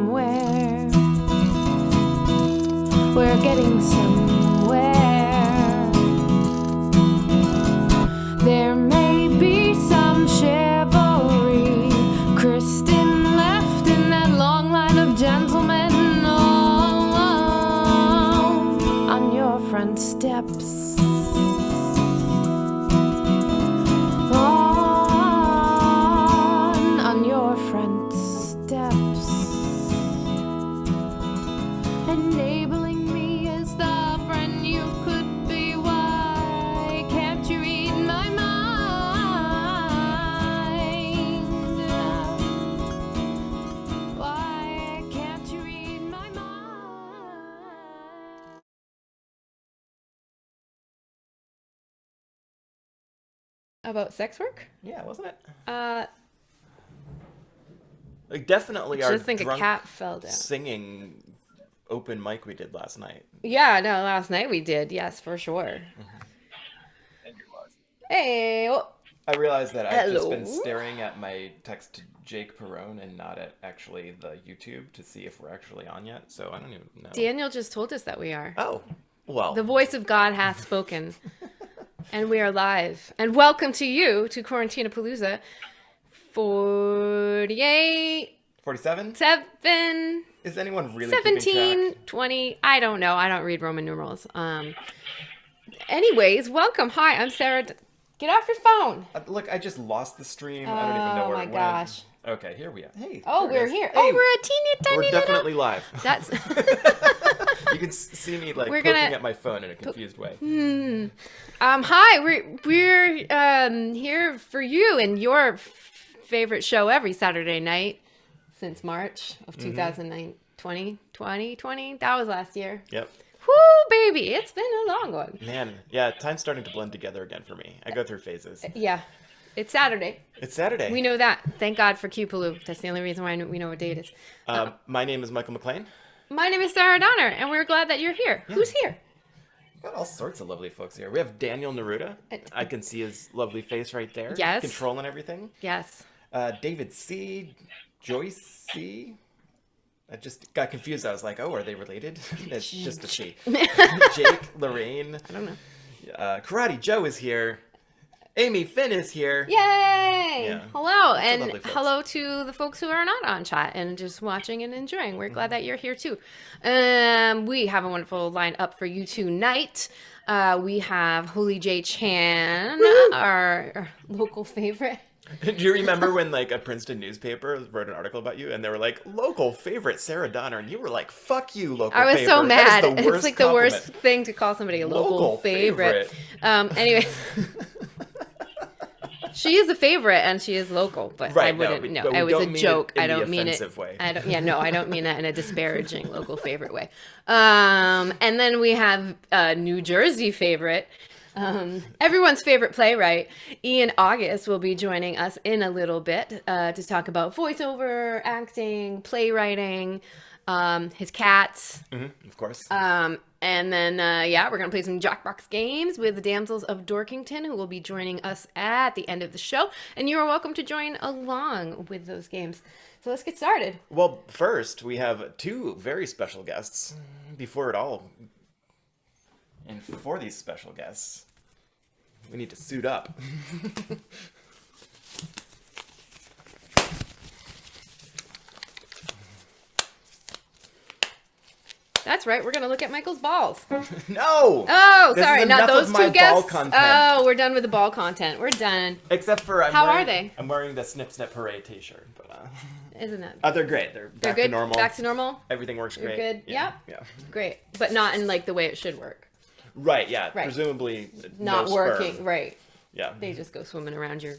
somewhere. We're getting somewhere. There may be some chivalry. Kristen left in that long line of gentlemen. Oh, on your front steps. On your front steps. Enabling me as the friend you could be. Why can't you read my mind? Why can't you read my mind? About sex work? Yeah, wasn't it? Like definitely our Just think a drunk cat fell down. singing open mic we did last night. Yeah, no, last night we did. Yes, for sure. Hey, I realized that I've just been Hello. staring at my text to Jake Perone and not at actually the YouTube to see if we're actually on yet. So I don't even know. Daniel just told us that we are. Oh, well. The voice of God hath spoken. And we are live. And welcome to you to Quarantinapalooza 48, 47? 7, Is anyone really keeping 17, track? 20. I don't know. I don't read Roman numerals. Anyways, welcome. Hi, I'm Sarah. Get off your phone. Look, I just lost the stream. I don't even know where my it went. gosh. Okay, here we are. Hey. Oh, there it we're is. here. Hey, Oh, we're a teeny tiny we're little- definitely live. That's You can see me like We're poking gonna- at my phone in a confused way. Hi. We're here for you and your favorite show every Saturday night since March of 2020. That was last year. Yep. Whoo, baby, it's been a long one. Man, yeah, time's starting to blend together again for me. I go through phases. Yeah, it's Saturday. It's Saturday. We know that. Thank God for Q-Paloo. That's the only reason why we know what day it is. My name is Michael McLean. My name is Sarah Donner, and we're glad that you're here. Who's here? We've got all sorts of lovely folks here. We have Daniel Neruda. I can see his lovely face right there. Yes. Controlling everything. Yes. David C. Joyce C. I just got confused. I was like, oh, are they related? It's just a C. Jake, Lorraine. I don't know. Karate Joe is here. Amy Finn is here. Yay! Yeah. Hello, of and lovely folks. hello to the folks who are not on chat and just watching and enjoying. We're glad that you're here too. We have a wonderful lineup for you tonight. We have Hulie J. Chan, our local favorite. Do you remember when like a Princeton newspaper wrote an article about you and they were like, local favorite Sarah Donner, and you were like, fuck you, local I was paper. so mad. That is the worst It's like the worst compliment. thing to call somebody a local favorite. Anyway. She is a favorite and she is local, but Right, I wouldn't. but No, we it was a don't mean joke. it in I the don't mean it. offensive way. I don't. Yeah, no, I don't mean that in a disparaging local favorite way. And then we have a New Jersey favorite. Everyone's favorite playwright, Ian August, will be joining us in a little bit to talk about voiceover, acting, playwriting, his cats. Of course. And then, we're going to play some Jackbox games with the Damsels of Dorkington, who will be joining us at the end of the show. And you are welcome to join along with those games. So let's get started. Well, first, we have two very special guests before it all. And for these special guests, we need to suit up. That's right. We're going to look at Michael's balls. No! Oh, This sorry. is Not enough those of my two guests. ball content. Oh, we're done with the ball content. We're done. Except for How are they? I'm wearing the Snip Snip Hooray t-shirt. But, Isn't it? they're great. They're They're back good. to normal. Back to normal. Everything works You're great. good. Yeah. Yep. Yeah. Great. But not in like the way it should work. Right, yeah. Right. Presumably Not no working. sperm. Right. Yeah. They just go swimming around your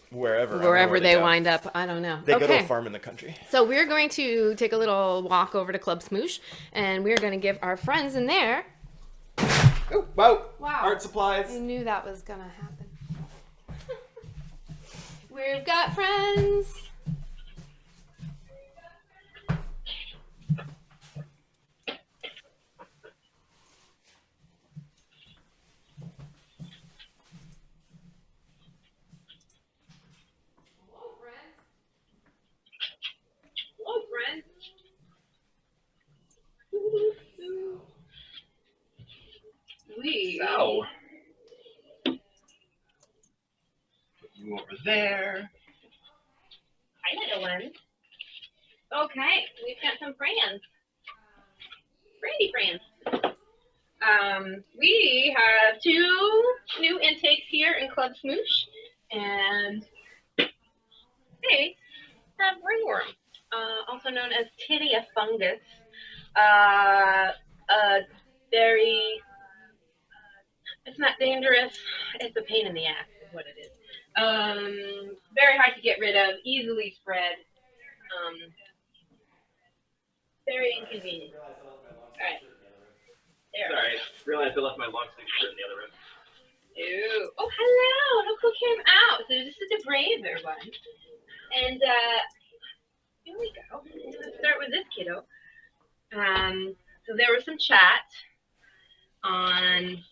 Wherever. I don't know wherever where they go. wind up. I don't know. They go to Okay. a farm in the country. So we're going to take a little walk over to Club Smoosh, and we're going to give our friends in there. Oh, wow. Wow. Art supplies. I knew that was going to happen. We've got friends. Hello, friends. So, put you over there. Hi, little one. Okay, we've got some friends. Brandy friends. We have 2 new intakes here in Club Smoosh, and they have ringworm, also known as tinea fungus. Very, it's not dangerous, it's a pain in the ass is what it is. Very hard to get rid of, easily spread, very inconvenient. Alright. There. Sorry, I realized I left my long sleeve shirt in the other room. Ooh. Oh, hello! Look who came out! So this is the braver one. And, here we go. Let's start with this kiddo. So there was some chat on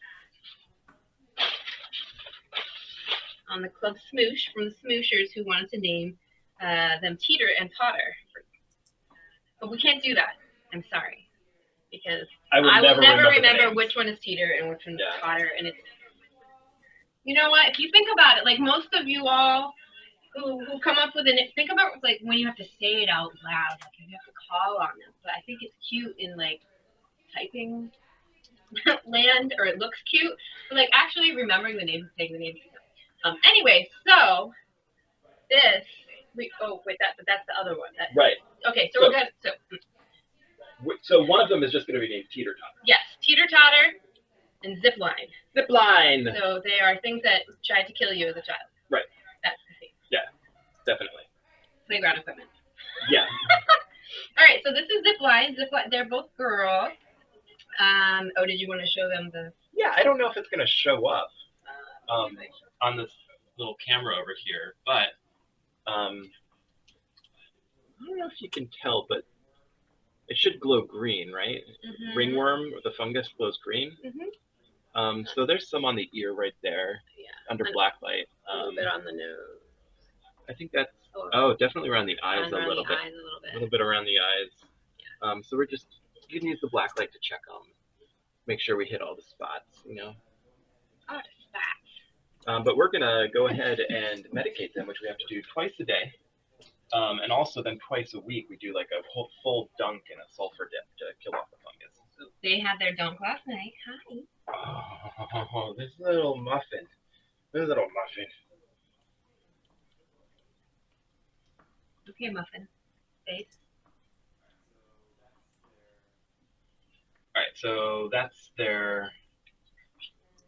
the Club Smoosh from the Smooshers who wanted to name them Teeter and Totter. But we can't do that. I'm sorry. Because I will never remember which one is Teeter and which one is Totter. And it's, you know what? If you think about it, like most of you all who come up with it, think about like when you have to say it out loud, like you have to call on them. But I think it's cute in like typing land, or it looks cute. But like actually remembering the names, saying the names. Anyway, so this that's the other one. Right. Okay, so we're good. So one of them is just going to be named Teeter Totter. Yes, Teeter Totter and Zipline. Zipline. So they are things that tried to kill you as a child. Right. That's the thing. Yeah, definitely. Playground equipment. Yeah. All right, so this is Zipline. Zipline. They're both girls. Oh, did you want to show them the? Yeah, I don't know if it's going to show up on this little camera over here, but I don't know if you can tell, but it should glow green, right? Mm-hmm. Ringworm, the fungus, glows green. Mm-hmm. So there's some on the ear right there, under black light. A little bit on the nose. I think that's, definitely around the eyes a little bit. A little bit around the eyes. Yeah. So we're just, you can use the black light to check them. Make sure we hit all the spots, you know? Oh, the spots. But we're gonna go ahead and medicate them, which we have to do twice a day. And also then twice a week, we do like a whole full dunk in a sulfur dip to kill off the fungus. So they had their dunk last night. Hi. Oh, this little muffin. This little muffin. Okay, muffin. Face. All right, so that's their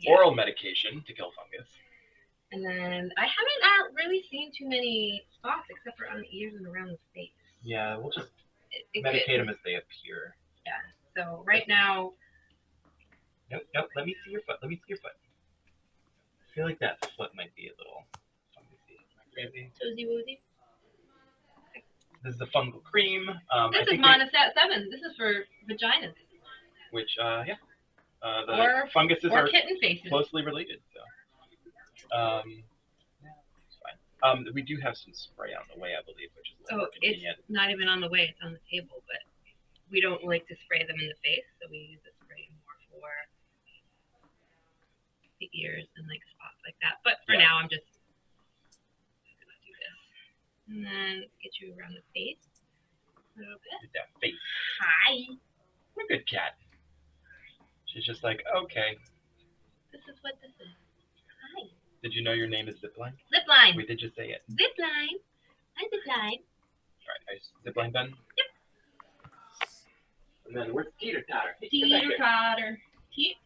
oral medication to kill fungus. And then I haven't really seen too many spots except for on the ears and around the face. Yeah, we'll just medicate them as they appear. Yeah. So right now. Nope. Let me see your foot. I feel like that foot might be a little fungusy. Am I crazy? Toesy woozy. This is the fungal cream. This is Monostat 7. This is for vaginas. Which, the funguses or are kitten faces. Closely related. So, it's fine. We do have some spray on the way, I believe, which is a little more convenient. It's not even on the way; it's on the table. But we don't like to spray them in the face, so we use the spray more for the ears and like spots like that. But for now, I'm just gonna do this, and then get you around the face a little bit. Get that face. Hi. What a good cat. She's just like, okay. This is what this is. Hi. Did you know your name is Zipline? Zipline. We did just say it. Zipline. Hi, Zipline. All right, is Zipline done? Yep. And then where's Teeter Totter? Teeter Totter.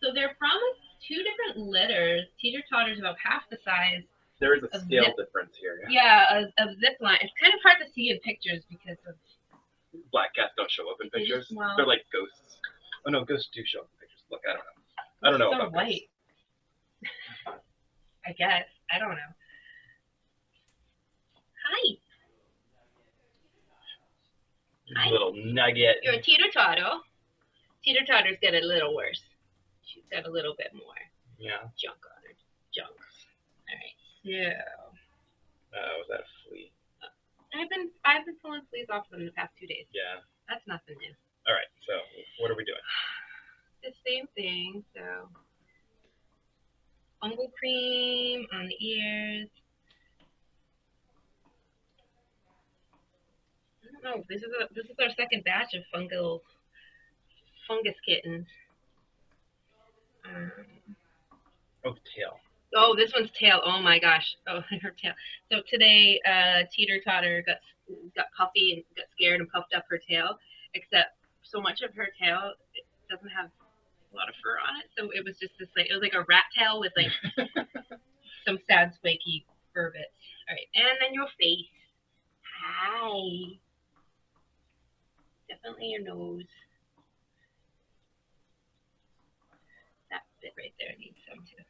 So they're from 2 different litters. Teeter Totter's about half the size. There is a scale difference here. Yeah, of Zipline. It's kind of hard to see in pictures because of. Black cats don't show up in pictures. Well, they're like ghosts. Oh no, ghosts do show up in pictures. Look, I don't know. I don't know about white. I guess. I don't know. Hi. Hi. Little nugget. You're a Teeter Totter. Teeter Totter's got a little worse. She's got a little bit more. Yeah. Junk on her. Junk. All right. So. Was that a flea? I've been pulling fleas off them the past 2 days. Yeah. That's nothing new. All right. So what are we doing? The same thing. So cream on the ears. I don't know. This is our second batch of fungus kittens. Oh, tail. Oh, this one's tail. Oh my gosh. Oh, her tail. So today, Teeter Totter got puffy and got scared and puffed up her tail. Except so much of her tail doesn't have a lot of fur on it, so it was just this it was like a rat tail with like some sad squeaky fur bits. All right, and then your face. Hi. Definitely your nose. That bit right there needs some too.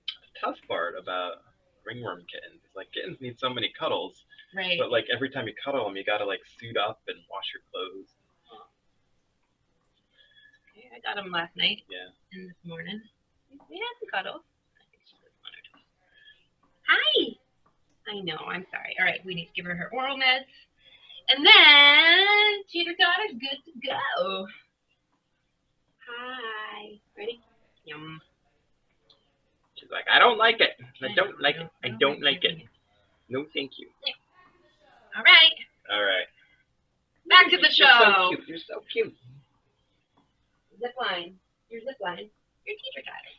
The tough part about ringworm kittens is like kittens need so many cuddles, right? But like every time you cuddle them, you gotta like suit up and wash your clothes. Okay, I got him last night. Yeah. And this morning, we had some cuddles. I think she was one or two. Hi. I know. I'm sorry. All right, we need to give her oral meds. And then Teeter Totter's good to go. Hi. Ready? Yum. She's like, I don't like it. I don't like it. I don't like it. No, thank you. Yeah. All right. All right. Back to the show. You're so cute. Zip line. Your zip line. Your Teeter Totter.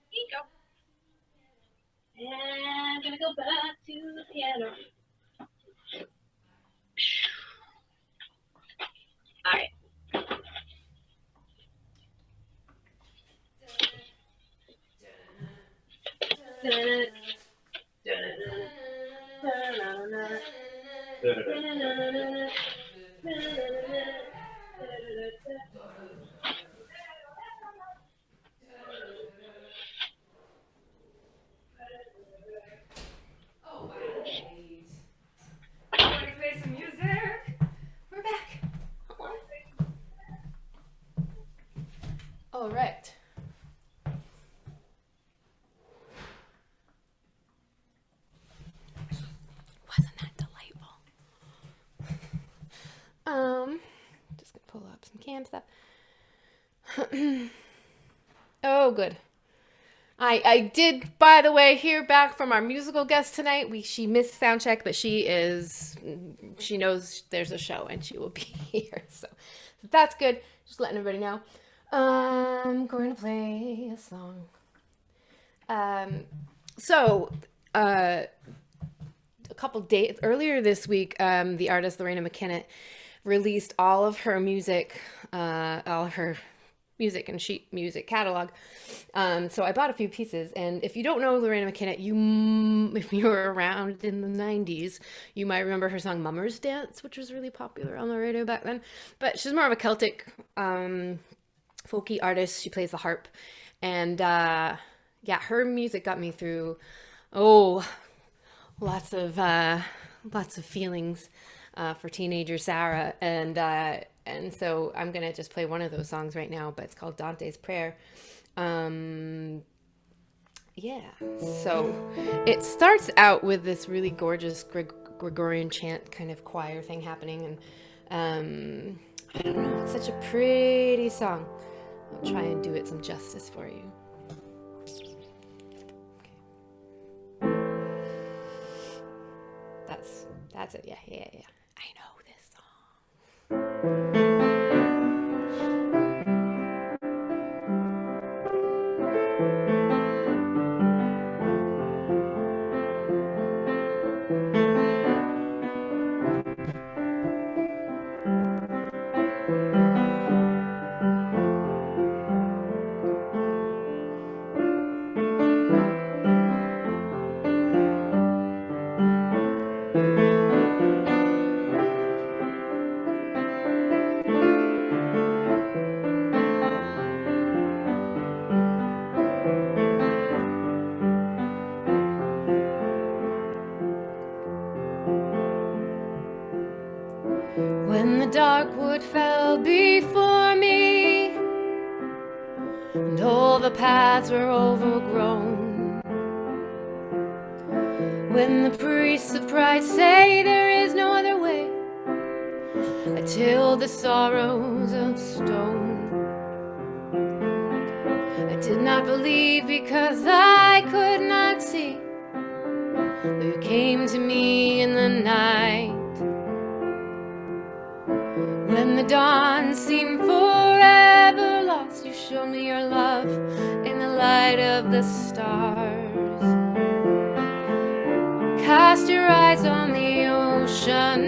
Here you go. And I'm gonna go back to the piano. All right. All right. Wasn't that delightful? Just gonna pull up some cam stuff. Oh, good. I did, by the way, hear back from our musical guest tonight. She missed sound check, but she knows there's a show and she will be here. So that's good. Just letting everybody know. I'm going to play a song. A couple days earlier this week, the artist Lorena Mckinnon released all of her music, music and sheet music catalog. So I bought a few pieces, and if you don't know Lorena Mckinnon, if you were around in the 90s, you might remember her song Mummer's Dance, which was really popular on the radio back then. But she's more of a Celtic folky artist. She plays the harp, and her music got me through lots of feelings for teenager Sarah, and so I'm gonna just play one of those songs right now, but it's called Dante's Prayer. So it starts out with this really gorgeous Gregorian chant kind of choir thing happening, and I don't know, it's such a pretty song. I'll try and do it some justice for you. Okay. That's it. Yeah. I know this song. When the dark wood fell before me, and all the paths were overgrown, when the priests of pride say there is no other way, I tilled the sorrows of stone. I Did not believe because I could not see. You came to me in the night. When the dawn seemed forever lost, you showed me your love in the light of the stars. Cast your eyes on the ocean,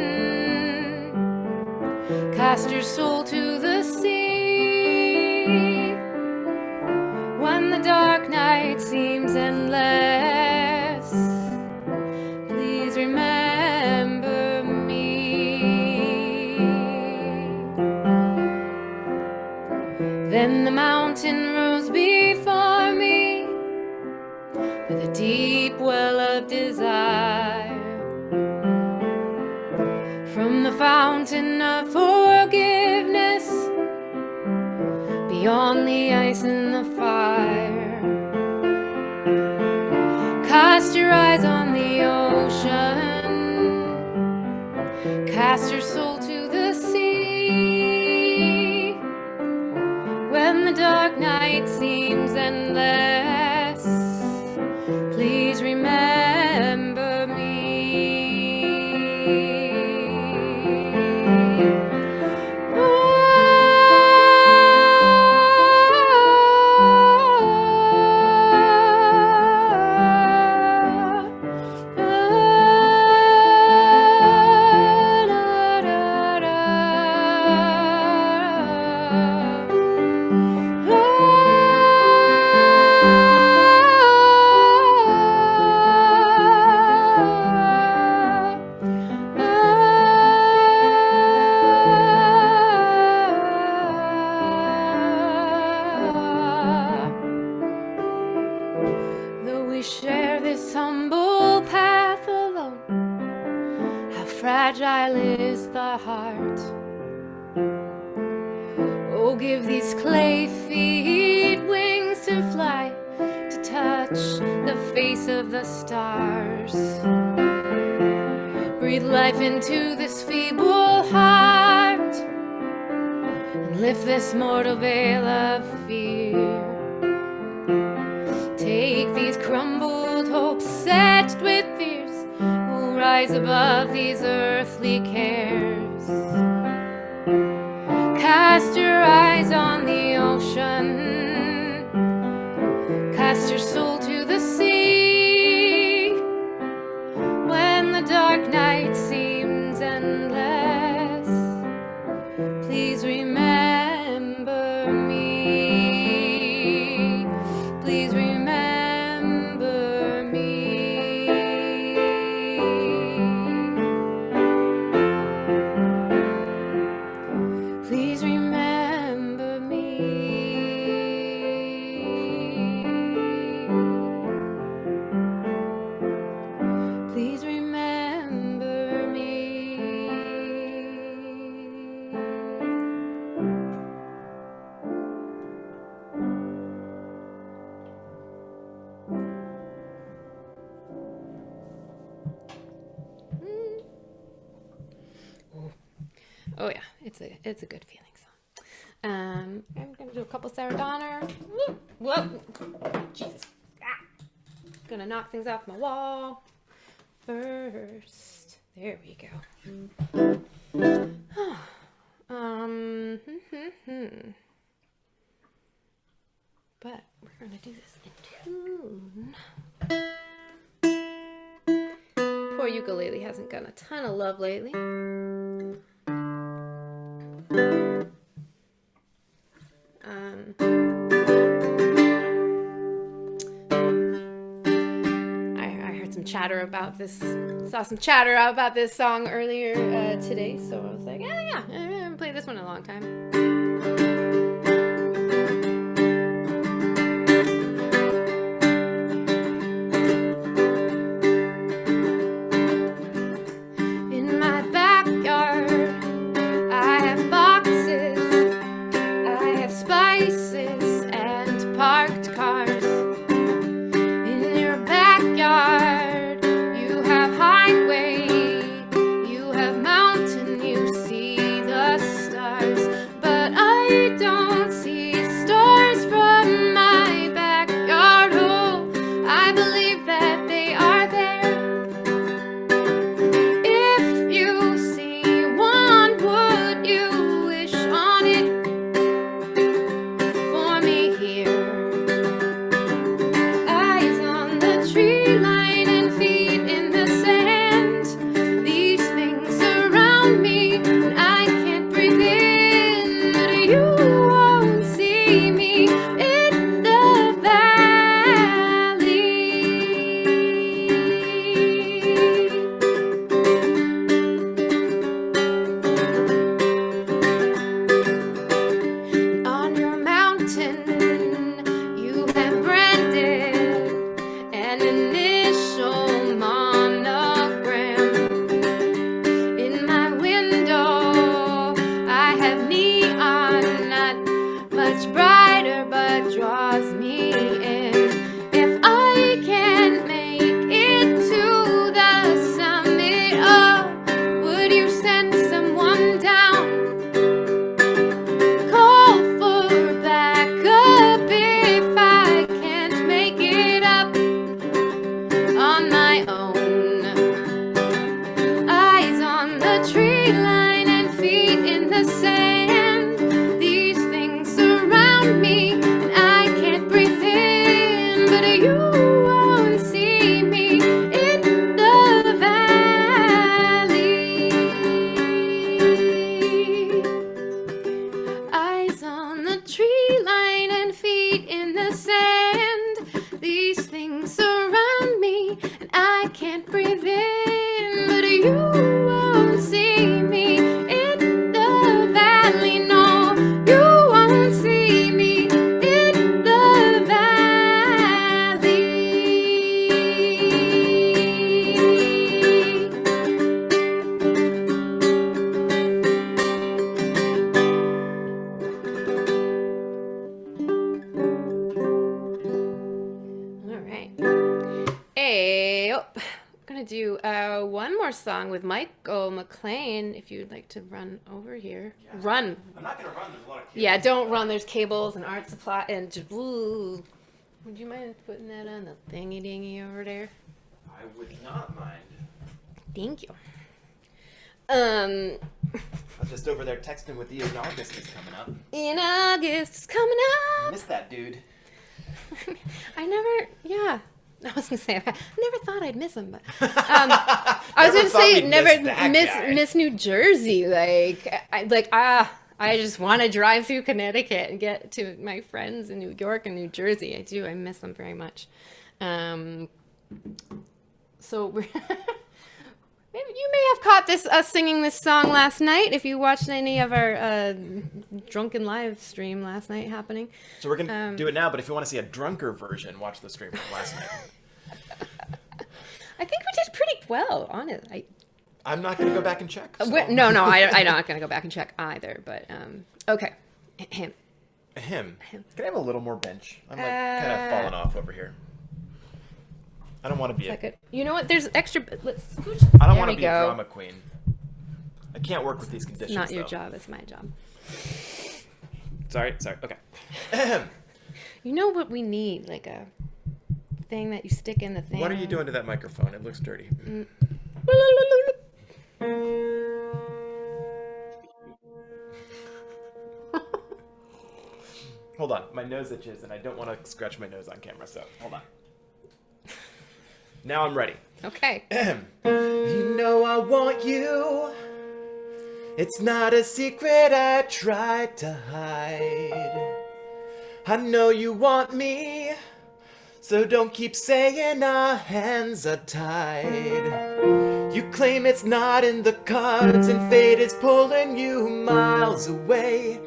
cast your soul to the sea. When the dark night seems endless, please remember me. Then the mountain rose before me with a deep well of desire. From the fountain of forgiveness, beyond the ice and the fire. Cast your eyes on the ocean, cast your soul to the sea. When the dark night seems endless, please remember me. Though we share this humble path alone, how fragile is the heart. Oh, give these clay feet wings to fly, to touch the face of the stars. Breathe life into this feeble heart, and lift this mortal veil of fear. Take these crumbled hopes set with fears, we'll rise above these earthly cares. Cast your eyes on the ocean, cast your soul to the sea. When the dark night seems endless, please remember me. Please remember me. Please remember me. Please remember me. Oh yeah, it's a good feeling song. I'm gonna do a couple Sarah Donner. Whoa, Jesus! Gonna knock things off my wall first. There we go. But we're gonna do this in tune. Poor ukulele hasn't gotten a ton of love lately. I heard some chatter about this, saw some chatter about this song earlier today, so I was like, yeah, I haven't played this one in a long time. In my backyard, I have boxes, I have spices and parked cars. In your backyard, you have highway, you have mountain, you see the stars, but I don't. gonna do one more song with Michael McLean. If you'd like to run over here, run. I'm not gonna run. There's a lot of cables. Yeah, don't run. There's cables and art supply and ooh. Would you mind putting that on the thingy dingy over there? I would not mind. Thank you. I'm just over there texting with Ian August is coming up. Ian August is coming up. Miss that dude. I was gonna say I never thought I'd miss him, but I was gonna say never miss New Jersey. I just want to drive through Connecticut and get to my friends in New York and New Jersey. I do. I miss them very much. So we're. You may have caught us singing this song last night if you watched any of our drunken live stream last night happening. So we're gonna do it now, but if you want to see a drunker version, watch the stream from last night. I think we did pretty well on it. I'm not gonna go back and check. So. I'm not gonna go back and check either. But okay, him. Can I have a little more bench? I'm kind of falling off over here. I don't want to be You know what? There's extra. Let's scooch. I don't want to be a drama queen. I can't work with these conditions. It's not your job. It's my job. Sorry. Okay. You know what we need? Like a thing that you stick in the thing. What are you doing to that microphone? It looks dirty. Hold on. My nose itches, and I don't want to scratch my nose on camera, so hold on. Now I'm ready. Okay. You know I want you. It's not a secret I tried to hide. I know you want me, so don't keep saying our hands are tied. You claim it's not in the cards and fate is pulling you miles away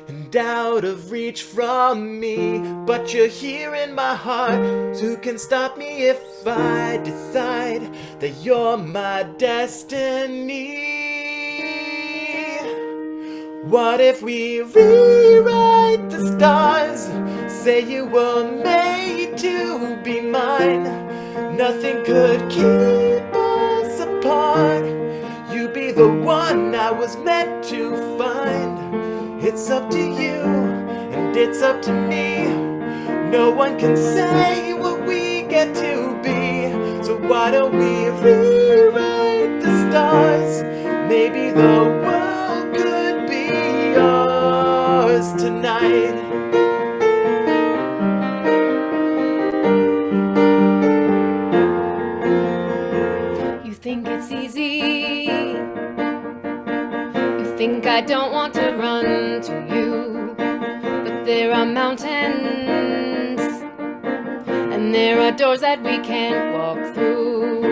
and out of reach from me, but you're here in my heart, so who can stop me if I decide that you're my destiny? What if we rewrite the stars, say you were made to be mine, nothing could keep us apart, you be the one I was meant to find. It's up to you, and it's up to me. No one can say what we get to be. So why don't we rewrite the stars? Maybe the world could be yours tonight. You think it's easy? Think I don't want to run to you, but there are mountains and there are doors that we can't walk through.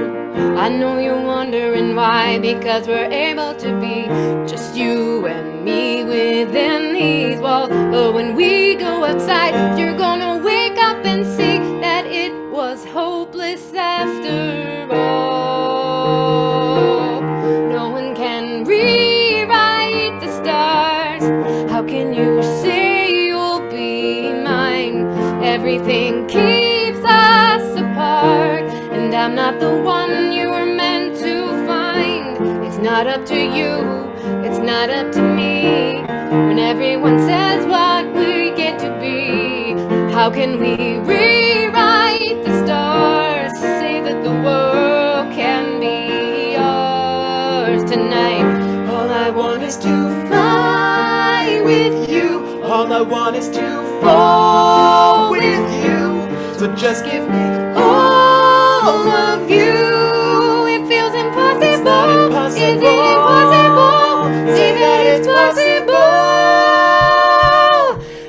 I know you're wondering why, because we're able to be just you and me within these walls. But when we go outside, you're gonna wake up and see that it was hopeless after all. No one can rewrite the stars. How can you say you'll be mine? Everything keeps us apart, and I'm not the one you were meant to find. It's not up to you, it's not up to me. When everyone says what we get to be, how can we rewrite the stars? Say that the world can be yours tonight. All I want is to fly with you. All I want is to fall with you. So just give me all of you. It feels impossible. It's not impossible. Is it impossible? Say that it's possible.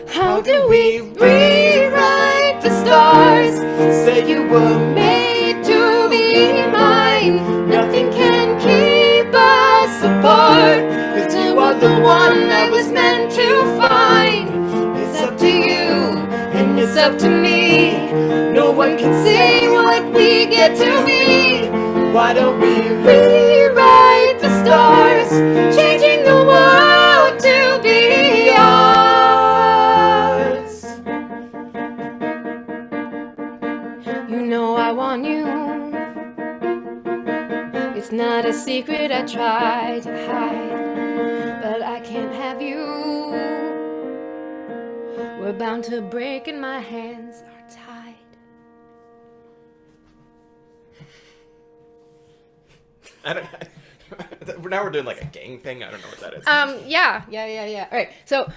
How do we rewrite the stars? Say you were made to be mine. Nothing can keep us apart, 'cause you are the one I was meant to find. It's up to you, and it's up to me. No one can say what we get to be. Why don't we rewrite the stars, changing the world to be ours? You know I want you. a secret I try to hide, but I can't have you. We're bound to break and my hands are tied. I don't. Now we're doing like a gang thing. I don't know what that is. Yeah. All right. So,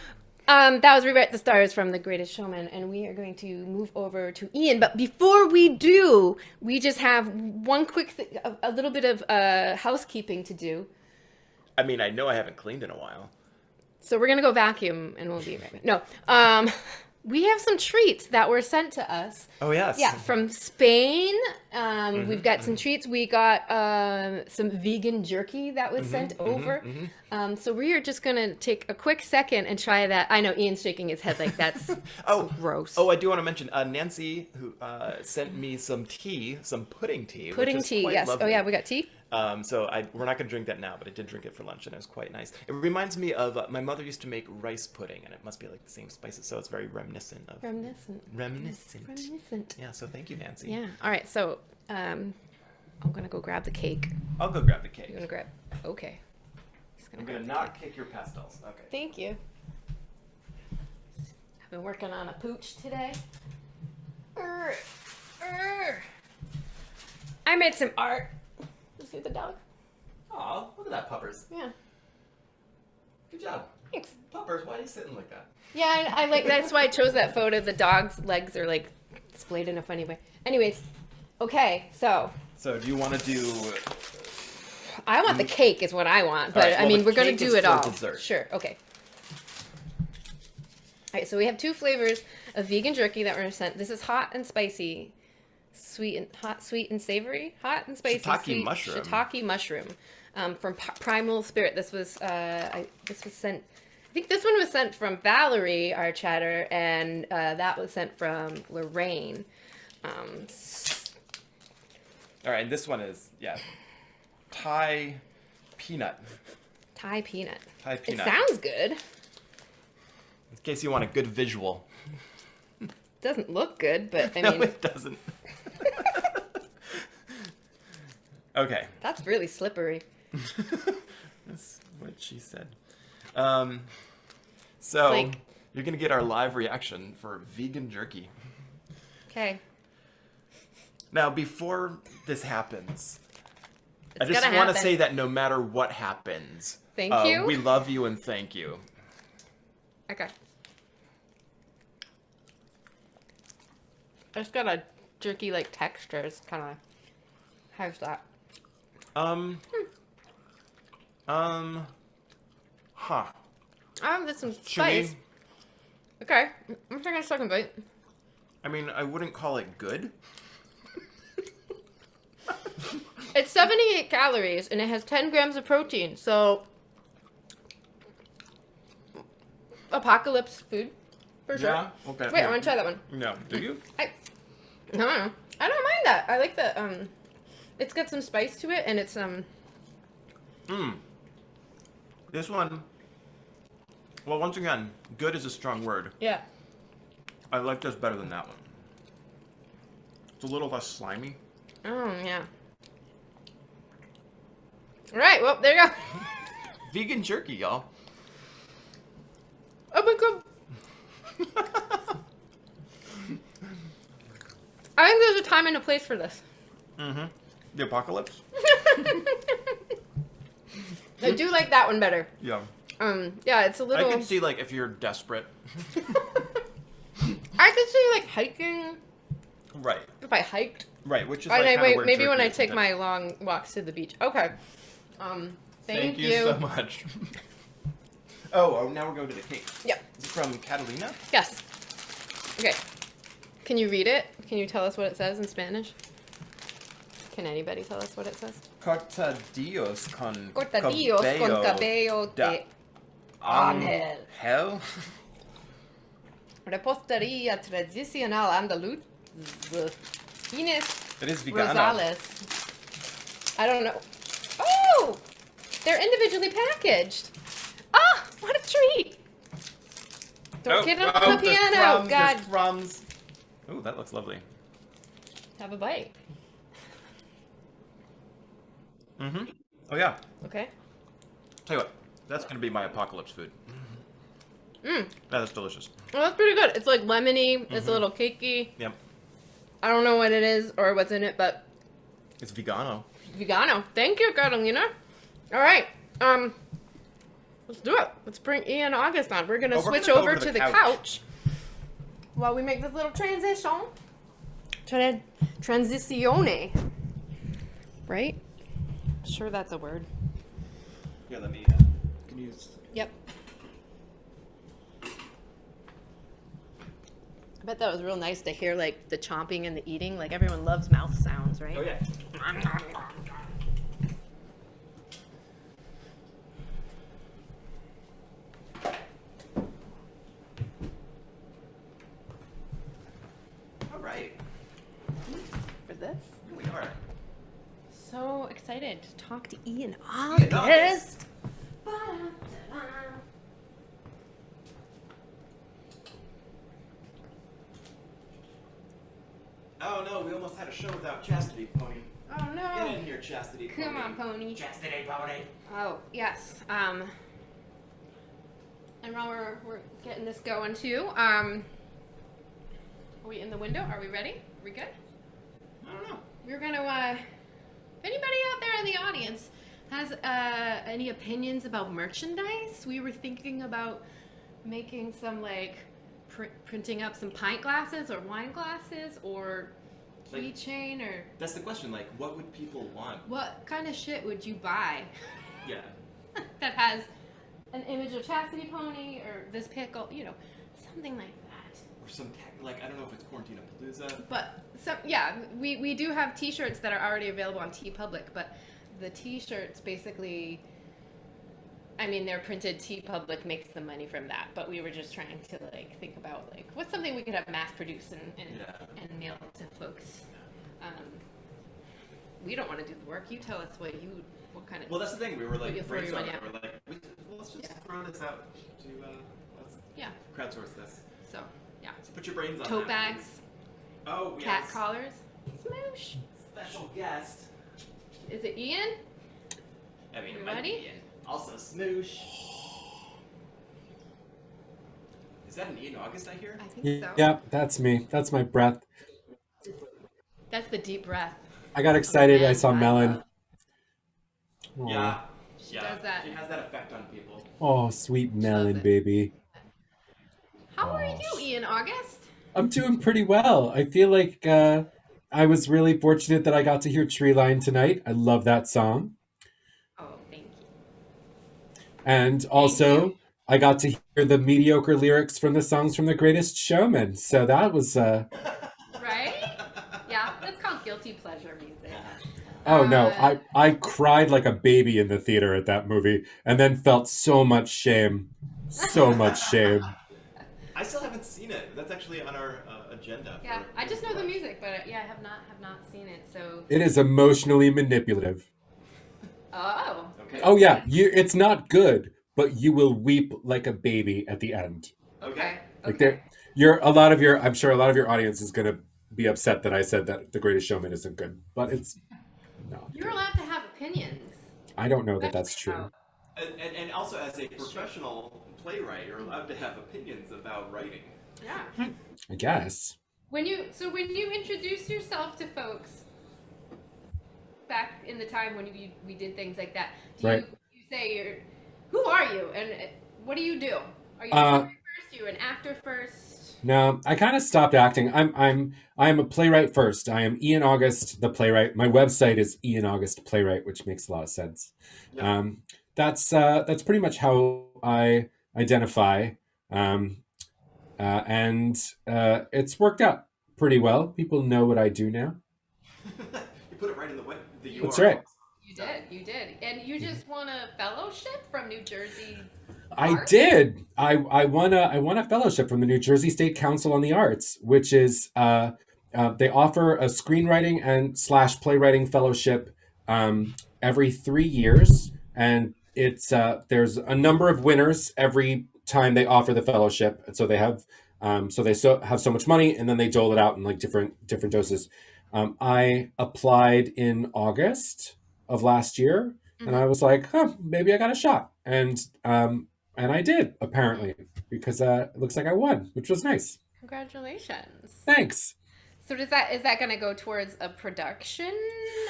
that was Rewrite the Stars from The Greatest Showman, and we are going to move over to Ian. But before we do, we just have one quick, a little bit of housekeeping to do. I mean, I know I haven't cleaned in a while. So we're gonna go vacuum, and we'll be right back. No, we have some treats that were sent to us. Oh yes. Yeah, from Spain. We've got some treats. We got some vegan jerky that was sent over. So we are just gonna take a quick second and try that. I know Ian's shaking his head like that's gross. Oh, I do want to mention Nancy, who sent me some tea, some pudding tea. Pudding tea, quite yes. lovely. Oh yeah, we got tea. So we're not going to drink that now, but I did drink it for lunch, and it was quite nice. It reminds me of my mother used to make rice pudding, and it must be like the same spices, so it's very reminiscent of. Reminiscent. Yeah. So thank you, Nancy. Yeah. All right. So I'm gonna go grab the cake. I'll go grab the cake. You're gonna grab. Okay. I'm gonna not kick your pastels. Okay. Thank you. I've been working on a pooch today. I made some art. You see the dog? Aw, look at that, Puppers. Yeah. Good job. Thanks. Puppers, why are you sitting like that? Yeah, I like that's why I chose that photo. The dog's legs are like displayed in a funny way. Anyways, okay, so. So do you want to do? I want the cake is what I want, but All right, well, I mean the we're gonna cake do is it for all. dessert. Sure. Okay. All right, so we have two flavors of vegan jerky that were sent. This is hot and spicy, sweet and savory, hot and spicy, Shiitake mushroom. Shiitake mushroom, from Primal Spirit. This was sent. I think this one was sent from Valerie, our chatter, and that was sent from Lorraine. All right, and this one is Thai peanut. Thai peanut. Thai peanut. It sounds good. In case you want a good visual. Doesn't look good, but I No, mean, it doesn't. Okay. that's really slippery. That's what she said. So like- you're gonna get our live reaction for vegan jerky. Okay. Now, before this happens, I It's just gonna want to happen. say that no matter what happens, Thank you. we love you and thank you. Okay. It's got a jerky like texture. It's kind of how's that? Huh. There's some Should spice. we? Okay, I'm taking a second bite. I mean, I wouldn't call it good. It's 78 calories and it has 10 grams of protein. So, apocalypse food for sure. Yeah. Okay. Wait, I want to try that one. No. Do you? No, I don't mind that. I like the it's got some spice to it and it's This one. Well, once again, good is a strong word. yeah. I like this better than that one. It's a little less slimy. Oh yeah. All right, well there you go. Vegan jerky, y'all. Oh my god. I think there's a time and a place for this. Mm-hmm. The apocalypse? I do like that one better. Yeah. Yeah, it's a I little. could see, like, if you're desperate. I could see like hiking. Right. If I hiked. Right, which is Or like kinda wait, where maybe when jerky I is, take but- my long walks to the beach. Okay. Thank you. so much. Oh, now we're going to the cake. Yep. Is it from Catalina? Yes. Okay. Can you read it? Can you tell us what it says in Spanish? Can anybody tell us what it says? Cortadillos con Cortadillos con cabello de ángel. Hell? Repostería tradicional andaluz. Inés It is vegano. Rosales. I don't know. Oh! They're individually packaged. Ah! What a treat! Don't get it on the there's piano. crumbs, God. there's crumbs. Ooh, that looks lovely. Have a bite. Mm-hmm. Oh yeah. Okay. Tell you what, that's gonna be my apocalypse food. Mm. Yeah, that's delicious. Well, that's pretty good. It's like lemony. It's a little cakey. Yep. I don't know what it is or what's in it, but It's vegano. vegano. Thank you, Carolina. All right. Let's do it. Let's bring Ian August on. We're gonna switch gonna go over to the couch while we make this little transition. Transitione. Right? I'm sure that's a word. Yeah, let me. Can you? Yep. I bet that was real nice to hear, like, the chomping and the eating. Like, everyone loves mouth sounds, right? Oh yeah. All right. For this. Here we are. So excited to talk to Ian August. August. Oh no, we almost had a show without Chastity Pony. Oh no. Get in here, Chastity Pony. Come on, Pony. Chastity Pony. Oh, yes. And while we're getting this going too, are we in the window? Are we ready? Are we good? I don't know. We're gonna, if anybody out there in the audience has any opinions about merchandise, we were thinking about making some, like, printing up some pint glasses or wine glasses or Like- keychain or That's the question. Like, what would people want? what kind of shit would you buy Yeah. that has an image of Chastity Pony or this pickle, you know, something like that. Or some like I don't know if it's Quarantinapalooza. But some, yeah, we do have T-shirts that are already available on TeePublic, but the T-shirts basically, I mean, they're printed. TeePublic makes the money from that, but we were just trying to like think about like what's something we could have mass produced and mail to folks. We don't want to do the work. You tell us what kind of. Well, that's the thing. We were like What you throw your money brainstorming. at. We're like, let's just throw this out to let's Yeah. crowdsource this. So yeah, So put your brains on tote that, bags, please. Oh, cat yes. collars, smoosh. Special guest. Is it Ian? I mean, You it might ready? be Ian. Also, Smoosh. Is that an Ian August I hear? I think so. Yeah, that's me. That's my breath. That's the deep breath. I got excited. I man, saw I Melon. love- Aw. Yeah. She Yeah. does that. She has that effect on people. Oh, sweet Melon, it. baby. How are Oh. you, Ian August? I'm doing pretty well. I feel like I was really fortunate that I got to hear Tree Line tonight. I love that song. Oh, thank you. And also, I got to hear the mediocre lyrics from the songs from The Greatest Showman. So that was, Right? Yeah, that's called guilty pleasure music. oh no, I cried like a baby in the theater at that movie and then felt so much shame. So much shame. I still haven't seen it. That's actually on our agenda. Yeah, for- I just know the music, but yeah, I have not seen it. So, It is emotionally manipulative. oh, Okay. Oh yeah, it's not good, but you will weep like a baby at the end. okay, Like I'm sure a lot of your audience is gonna be upset that I said that The Greatest Showman isn't good, but it's no. You're allowed to have opinions. I don't know that that's true. And also, as a professional playwright, you're allowed to have opinions about writing. Yeah. I guess. When you introduce yourself to folks back in the time when we did things like that, do Right. you say who are you and what do you do? Are you a playwright first? You an actor first? No, I kind of stopped acting. I'm a playwright first. I am Ian August, the playwright. My website is Ian August Playwright, which makes a lot of sense. Yeah. That's pretty much how I identify, and it's worked out pretty well. People know what I do now. You put it right in the URL. That's right. You did, and you just won a fellowship from New Jersey. I Arts? did. I won a fellowship from the New Jersey State Council on the Arts, which is they offer a screenwriting and / playwriting fellowship every 3 years, and it's there's a number of winners every time they offer the fellowship, and so they have have so much money, and then they dole it out in like different doses. I applied in August of last year, And I was like, huh, maybe I got a shot. And I did, apparently, because it looks like I won, which was nice. Congratulations. Thanks. So is that going to go towards a production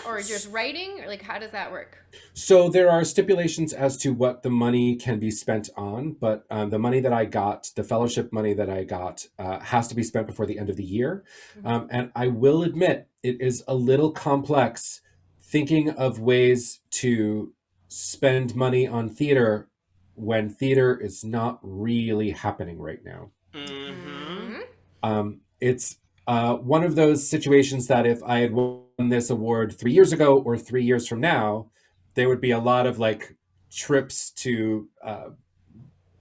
or just writing? Or like, how does that work? So there are stipulations as to what the money can be spent on, but the money that I got, the fellowship money that I got, has to be spent before the end of the year. And I will admit, it is a little complex thinking of ways to spend money on theater when theater is not really happening right now. It's one of those situations that if I had won this award 3 years ago or 3 years from now, there would be a lot of like trips to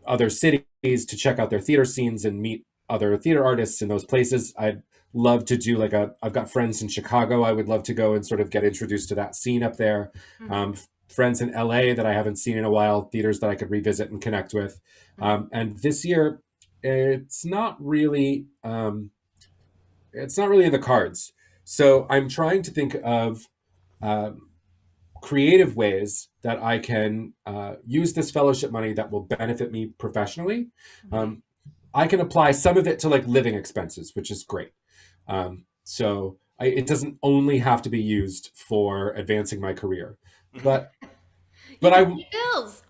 other cities to check out their theater scenes and meet other theater artists in those places. I'd love to do I've got friends in Chicago. I would love to go and sort of get introduced to that scene up there. Friends in LA that I haven't seen in a while, theaters that I could revisit and connect with. And this year, it's not really in the cards. So I'm trying to think of creative ways that I can use this fellowship money that will benefit me professionally. I can apply some of it to like living expenses, which is great. It doesn't only have to be used for advancing my career, but Bills.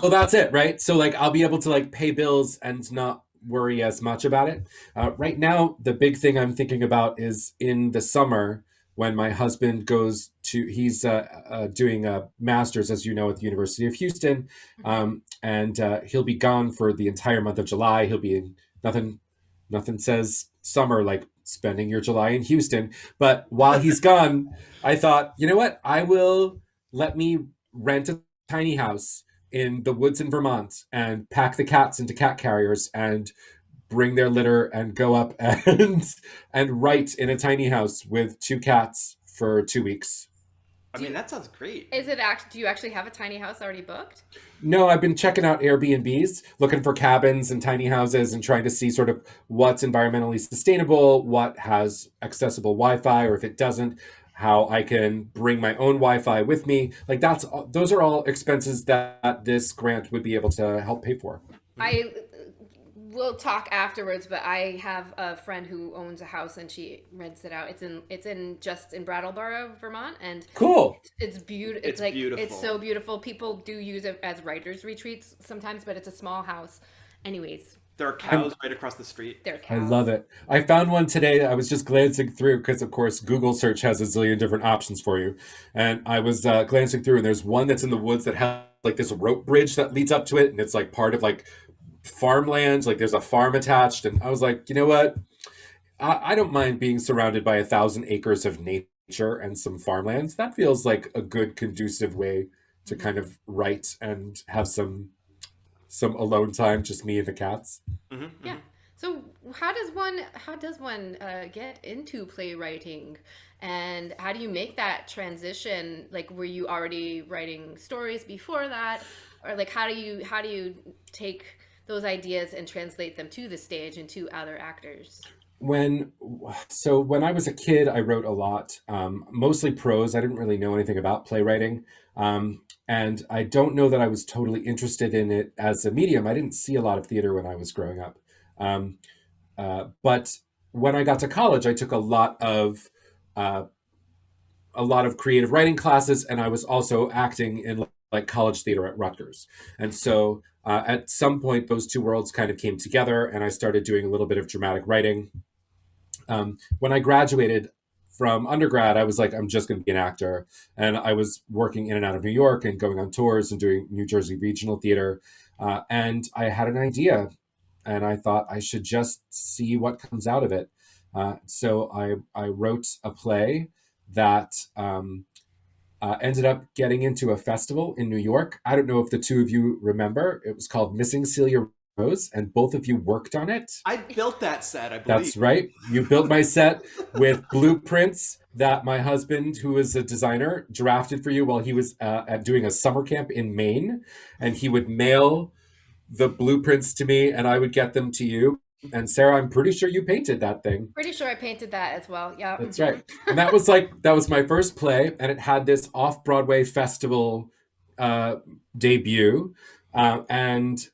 well, that's it, right? So like I'll be able to like pay bills and not worry as much about it. Right now, the big thing I'm thinking about is in the summer when my husband he's doing a master's, as you know, at the University of Houston, and he'll be gone for the entire month of July. He'll be in nothing says summer like spending your July in Houston. But while he's gone, I thought, you know what? Let me rent a tiny house in the woods in Vermont and pack the cats into cat carriers and bring their litter and go up and write in a tiny house with 2 cats for 2 weeks. I mean, that sounds great. Do you actually have a tiny house already booked? No, I've been checking out Airbnbs, looking for cabins and tiny houses and trying to see sort of what's environmentally sustainable, what has accessible Wi-Fi, or if it doesn't, how I can bring my own Wi-Fi with me. Like those are all expenses that this grant would be able to help pay for. We'll talk afterwards, but I have a friend who owns a house and she rents it out. It's in Brattleboro, Vermont, and cool. It's beautiful. It's beautiful. It's so beautiful. People do use it as writers' retreats sometimes, but it's a small house. Anyways, there are cows right across the street. There are cows. I love it. I found one today. I was just glancing through because, of course, Google search has a zillion different options for you, and I was glancing through, and there's one that's in the woods that has like this rope bridge that leads up to it, and it's like part of like farmlands, like there's a farm attached. And I was like, you know what, I don't mind being surrounded by 1,000 acres of nature and some farmlands. That feels like a good conducive way to kind of write and have some alone time, just me and the cats. Yeah. So how does one get into playwriting, and how do you make that transition? Like, were you already writing stories before that, or like how do you take those ideas and translate them to the stage and to other actors? When I was a kid, I wrote a lot, mostly prose. I didn't really know anything about playwriting. And I don't know that I was totally interested in it as a medium. I didn't see a lot of theater when I was growing up. But when I got to college, I took a lot of creative writing classes, and I was also acting in like college theater at Rutgers. And so at some point, those two worlds kind of came together, and I started doing a little bit of dramatic writing. When I graduated from undergrad, I was like, I'm just going to be an actor. And I was working in and out of New York and going on tours and doing New Jersey regional theater. And I had an idea, and I thought I should just see what comes out of it. So I wrote a play that ended up getting into a festival in New York. I don't know if the two of you remember. It was called Missing Celia Rose, and both of you worked on it. I built that set, I believe. That's right. You built my set with blueprints that my husband, who is a designer, drafted for you while he was doing a summer camp in Maine. And he would mail the blueprints to me, and I would get them to you. And Sarah, I'm pretty sure you painted that thing. Pretty sure I painted that as well. Yeah. That's right. And that was my first play, and it had this off-Broadway festival debut, and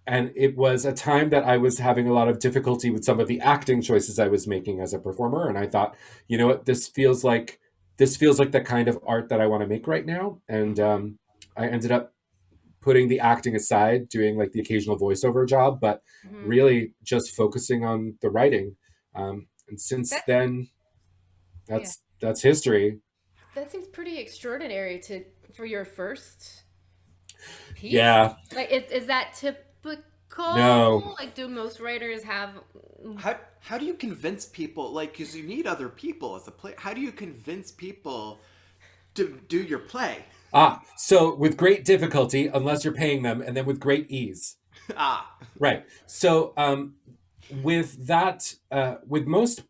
it was a time that I was having a lot of difficulty with some of the acting choices I was making as a performer, and I thought, you know what, this feels like the kind of art that I want to make right now, and I ended up putting the acting aside, doing like the occasional voiceover job, but Mhm. really just focusing on the writing. And since That then, yeah. that's history. That seems pretty extraordinary to for your first piece. Yeah, Like, is that typical? no. Like, do most writers have? How do you convince people? Like, because you need other people as a play. How do you convince people to do your play? So with great difficulty, unless you're paying them, and then with great ease. Ah. Right. So with that, with most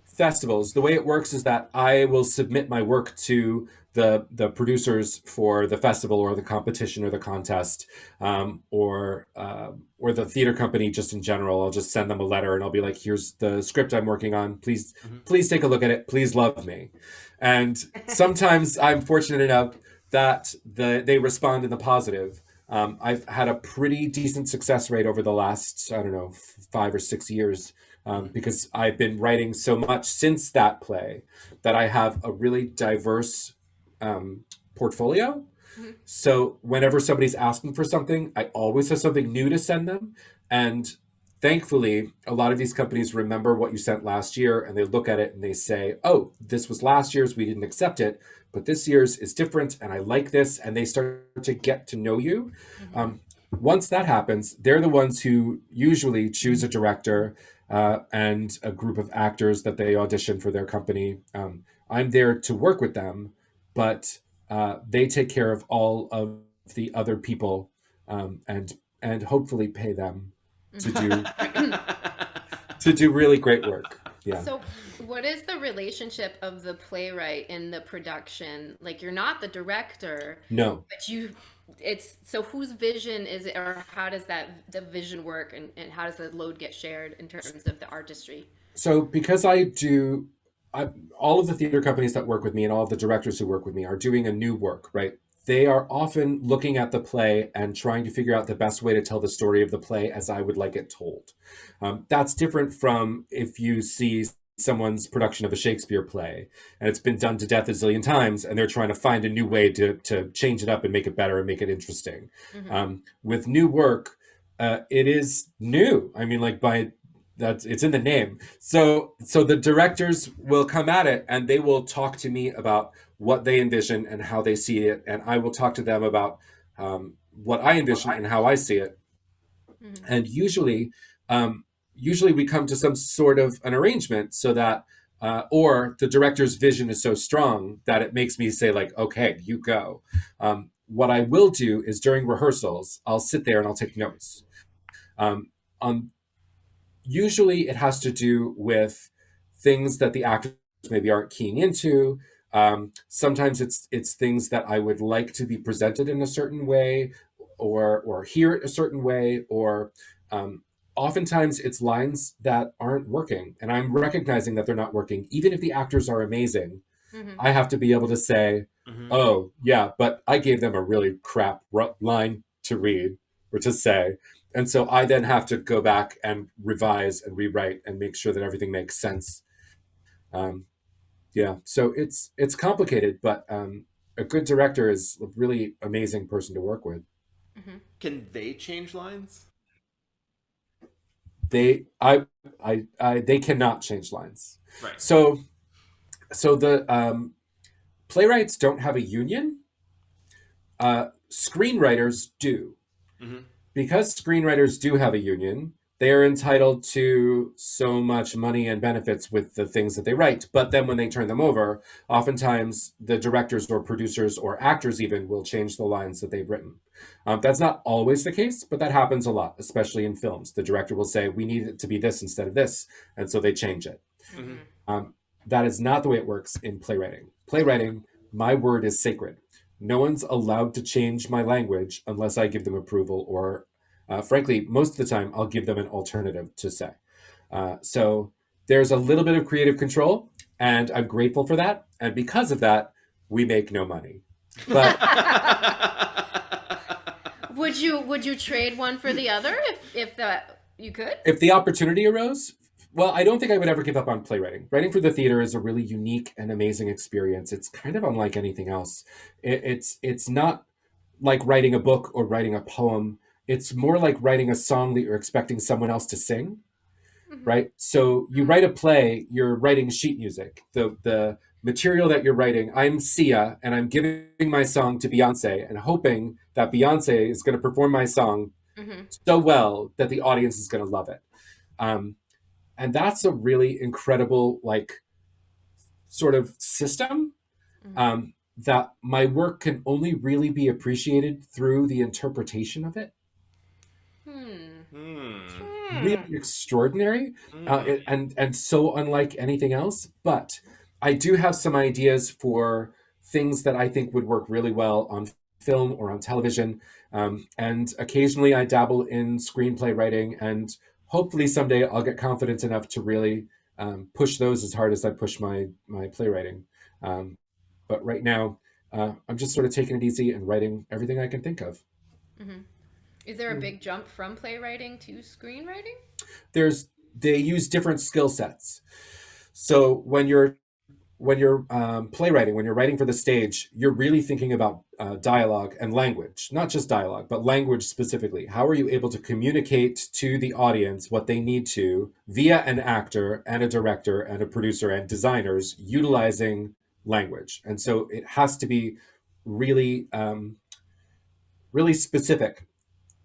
festivals, the way it works is that I will submit my work to the producers for the festival or the competition or the contest, or the theater company just in general. I'll just send them a letter and I'll be like, "Here's the script I'm working on. Please take a look at it. Please love me." And sometimes I'm fortunate enough that they respond in the positive. I've had a pretty decent success rate over the last, I don't know, 5 or 6 years, because I've been writing so much since that play that I have a really diverse portfolio. Mhm. So whenever somebody's asking for something, I always have something new to send them. And thankfully, a lot of these companies remember what you sent last year and they look at it and they say, "Oh, this was last year's, we didn't accept it, but this year's is different and I like this." And they start to get to know you. Mhm. Um, Once that happens, they're the ones who usually choose a director and a group of actors that they audition for their company. I'm there to work with them, but they take care of all of the other people, and hopefully pay them to do really great work. Yeah. So, what is the relationship of the playwright in the production? Like, you're not the director, No. but it's so whose vision is it, or how does the vision work, and how does the load get shared in terms of the artistry? So because all of the theater companies that work with me and all of the directors who work with me are doing a new work, right? They are often looking at the play and trying to figure out the best way to tell the story of the play as I would like it told. That's different from if you see someone's production of a Shakespeare play and it's been done to death a zillion times and they're trying to find a new way to change it up and make it better and make it interesting. Hmm. With new work, it is new. I mean, like by that's it's in the name. So the directors will come at it and they will talk to me about what they envision and how they see it, and I will talk to them about what I envision and how I see it. Hmm. And usually we come to some sort of an arrangement so that or the director's vision is so strong that it makes me say like, "Okay, you go." What I will do is during rehearsals, I'll sit there and I'll take notes. On Usually it has to do with things that the actors maybe aren't keying into. Sometimes it's things that I would like to be presented in a certain way, or hear it a certain way, or oftentimes it's lines that aren't working, and I'm recognizing that they're not working, even if the actors are amazing. Hmm. I have to be able to say, Mhm. "Oh yeah, but I gave them a really crap line to read or to say." And so I then have to go back and revise and rewrite and make sure that everything makes sense. Um, yeah, so it's complicated, but a good director is a really amazing person to work with. Hmm. Can they change lines? They I they cannot change lines. Right. So the playwrights don't have a union. Screenwriters do. Hmm. Because screenwriters do have a union, they are entitled to so much money and benefits with the things that they write. But then when they turn them over, oftentimes the directors or producers or actors even will change the lines that they've written. That's not always the case, but that happens a lot, especially in films. The director will say, "We need it to be this instead of this," and so they change it. Hmm. Hmm. That is not the way it works in playwriting. Playwriting, my word is sacred. No one's allowed to change my language unless I give them approval, or, frankly, most of the time, I'll give them an alternative to say. So there's a little bit of creative control, and I'm grateful for that. And because of that, we make no money. But would you trade one for the other if that you could? if the opportunity arose, well, I don't think I would ever give up on playwriting. Writing for the theater is a really unique and amazing experience. It's kind of unlike anything else. It's not like writing a book or writing a poem. It's more like writing a song that you're expecting someone else to sing, right? So you write a play, you're writing sheet music. The material that you're writing, I'm Sia, and I'm giving my song to Beyonce and hoping that Beyonce is going to perform my song so well that the audience is going to love it. And that's a really incredible, like, sort of system that my work can only really be appreciated through the interpretation of it. Really extraordinary, and so unlike anything else. But I do have some ideas for things that I think would work really well on film or on television. And occasionally I dabble in screenplay writing, and hopefully someday I'll get confidence enough to really push those as hard as I push my playwriting. But right now, I'm just sort of taking it easy and writing everything I can think of. Is there a big jump from playwriting to screenwriting? They use different skill sets. So when you're playwriting, when you're writing for the stage, you're really thinking about dialogue and language, not just dialogue, but language specifically. How are you able to communicate to the audience what they need to via an actor and a director and a producer and designers utilizing language? And so it has to be really, really specific,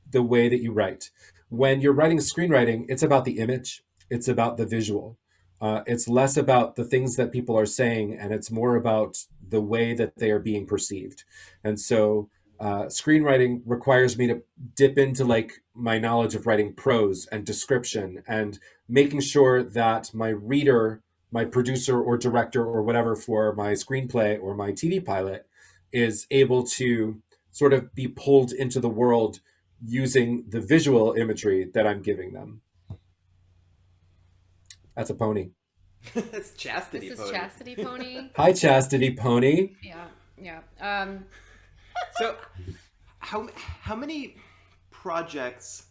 the way that you write. When you're writing screenwriting, it's about the image, it's about the visual. It's less about the things that people are saying, and it's more about the way that they are being perceived. And so screenwriting requires me to dip into like my knowledge of writing prose and description and making sure that my reader, my producer or director or whatever for my screenplay or my TV pilot is able to sort of be pulled into the world using the visual imagery that I'm giving them. That's a pony. It's Chastity This Pony. is Chastity Pony. Hi, Chastity Pony. Yeah. So, how many projects?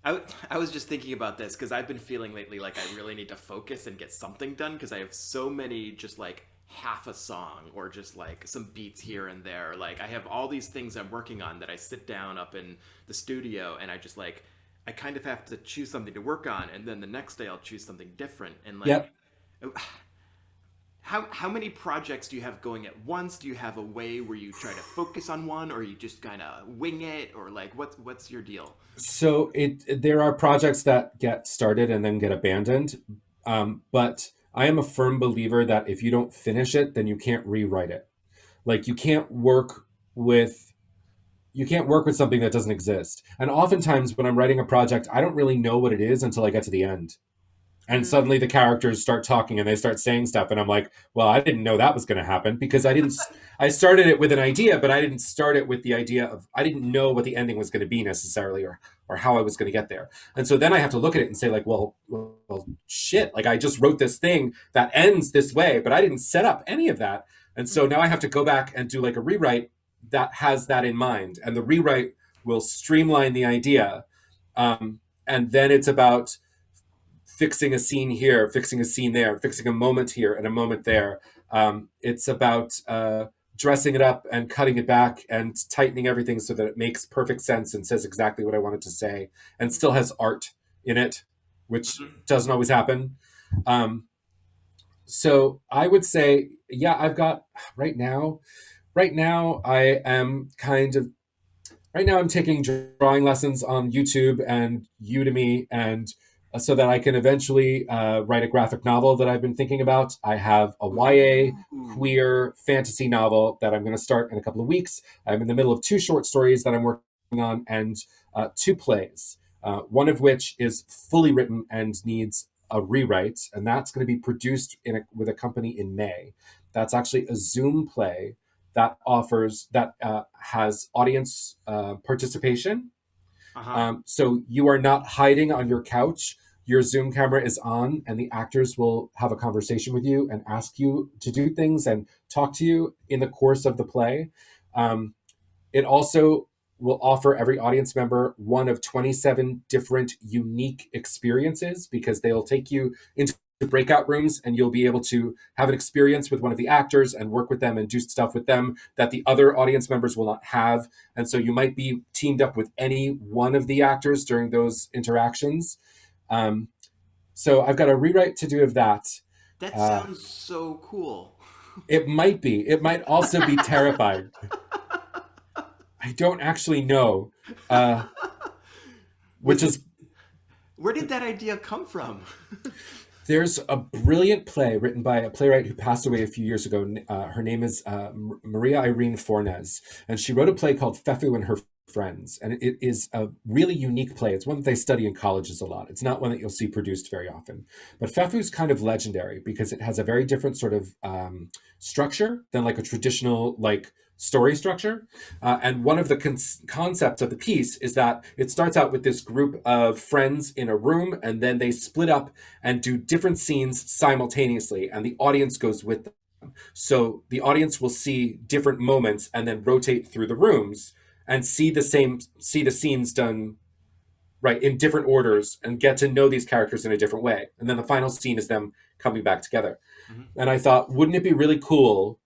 I was just thinking about this because I've been feeling lately like I really need to focus and get something done because I have so many just like half a song or just like some beats here and there. Like I have all these things I'm working on that I sit down up in the studio and I just like I kind of have to choose something to work on, and then the next day I'll choose something different. And like, Yep. how many projects do you have going at once? Do you have a way where you try to focus on one, or you just kind of wing it, or like what's your deal? So there are projects that get started and then get abandoned, but I am a firm believer that if you don't finish it, then you can't rewrite it. Like you can't work with something that doesn't exist. And oftentimes when I'm writing a project, I don't really know what it is until I get to the end. And suddenly the characters start talking and they start saying stuff. And I'm like, well, I didn't know that was going to happen because I started it with an idea, but I didn't start it with the idea of, I didn't know what the ending was going to be necessarily or how I was going to get there. And so then I have to look at it and say like, well, shit, like I just wrote this thing that ends this way, but I didn't set up any of that. And so now I have to go back and do like a rewrite that has that in mind. And the rewrite will streamline the idea. And then it's about fixing a scene here, fixing a scene there, fixing a moment here and a moment there. It's about dressing it up and cutting it back and tightening everything so that it makes perfect sense and says exactly what I want it to say and still has art in it, which doesn't always happen. So I would say, yeah, I've got right now I'm taking drawing lessons on YouTube and Udemy, and so that I can eventually write a graphic novel that I've been thinking about. I have a YA queer fantasy novel that I'm going to start in a couple of weeks. I'm in the middle of 2 short stories that I'm working on and 2 plays, one of which is fully written and needs a rewrite, and that's going to be produced with a company in May. That's actually a Zoom play that has audience participation. So you are not hiding on your couch your Zoom camera is on and the actors will have a conversation with you and ask you to do things and talk to you in the course of the play. It also will offer every audience member one of 27 different unique experiences, because they'll take you into breakout rooms and you'll be able to have an experience with one of the actors and work with them and do stuff with them that the other audience members will not have. And so you might be teamed up with any one of the actors during those interactions. So I've got a rewrite to do of that. That sounds so cool. It might be. It might also be terrifying. I don't actually know. Where did that idea come from? There's a brilliant play written by a playwright who passed away a few years ago. Her name is Maria Irene Fornes, and she wrote a play called Fufu and Her Friends, and it is a really unique play. It's one that they study in colleges a lot. It's not one that you'll see produced very often. But Fufu is kind of legendary because it has a very different sort of structure than like a traditional story structure. And one of the concepts of the piece is that it starts out with this group of friends in a room, and then they split up and do different scenes simultaneously, and the audience goes with them. So the audience will see different moments and then rotate through the rooms and see the scenes done right in different orders and get to know these characters in a different way. And then the final scene is them coming back together. Mm-hmm. And I thought, wouldn't it be really cool?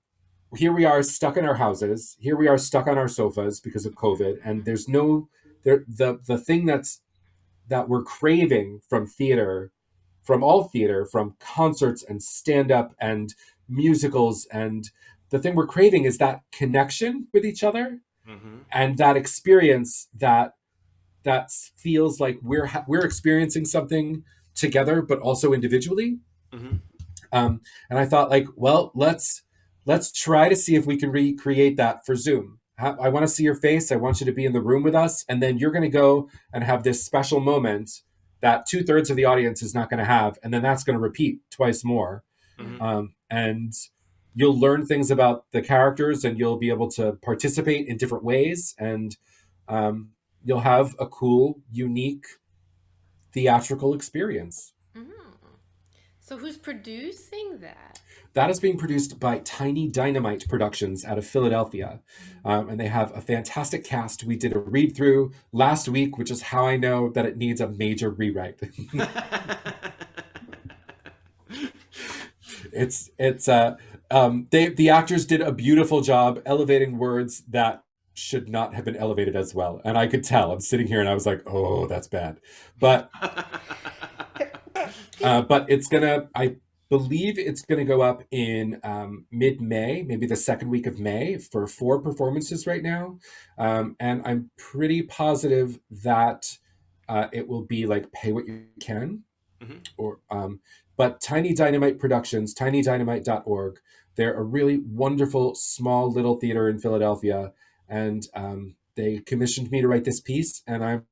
Here we are stuck in our houses. Here we are stuck on our sofas because of COVID. And there's the thing that we're craving from theater, from all theater, from concerts and stand-up and musicals, and the thing we're craving is that connection with each other. Mm-hmm. And that experience that feels like we're experiencing something together, but also individually. Mm-hmm. And I thought, well, let's try to see if we can recreate that for Zoom. I want to see your face. I want you to be in the room with us. And then you're going to go and have this special moment that 2/3 of the audience is not going to have. And then that's going to repeat twice more. Mm-hmm. And you'll learn things about the characters, and you'll be able to participate in different ways. And you'll have a cool, unique theatrical experience. Mm. So who's producing that? That is being produced by Tiny Dynamite Productions out of Philadelphia. And they have a fantastic cast. We did a read through last week, which is how I know that it needs a major rewrite. The actors did a beautiful job elevating words that should not have been elevated as well. And I could tell. I'm sitting here and I was like, oh, that's bad. But I believe it's gonna go up in mid-May, maybe the second week of May, for 4 performances right now. And I'm pretty positive that it will be like pay what you can. Mm-hmm. But Tiny Dynamite Productions, tinydynamite.org, they're a really wonderful small little theater in Philadelphia. And they commissioned me to write this piece, and I'm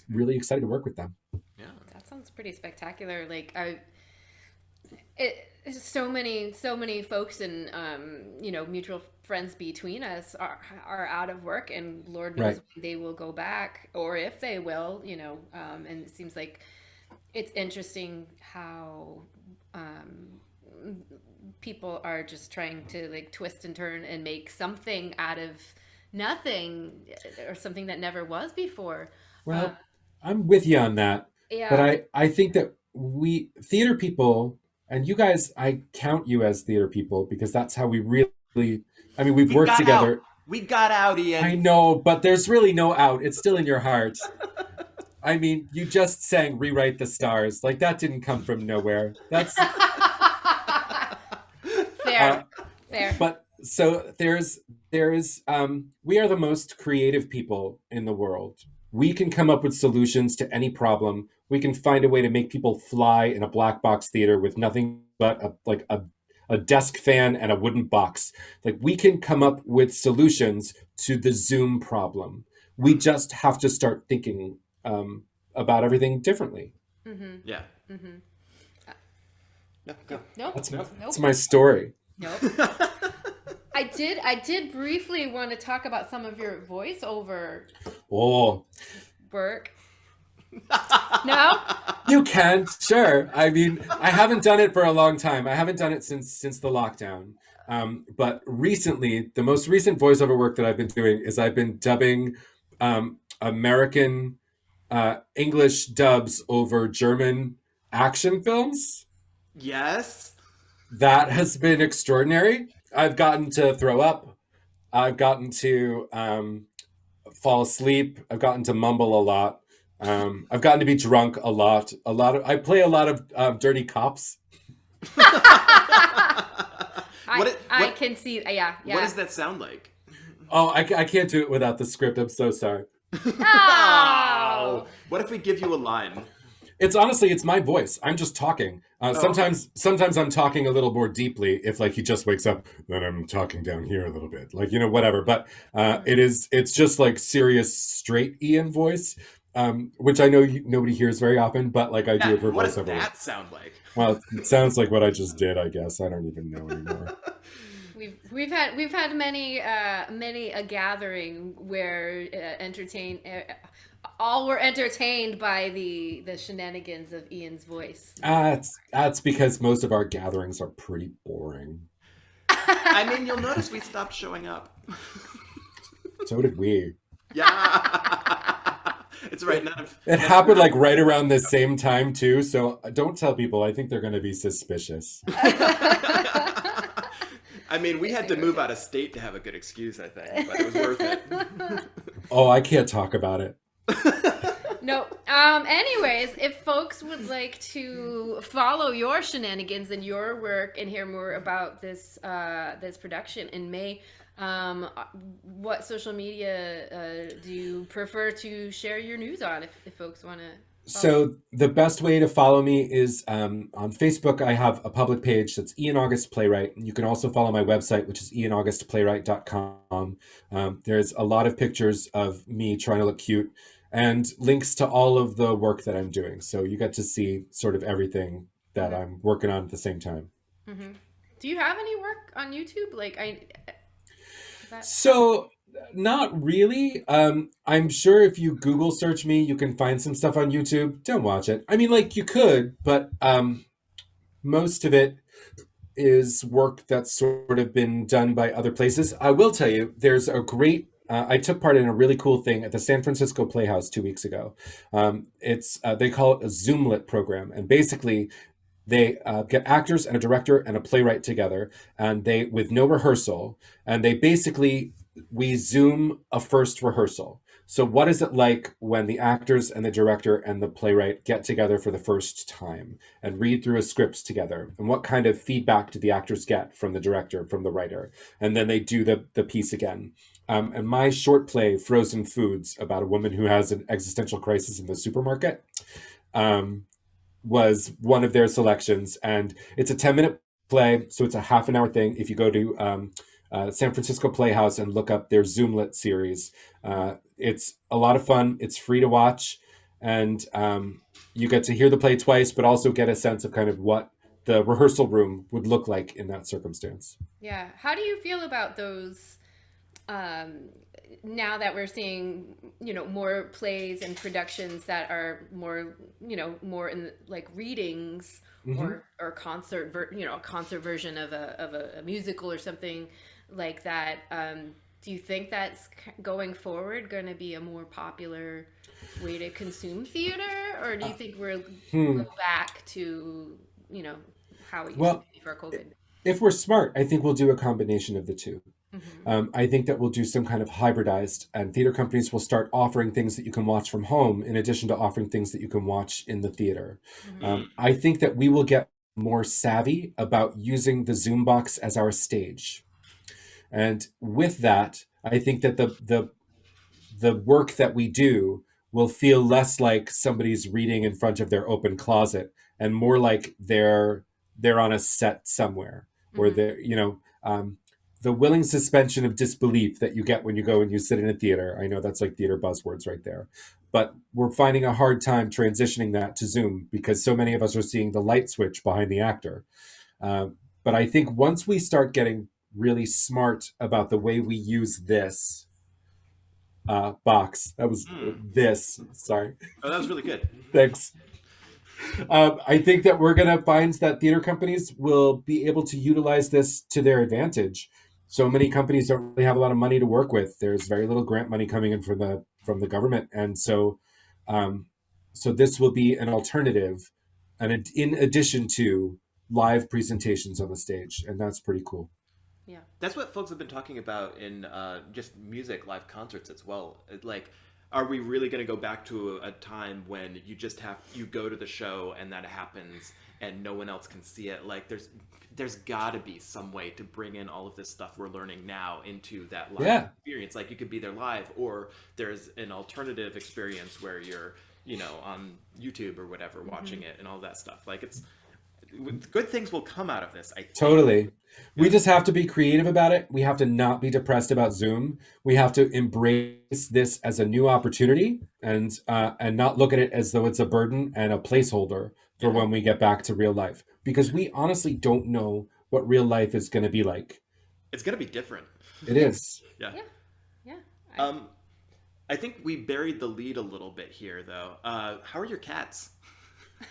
really excited to work with them. Yeah, that sounds pretty spectacular. So many folks and mutual friends between us are out of work, and Lord knows when they will go back, or if they will. And it seems like it's interesting how people are just trying to twist and turn and make something out of nothing, or something that never was before. Well, I'm with you on that. Yeah. But I think that we theater people, and you guys, I count you as theater people, because that's how we really, we've worked together. We got out, Ian. I know, but there's really no out. It's still in your heart. You just sang Rewrite the Stars. That didn't come from nowhere. That's fair. But so there's we are the most creative people in the world. We can come up with solutions to any problem. We can find a way to make people fly in a black box theater with nothing but a desk fan and a wooden box. We can come up with solutions to the Zoom problem. We just have to start thinking about everything differently. Mm-hmm. Yeah. Mm-hmm. Nope. That's my story. Nope. I did briefly want to talk about some of your voiceover work. No? You can, sure. I mean, I haven't done it for a long time. I haven't done it since the lockdown. But recently, the most recent voiceover work that I've been doing is I've been dubbing American English dubs over German action films. Yes. That has been extraordinary. I've gotten to throw up. I've gotten to fall asleep. I've gotten to mumble a lot. I've gotten to be drunk a lot. I play a lot of dirty cops. I can see. Yeah. What does that sound like? Oh, I can't do it without the script. I'm so sorry. Oh. What if we give you a line? It's my voice. I'm just talking. Sometimes I'm talking a little more deeply if like he just wakes up, then I'm talking down here a little bit, like, whatever. But it's just like serious straight Ian voice, which I know nobody hears very often, but like I do it for What does voiceover. that sound like? Well, it sounds like what I just did, I guess. I don't even know anymore. We've had many a gathering where all were entertained by the shenanigans of Ian's voice. That's because most of our gatherings are pretty boring. I mean, you'll notice we stopped showing up. So did we. Yeah. It's right now. It happened like right around the same time too, so don't tell people. I think they're going to be suspicious. I mean, we had to move out of state to have a good excuse, I think, but it was worth it. Oh, I can't talk about it. No. Anyways, if folks would like to follow your shenanigans and your work and hear more about this this production in May, what social media do you prefer to share your news on if folks want to? So the best way to follow me is on Facebook. I have a public page that's Ian August Playwright. You can also follow my website, which is ianaugustplaywright.com. There's a lot of pictures of me trying to look cute and links to all of the work that I'm doing. So you get to see sort of everything that I'm working on at the same time. Mm-hmm. Do you have any work on YouTube? So not really. I'm sure if you Google search me, you can find some stuff on YouTube. Don't watch it. I mean, like you could, but most of it is work that's sort of been done by other places. I will tell you, there's a great. I took part in a really cool thing at the San Francisco Playhouse 2 weeks ago. They call it a Zoomlit program, and basically they get actors and a director and a playwright together, and they with no rehearsal, and we Zoom a first rehearsal. So what is it like when the actors and the director and the playwright get together for the first time and read through a script together? And what kind of feedback do the actors get from the director, from the writer? And then they do the piece again. And my short play, Frozen Foods, about a woman who has an existential crisis in the supermarket, was one of their selections. And it's a 10-minute play, so it's a half an hour thing. If you go to San Francisco Playhouse and look up their Zoomlit series. It's a lot of fun. It's free to watch, and you get to hear the play twice, but also get a sense of kind of what the rehearsal room would look like in that circumstance. Yeah. How do you feel about those now that we're seeing, more plays and productions that are more, more in like readings or concert, a concert version of a musical or something like that? Do you think that's going forward going to be a more popular way to consume theater, or do you think we'll go back to how it used to be before COVID? If we're smart, I think we'll do a combination of the two. I think that we'll do some kind of hybridized, and theater companies will start offering things that you can watch from home in addition to offering things that you can watch in the theater. I think that we will get more savvy about using the Zoom box as our stage. And with that, I think that the work that we do will feel less like somebody's reading in front of their open closet and more like they're on a set somewhere, or they're, the willing suspension of disbelief that you get when you go and you sit in a theater. I know that's like theater buzzwords right there, but we're finding a hard time transitioning that to Zoom because so many of us are seeing the light switch behind the actor. But I think once we start getting really smart about the way we use this, box. That was this. Sorry. Oh, that was really good. Thanks. I think that we're going to find that theater companies will be able to utilize this to their advantage. So many companies don't really have a lot of money to work with. There's very little grant money coming in from the government, and so so this will be an alternative, and in addition to live presentations on the stage, and that's pretty cool. Yeah. That's what folks have been talking about in just music, live concerts as well. Like, are we really going to go back to a time when you go to the show and that happens and no one else can see it? Like, there's got to be some way to bring in all of this stuff we're learning now into that live experience. Like, you could be there live, or there's an alternative experience where you're, on YouTube or whatever, watching it and all that stuff. Like, good things will come out of this, I think. Totally. We just have to be creative about it. We have to not be depressed about Zoom. We have to embrace this as a new opportunity and not look at it as though it's a burden and a placeholder for when we get back to real life. Because we honestly don't know what real life is going to be like. It's going to be different. It is. Yeah. Yeah. I think we buried the lead a little bit here, though. How are your cats?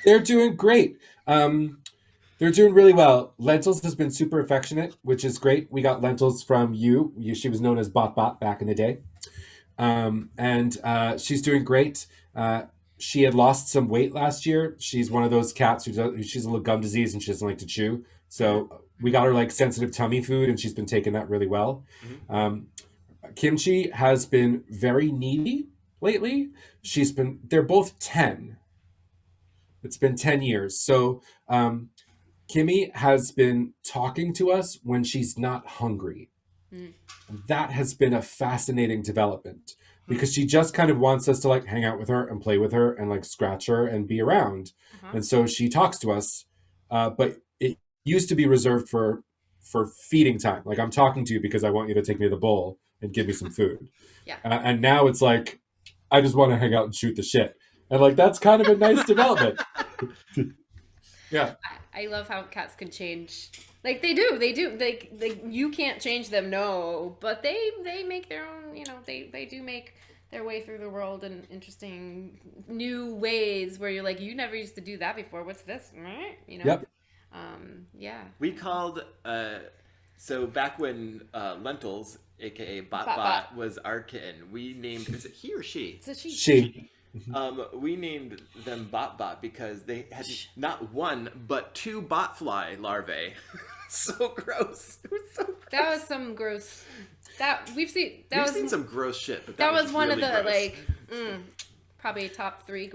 They're doing great. They're doing really well. Lentils has been super affectionate, which is great. We got Lentils from you. She was known as Bot Bot back in the day. And she's doing great. She had lost some weight last year. She's one of those cats she's a little gum disease and she doesn't like to chew. So we got her like sensitive tummy food and she's been taking that really well. Kimchi has been very needy lately. They're both 10. It's been 10 years. So Kimmy has been talking to us when she's not hungry. That has been a fascinating development because she just kind of wants us to like hang out with her and play with her and like scratch her and be around. And so she talks to us, but it used to be reserved for feeding time. Like, I'm talking to you because I want you to take me to the bowl and give me some food. And now it's like, I just want to hang out and shoot the shit. And like, that's kind of a nice development. Yeah. I love how cats can change. Like, they do. Like you can't change them, no. But they make their own, they do make their way through the world in interesting new ways where you're like, you never used to do that before. What's this? Yep. Yeah. We called, so back when Lentils, aka Bot Bot, was our kitten, we named, is it he or she? It's a she. She. We named them Bot Bot because they had not one, but 2 botfly larvae. So gross. It was so gross. That was some gross. We've seen some gross shit, but that was one really of the gross. probably top 3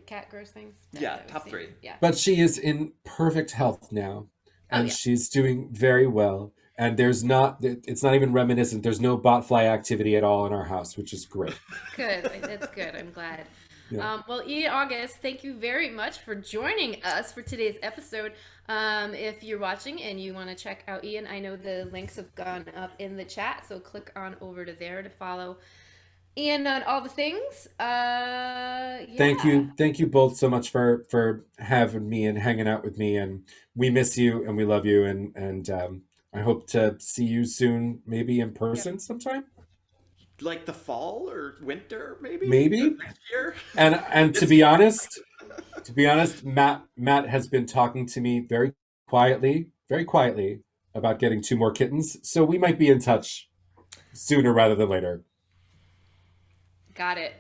cat gross things. Yeah, top 3. Yeah. But she is in perfect health now, and she's doing very well. And it's not even reminiscent. There's no botfly activity at all in our house, which is great. Good. That's good. I'm glad. Yeah. Well, Ian August, thank you very much for joining us for today's episode. If you're watching and you want to check out Ian, I know the links have gone up in the chat, so click on over to there to follow Ian on all the things. Thank you both so much for having me and hanging out with me, and we miss you and we love you, and I hope to see you soon, maybe in person sometime. Like the fall or winter, maybe? Maybe. Next year? And to be honest, Matt has been talking to me very quietly about getting 2 more kittens. So we might be in touch sooner rather than later. Got it.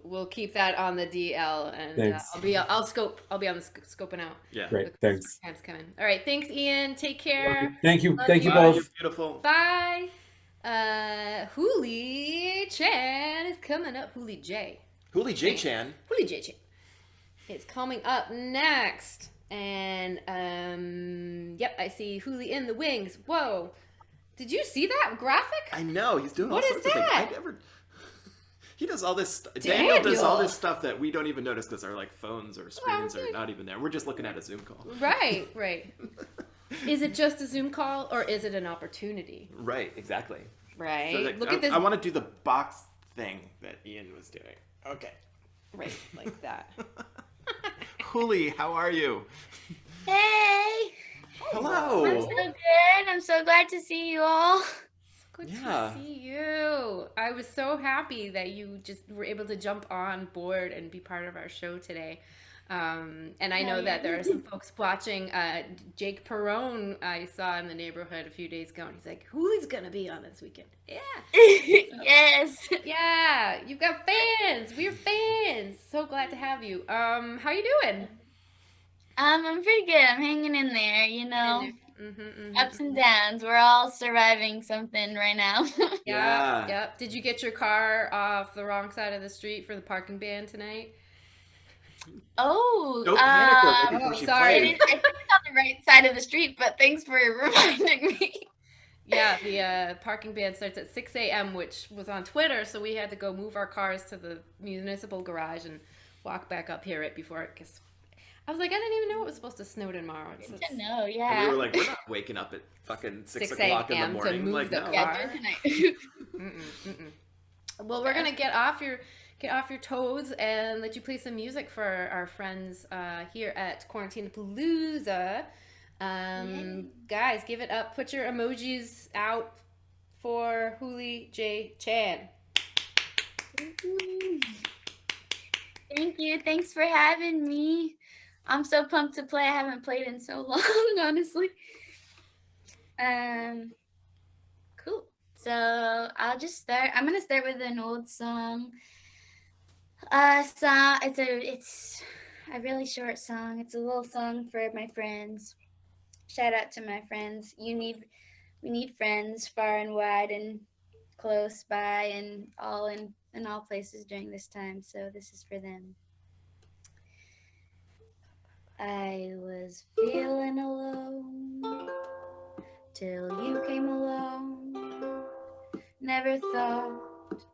We'll keep that on the DL, and I'll be on the scoping out. Yeah. Great. Thanks. Time's coming. All right. Thanks, Ian. Take care. Thank you. Love Thank you you. both. You're beautiful. Bye. Hulie Chan is coming up. Hulie J. Hulie J Chan. Hulie J Chan is coming up next. And yep, I see Hulie in the wings. Whoa. Did you see that graphic? I know, he's doing all What is sorts of things. that? He does all this. Daniel does all this stuff that we don't even notice because our like phones or screens are not even there. We're just looking at a Zoom call. Right. Is it just a Zoom call or is it an opportunity? Right, exactly. Right. So, like, Look at this. I want to do the box thing that Ian was doing. Okay. Right, like that. Hulie, how are you? Hey! Hello. I'm so good. I'm so glad to see you all. Good Yeah. to see you. I was so happy that you just were able to jump on board and be part of our show today. And I know that there are some folks watching. Jake Perrone I saw in the neighborhood a few days ago, and he's like, "Who's gonna be on this weekend?" Yeah, Yes. yeah, you've got fans. We're fans. So glad to have you. How you doing? I'm pretty good. I'm hanging in there, ups and downs. We're all surviving something right now. Yeah. Yep. Did you get your car off the wrong side of the street for the parking ban tonight? Oh, Don't panic her right before oh, she sorry. I plays. think it's on the right side of the street, but thanks for reminding me. Yeah, the parking ban starts at 6 a.m., which was on Twitter, so we had to go move our cars to the municipal garage and walk back up here right before it gets. I was like, I didn't even know it was supposed to snow tomorrow. It's Good to know, And yeah. we were like, we're not waking up at fucking 6 6 o'clock in the a.m. to morning. move Like, the no. car. Yeah, do it tonight. Well, we're gonna get off your toes and let you play some music for our friends here at Quarantinapalooza. Guys, give it up. Put your emojis out for Hulie J Chan. Thank you. Thanks for having me. I'm so pumped to play. I haven't played in so long, honestly. Cool. So I'll just start. I'm gonna start with an old song. It's a really short song. It's a little song for my friends. Shout out to my friends. We need friends far and wide and close by and all in all places during this time. So this is for them. I was feeling alone till you came along. Never thought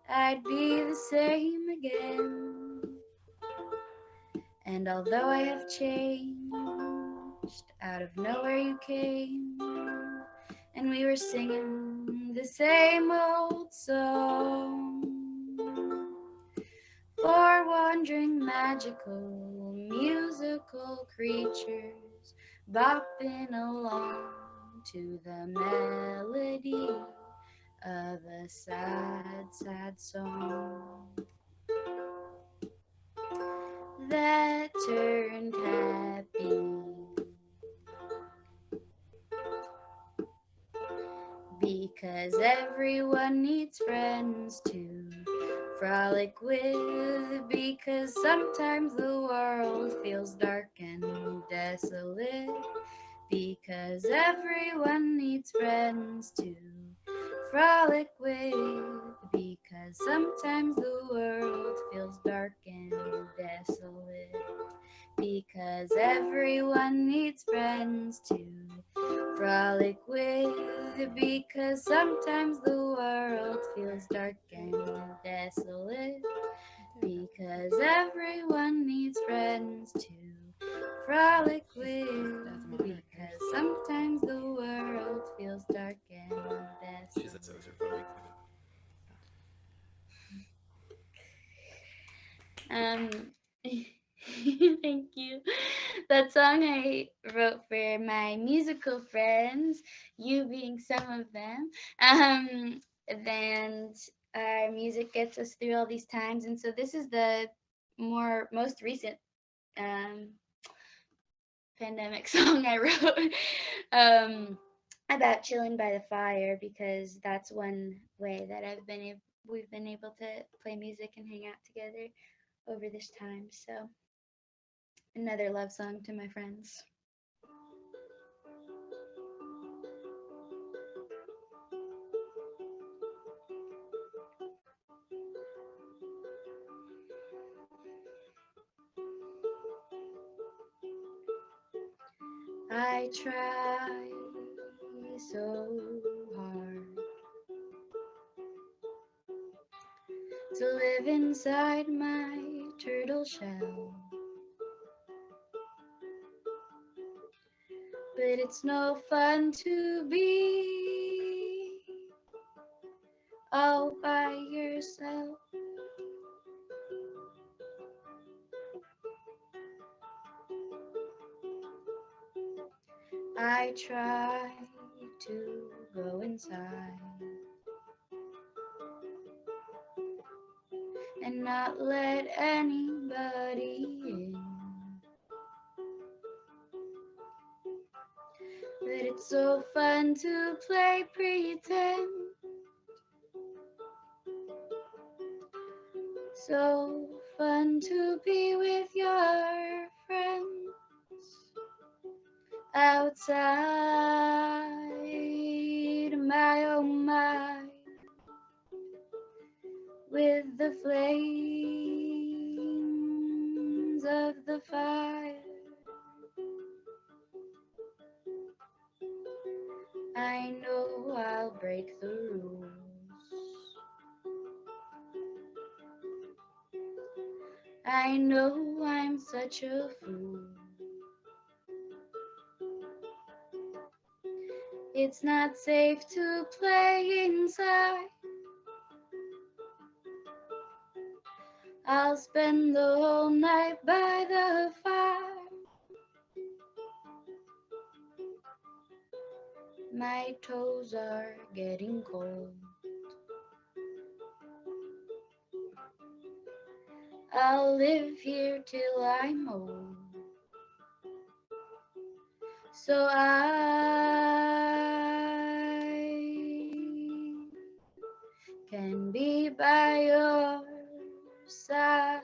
I'd be the same again. And although I have changed, out of nowhere you came, and we were singing the same old song. For wandering magical musical creatures bopping along to the melody of a sad, sad song that turned happy. Because everyone needs friends to frolic with, because sometimes the world feels dark and desolate, because everyone needs friends to frolic with, because sometimes the world feels dark and desolate, because everyone needs friends to frolic with, because sometimes the world feels dark and desolate, because everyone needs friends to frolic with, because sometimes the world feels dark and desolate. Jeez, that's so funny. Thank you. That song I wrote for my musical friends, you being some of them. And our music gets us through all these times, and so this is the most recent pandemic song I wrote about chilling by the fire, because that's one way that we've been able to play music and hang out together over this time. So another love song to my friends. I try so hard to live inside my turtle shell, but it's no fun to be all by yourself. I try to go inside and not let anybody in. But it's so fun to play pretend. So fun to be with your friends outside my own mind with the flames of the fire. I know I'll break the rules. I know I'm such a fool. It's not safe to play inside. I'll spend the whole night by the fire. My toes are getting cold. I'll live here till I'm old, so I can be by your side.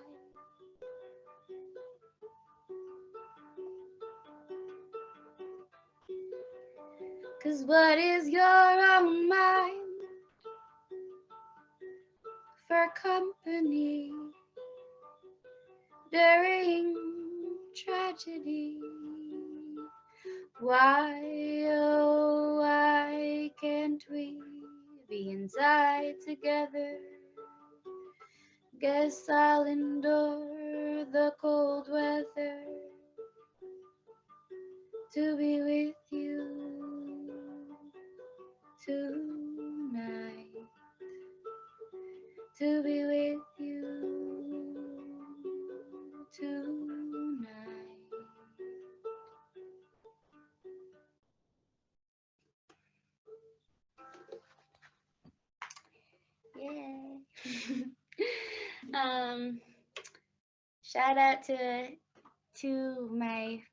'Cause what is your own mind for company during tragedy? Why, oh, why can't we be inside together? Guess I'll endure the cold weather to be with you tonight. To be with you tonight. Yeah. Shout out to my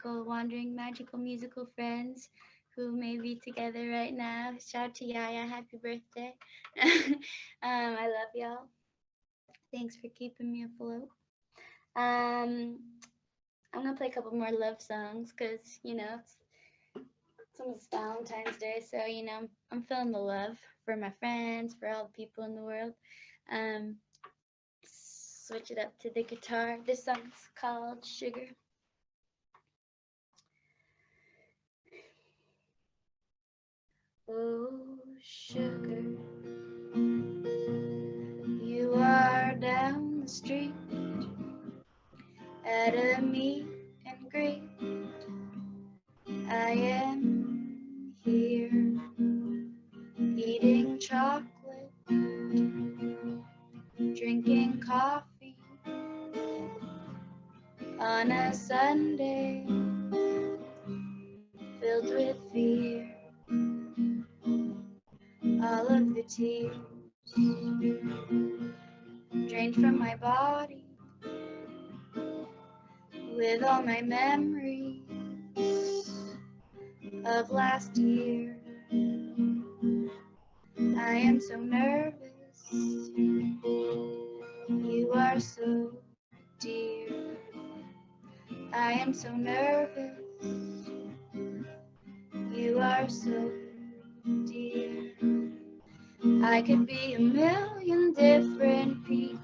wandering magical musical friends who may be together right now. Shout out to Yaya, happy birthday. I love y'all. Thanks for keeping me afloat. I'm gonna play a couple more love songs because it's almost Valentine's Day, so I'm feeling the love for my friends, for all the people in the world. Switch it up to the guitar. This song's called Sugar. Oh, sugar, you are down the street at a meet and greet. I am here eating chocolate, drinking coffee on a Sunday filled with fear. All of the tears drained from my body with all my memories of last year. I am so nervous, you are so dear. I am so nervous, you are so dear. I could be a million different people.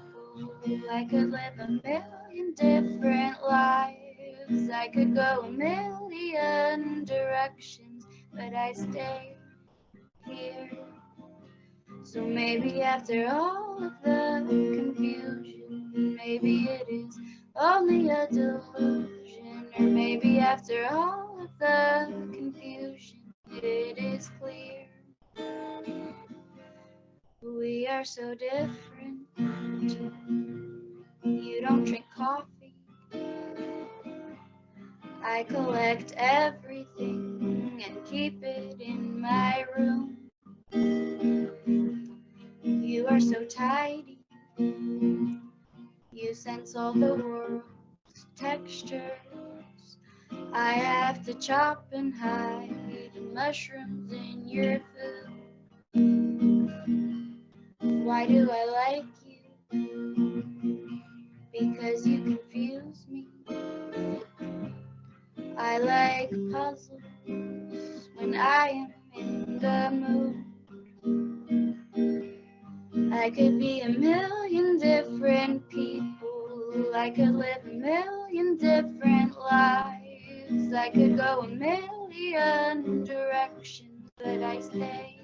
I could live a million different lives. I could go a million directions, but I stay here. So maybe after all of the confusion, maybe it is only a delusion. Or maybe after all of the confusion, it is clear. We are so different. You don't drink coffee. I collect everything and keep it in my room. You are so tidy. sense all the world's textures. I have to chop and hide mushrooms in your food. Why do I like you? Because you confuse me. I like puzzles when I am in the mood. I could be a million different people. I could live a million different lives. I could go a million directions, but I stay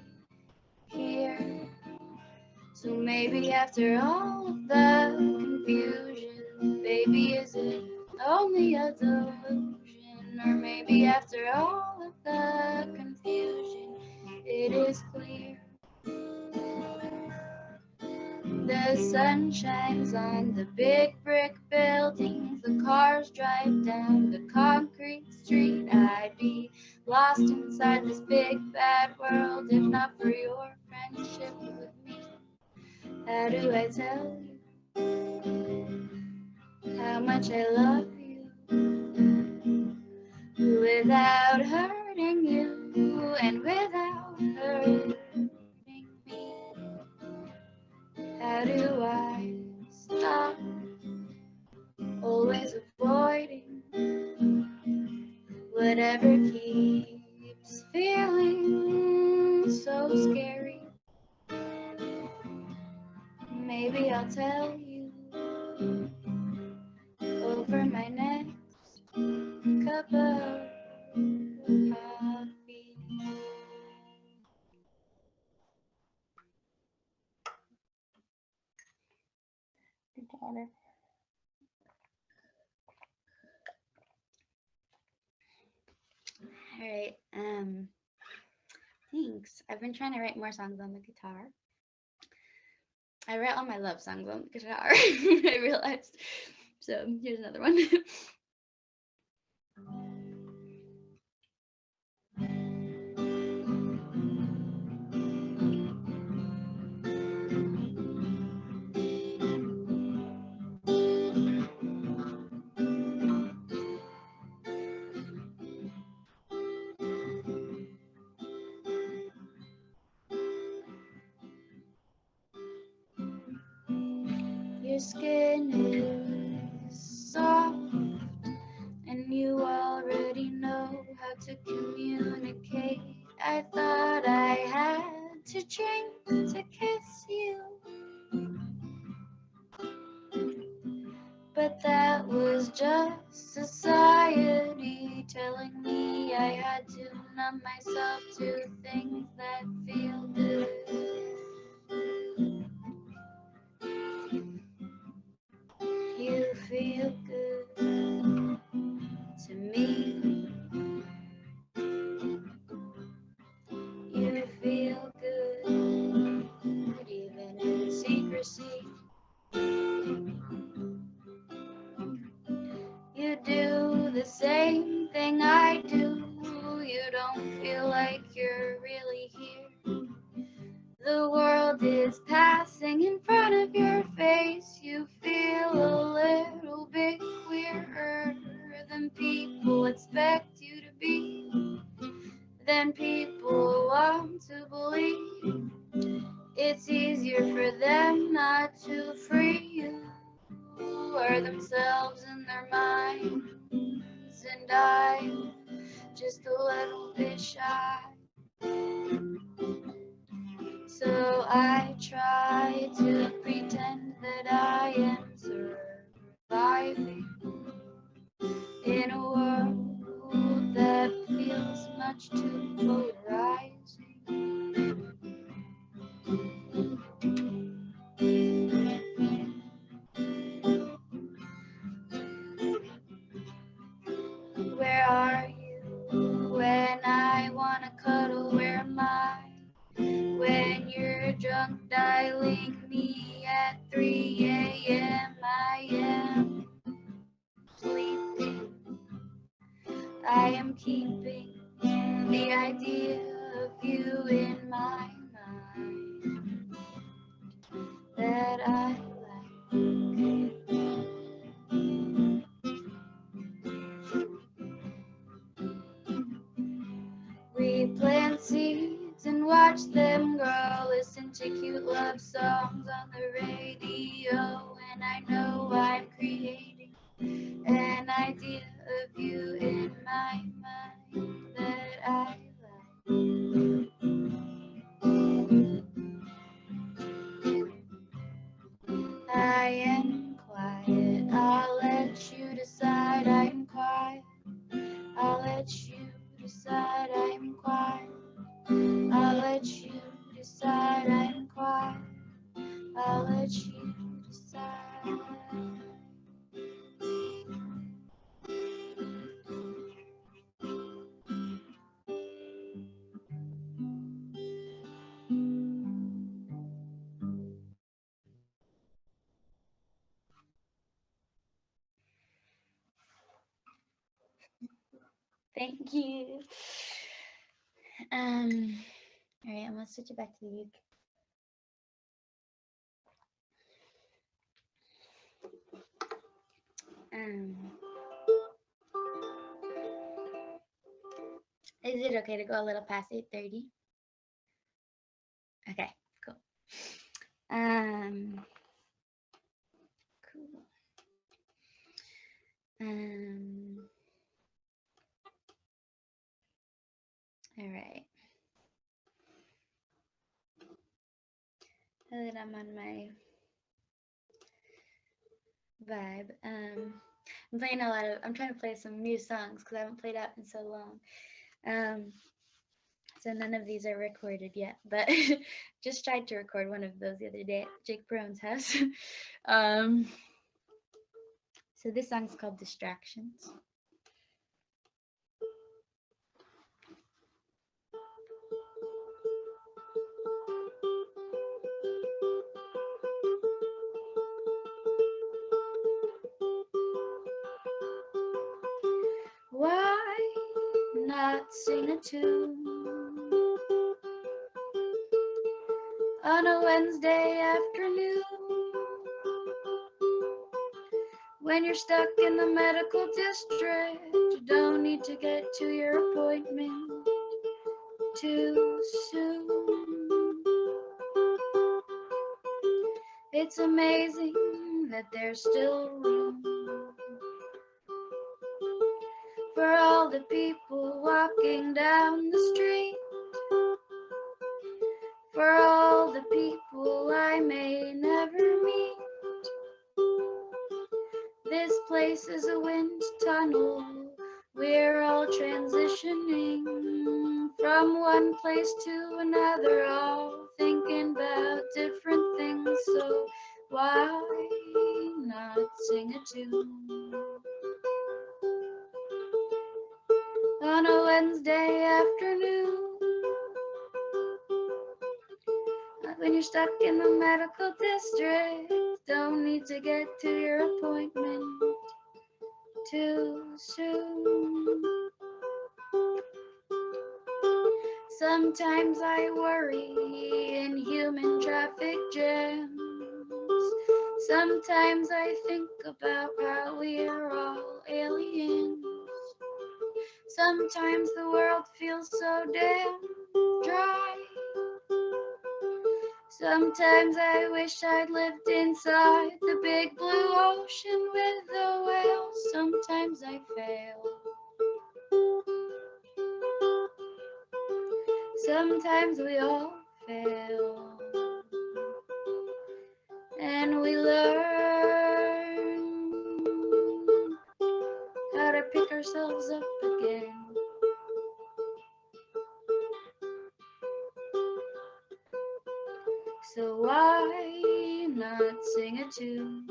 here. So maybe after all of the confusion, baby, is it only a delusion? Or maybe after all of the confusion, it is clear. The sun shines on the big brick buildings, the cars drive down the concrete street. I'd be lost inside this big bad world if not for your friendship with me. How do I tell you how much I love you without hurting you and without hurting me? How do I stop always avoiding whatever keeps feeling so scary? Maybe I'll tell you over my next cup of coffee. All right, thanks. I've been trying to write more songs on the guitar. I write all my love songs on the guitar, I realized. So here's another one. Your skin is soft, and you already know how to communicate. I thought I had to drink to kiss you, but that was just society telling me I had to numb myself to things that feel good. You feel good to me. You feel good even in secrecy. You do the same thing I do. You don't feel like you're really here. The world is passing in front of your face. You feel a little bit queerer than people expect you to be, than people want to believe. It's easier for them not to free you or themselves in their minds, and I'm just a little bit shy. So I try to pretend that I am surviving in a world that feels much too polarizing. Where are you when I wanna cuddle? Where am I when you're drunk dialing me at 3 a.m.? I am sleeping. I am keeping the idea of you in my mind that I like. seeds and watch them grow. Listen to cute love songs on the radio, and I know I'm creating an idea of you in my mind that I like. I am quiet, I'll let you decide. I'm quiet, I'll let you decide. I'm quiet, I'll let you decide. I'm quiet, I'll let you decide. Thank you. All right, I'm gonna switch it back to the uke. Is it okay to go a little past 8:30? Okay, cool. Cool. All right. Now that I'm on my vibe, I'm playing a lot of. I'm trying to play some new songs because I haven't played out in so long. So none of these are recorded yet, but just tried to record one of those the other day at Jake Perone's house. So this song's called Distractions. Why not sing a tune on a Wednesday afternoon when you're stuck in the medical district? You don't need to get to your appointment too soon. It's amazing that there's still room for all the people walking down the street, for all the people I may never meet. This place is a wind tunnel. We're all transitioning from one place to another, all thinking about different things. So why not sing a tune on a Wednesday afternoon when you're stuck in the medical district? Don't need to get to your appointment too soon. Sometimes I worry in human traffic jams. Sometimes I think about how we're all aliens. Sometimes the world feels so damn dry. Sometimes I wish I'd lived inside the big blue ocean with the whales. Sometimes I fail. Sometimes we all fail. And we learn how to pick ourselves up again. So why not sing a tune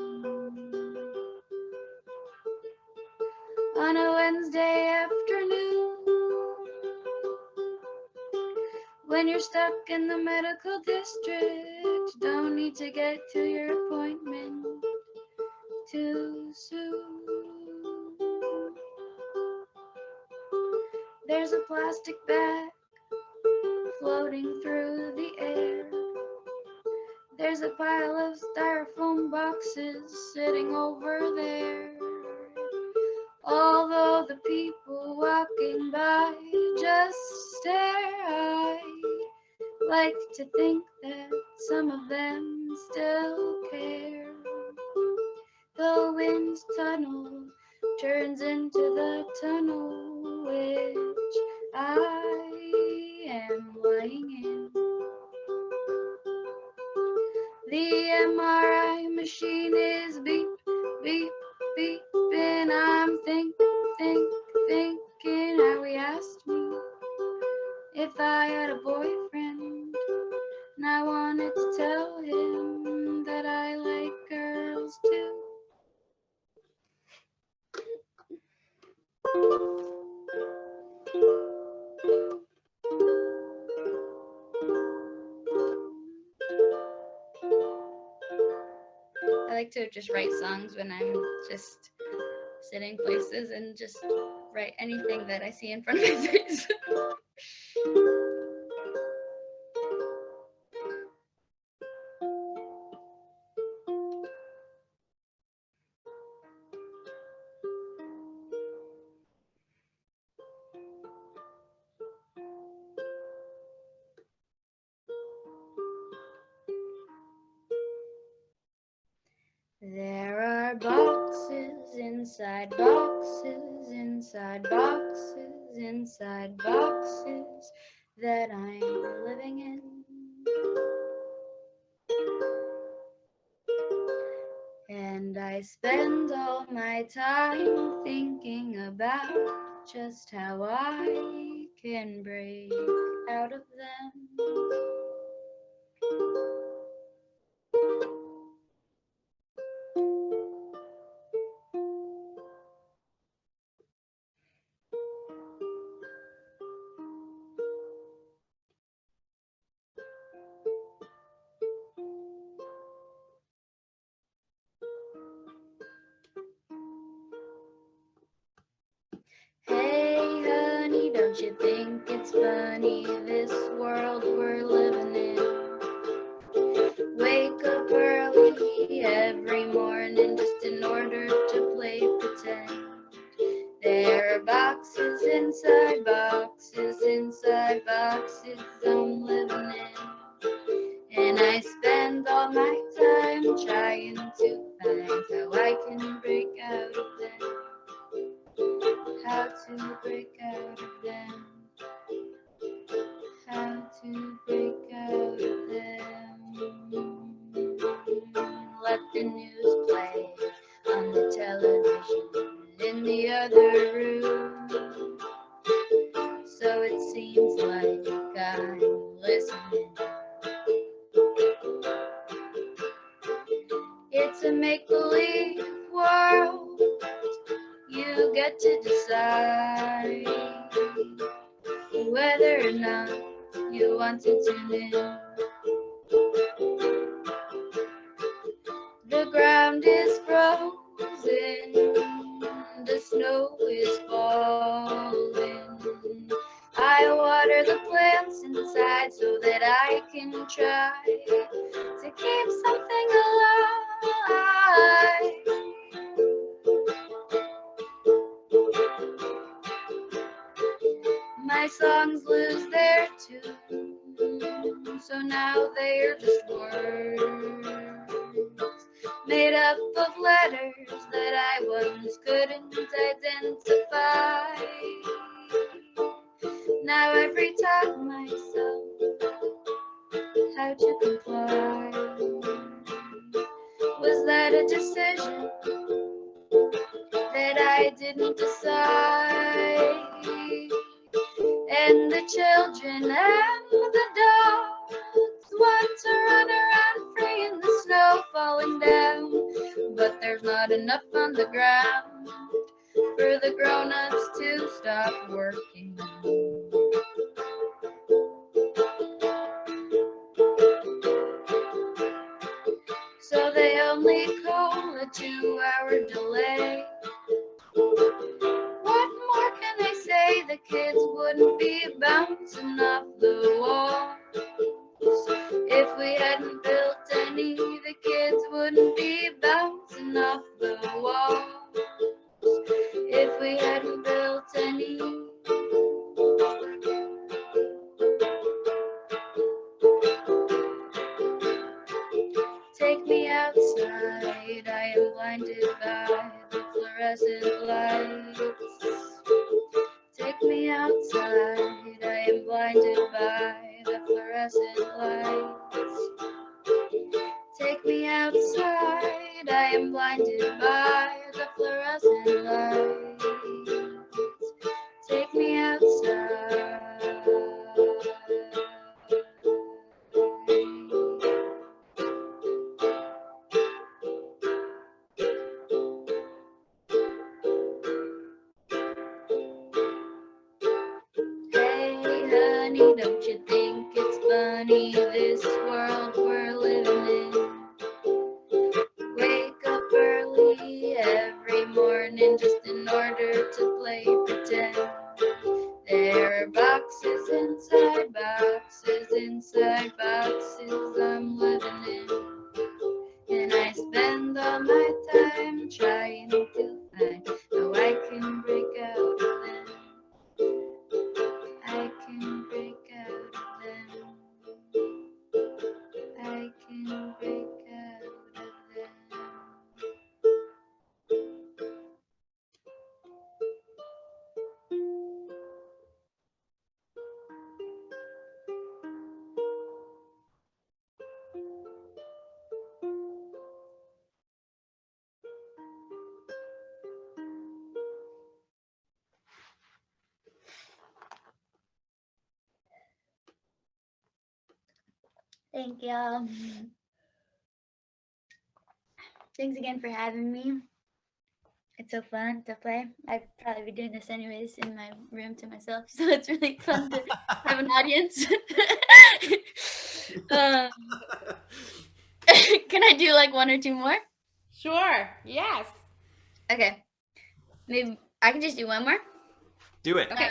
on a Wednesday afternoon when you're stuck in the medical district? Don't need to get to your appointment too soon. There's a plastic bag floating through the air. There's a pile of styrofoam boxes sitting over there. Although the people walking by just stare, I like to think that some of them still care. The wind tunnel turns into the tunnel which I am lying in. The MRI machine is beep, beep, beep, and I'm thinking how he asked me if I had a boyfriend, and I wanted to tell him that I like girls too. I like to just write songs when I'm just sitting places and just write anything that I see in front of my face. There are boxes inside boxes inside boxes inside boxes that I'm living in. And I spend all my time thinking about just how I can break out of them. Hey honey, don't you think it's funny, this world we're living in? Wake up early every morning just in order to play pretend. There are boxes inside boxes inside boxes I'm living in. And I spend all my time trying to find how I can break out of them. How to break out of them. How to break out of them. Let the news play on the television in the other room, so it seems like I'm listening. It's a make-believe world. You get to decide whether or not you want to tune in. The ground is frozen, the snow is falling. I water the plants inside so that I can try to keep something alive. My songs lose their tune, so now they're just words made up of letters that I once couldn't identify. Now every time myself how to comply. Was that a decision that I didn't decide? And the children and the dogs want to run around free in the snow falling down, but there's not enough on the ground for the grown-ups to stop working. So they only call a 2-hour delay. What more can they say? The kids wouldn't be bouncing off the walls. If we hadn't built any, the kids wouldn't be bouncing off the walls. If we hadn't built any. blinded by the fluorescent lights. Take me outside, I am blinded by the fluorescent lights. Take me outside, I am blinded by the fluorescent lights. Take me outside. Hey honey, don't you think it's funny this world we're living in? Wake up early every morning just in order to play pretend. There are boxes inside boxes inside boxes I'm living in. And I spend all my time trying to find how I can break out of them. I can break out of them. I can break out of them. Thank y'all. Thanks again for having me. It's so fun to play. I'd probably be doing this anyways in my room to myself, so it's really fun to have an audience. Can I do like one or two more? Sure. Yes. Okay. Maybe I can just do one more. Do it. Okay.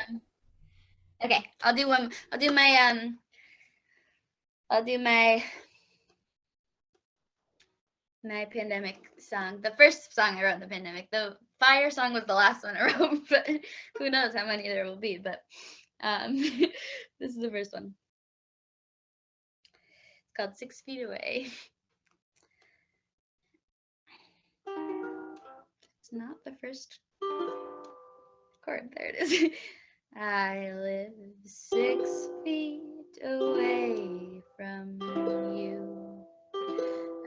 Okay. I'll do one. I'll do my my pandemic song. The first song I wrote in the pandemic. The fire song was the last one I wrote, but who knows how many there will be. But this is the first one. It's called 6 Feet Away. It's not the first chord. There it is. I live 6 feet away from you.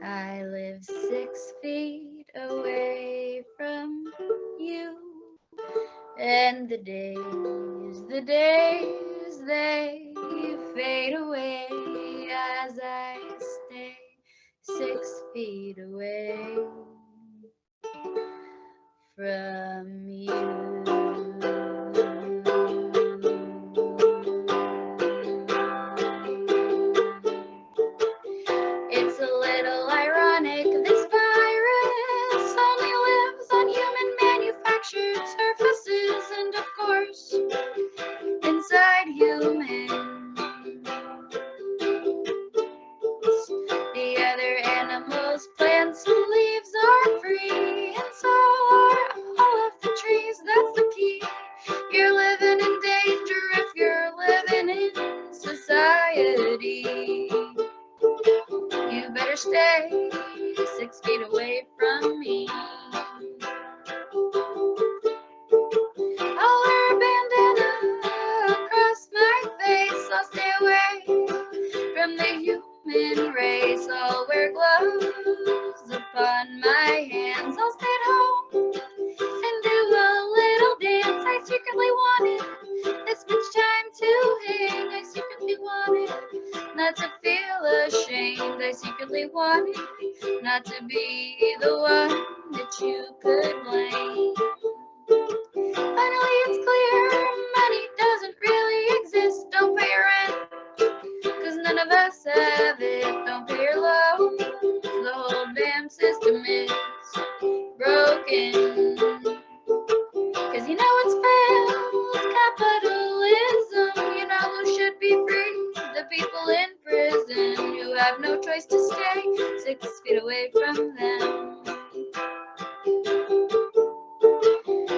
I live 6 feet away from you. And the days, they fade away as I stay 6 feet away from you. It's a little ironic, this virus only lives on human manufactured surfaces and of course inside humans. The other animals, plants and leaves are free, and so are all of the trees. That's the key. You're living in danger if you're living in society. You better stay 6 feet away from me. I'll wear a bandana across my face. I'll stay away from the human race. I'll wear gloves upon my hands. I'll stay at home and do a little dance. I secretly wanted this much time to hang. I secretly wanted not to feel ashamed. I secretly wanted not to be the one that you could blame. Finally it's clear, money doesn't really exist. Don't pay your rent, cause none of us have it. Don't pay your loan, the whole damn system is broken. Cause you know it's failed capitalism. You know who should be free? The people in prison who have no choice to stay 6 feet away from them.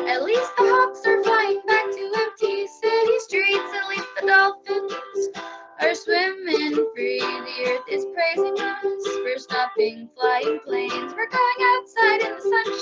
At least the hawks are flying back to empty city streets. At least the dolphins are swimming free. The earth is praising us for stopping flying planes. We're going outside in the sunshine.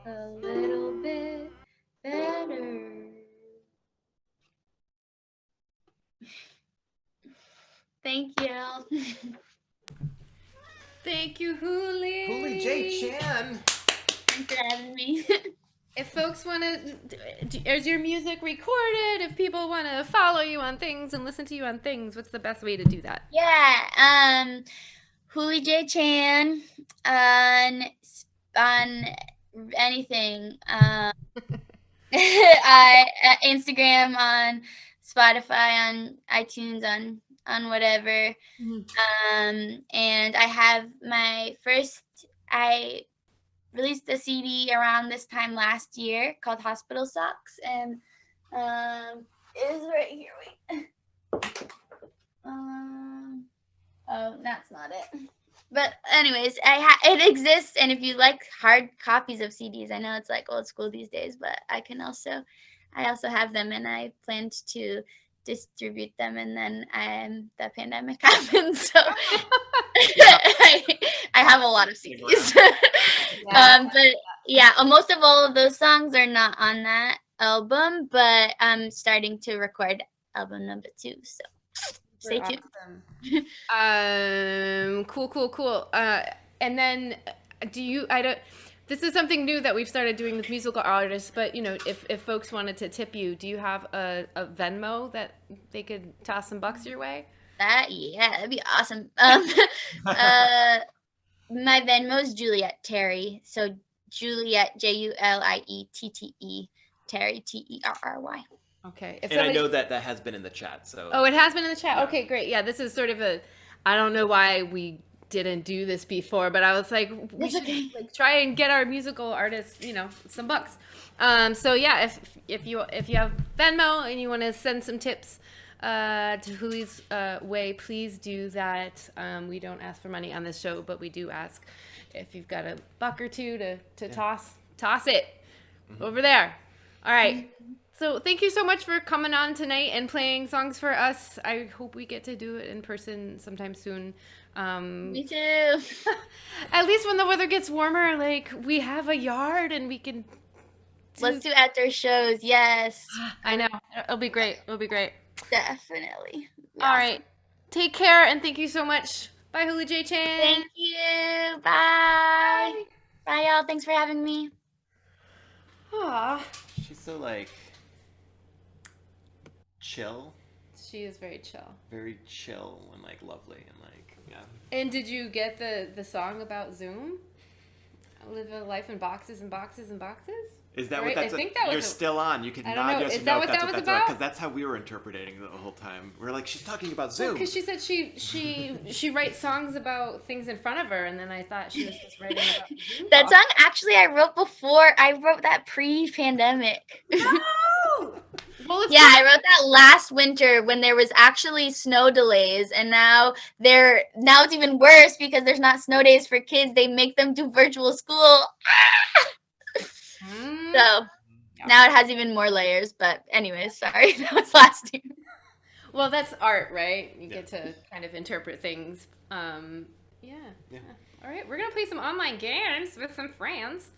a little bit better. Thank you. Thank you, Hulie. Hulie J. Chan. Thanks for having me. If folks want to, is your music recorded? If people want to follow you on things and listen to you on things, what's the best way to do that? Yeah, Hulie J. Chan on anything. Instagram, on Spotify, on iTunes, on whatever. And I have I released a CD around this time last year called Hospital Socks, and it is right here. Wait. Oh, that's not it. But anyways, it exists, and if you like hard copies of CDs, I know it's like old school these days, but I also have them, and I planned to distribute them, and then the pandemic happened, so I have a lot of CDs. But yeah, most of all of those songs are not on that album, but I'm starting to record album number 2, so stay tuned. Awesome. Cool. And then this is something new that we've started doing with musical artists, but if folks wanted to tip you, do you have a Venmo that they could toss some bucks your way? That'd be awesome. My Venmo is Juliet Terry. So Juliet, JULIETTE, Terry, TERRY. Okay. And I know that has been in the chat. So. Oh, it has been in the chat. Yeah. Okay, great. Yeah, this is sort of I don't know why we didn't do this before, but I was like, we should try and get our musical artists, some bucks. So yeah, if you have Venmo and you want to send some tips to Hulie's way, please do that. We don't ask for money on this show, but we do ask if you've got a buck or two to toss it over there. All right. So thank you so much for coming on tonight and playing songs for us. I hope we get to do it in person sometime soon. Me too. At least when the weather gets warmer, like we have a yard and we can. Let's do outdoor shows. Yes. I know. It'll be great. Definitely. All right. Take care and thank you so much. Bye, Hulie J. Chan. Thank you. Bye. Bye, y'all. Thanks for having me. Aw. She's so chill. She is very chill. Very chill and lovely and yeah. And did you get the song about Zoom? Live a life in boxes and boxes and boxes? Is that right? what that's? I think that you're was still on. You can nod yes or no if that's what that's about. Because that's how we were interpreting the whole time. We're like, she's talking about Zoom. Because she said she writes songs about things in front of her, and then I thought she was just writing about Zoom. That song actually I wrote before. I wrote that pre-pandemic. No! Well, I wrote that last winter when there was actually snow delays, and now it's even worse because there's not snow days for kids. They make them do virtual school. So now it has even more layers. But anyways, sorry, that was last year. Well, that's art, right? You get to kind of interpret things. Yeah. All right, we're gonna play some online games with some friends.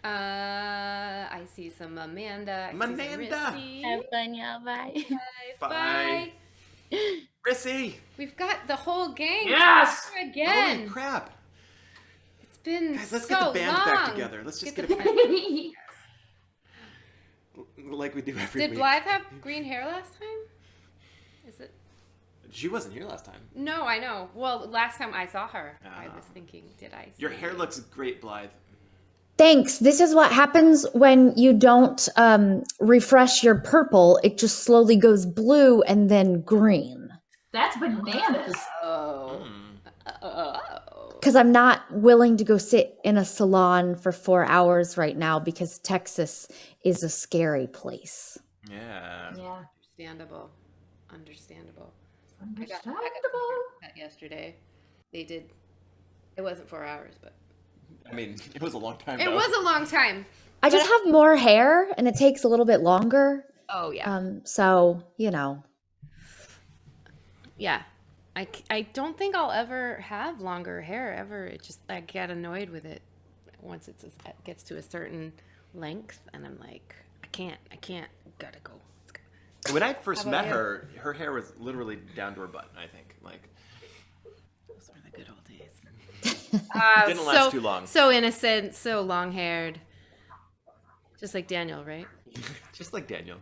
I see some Amanda. Have fun, y'all. Bye. Bye. Rissy. We've got the whole gang. Yes. Again. Holy crap. It's been Guys, let's so get the band long. back together. Let's just get it back. Like we do every week. Did Blythe have green hair last time? Is it? She wasn't here last time. No, I know. Well, last time I saw her, I was thinking, did I see Your hair looks great, Blythe. Thanks. This is what happens when you don't refresh your purple. It just slowly goes blue and then green. That's bananas. Because I'm not willing to go sit in a salon for 4 hours right now because Texas is a scary place. Yeah. Understandable. I got that yesterday. It wasn't 4 hours, but. I mean, it was a long time. It was a long time. I just have more hair and it takes a little bit longer. Oh, yeah. So, Yeah. I don't think I'll ever have longer hair ever. I get annoyed with it once it gets to a certain length, and I'm like, I can't, gotta go. When I first How met about her, her hair was literally down to her butt, I think. Like, Those are the good old days. didn't last too long. So innocent, so long-haired. Just like Daniel, right? Just like Daniel.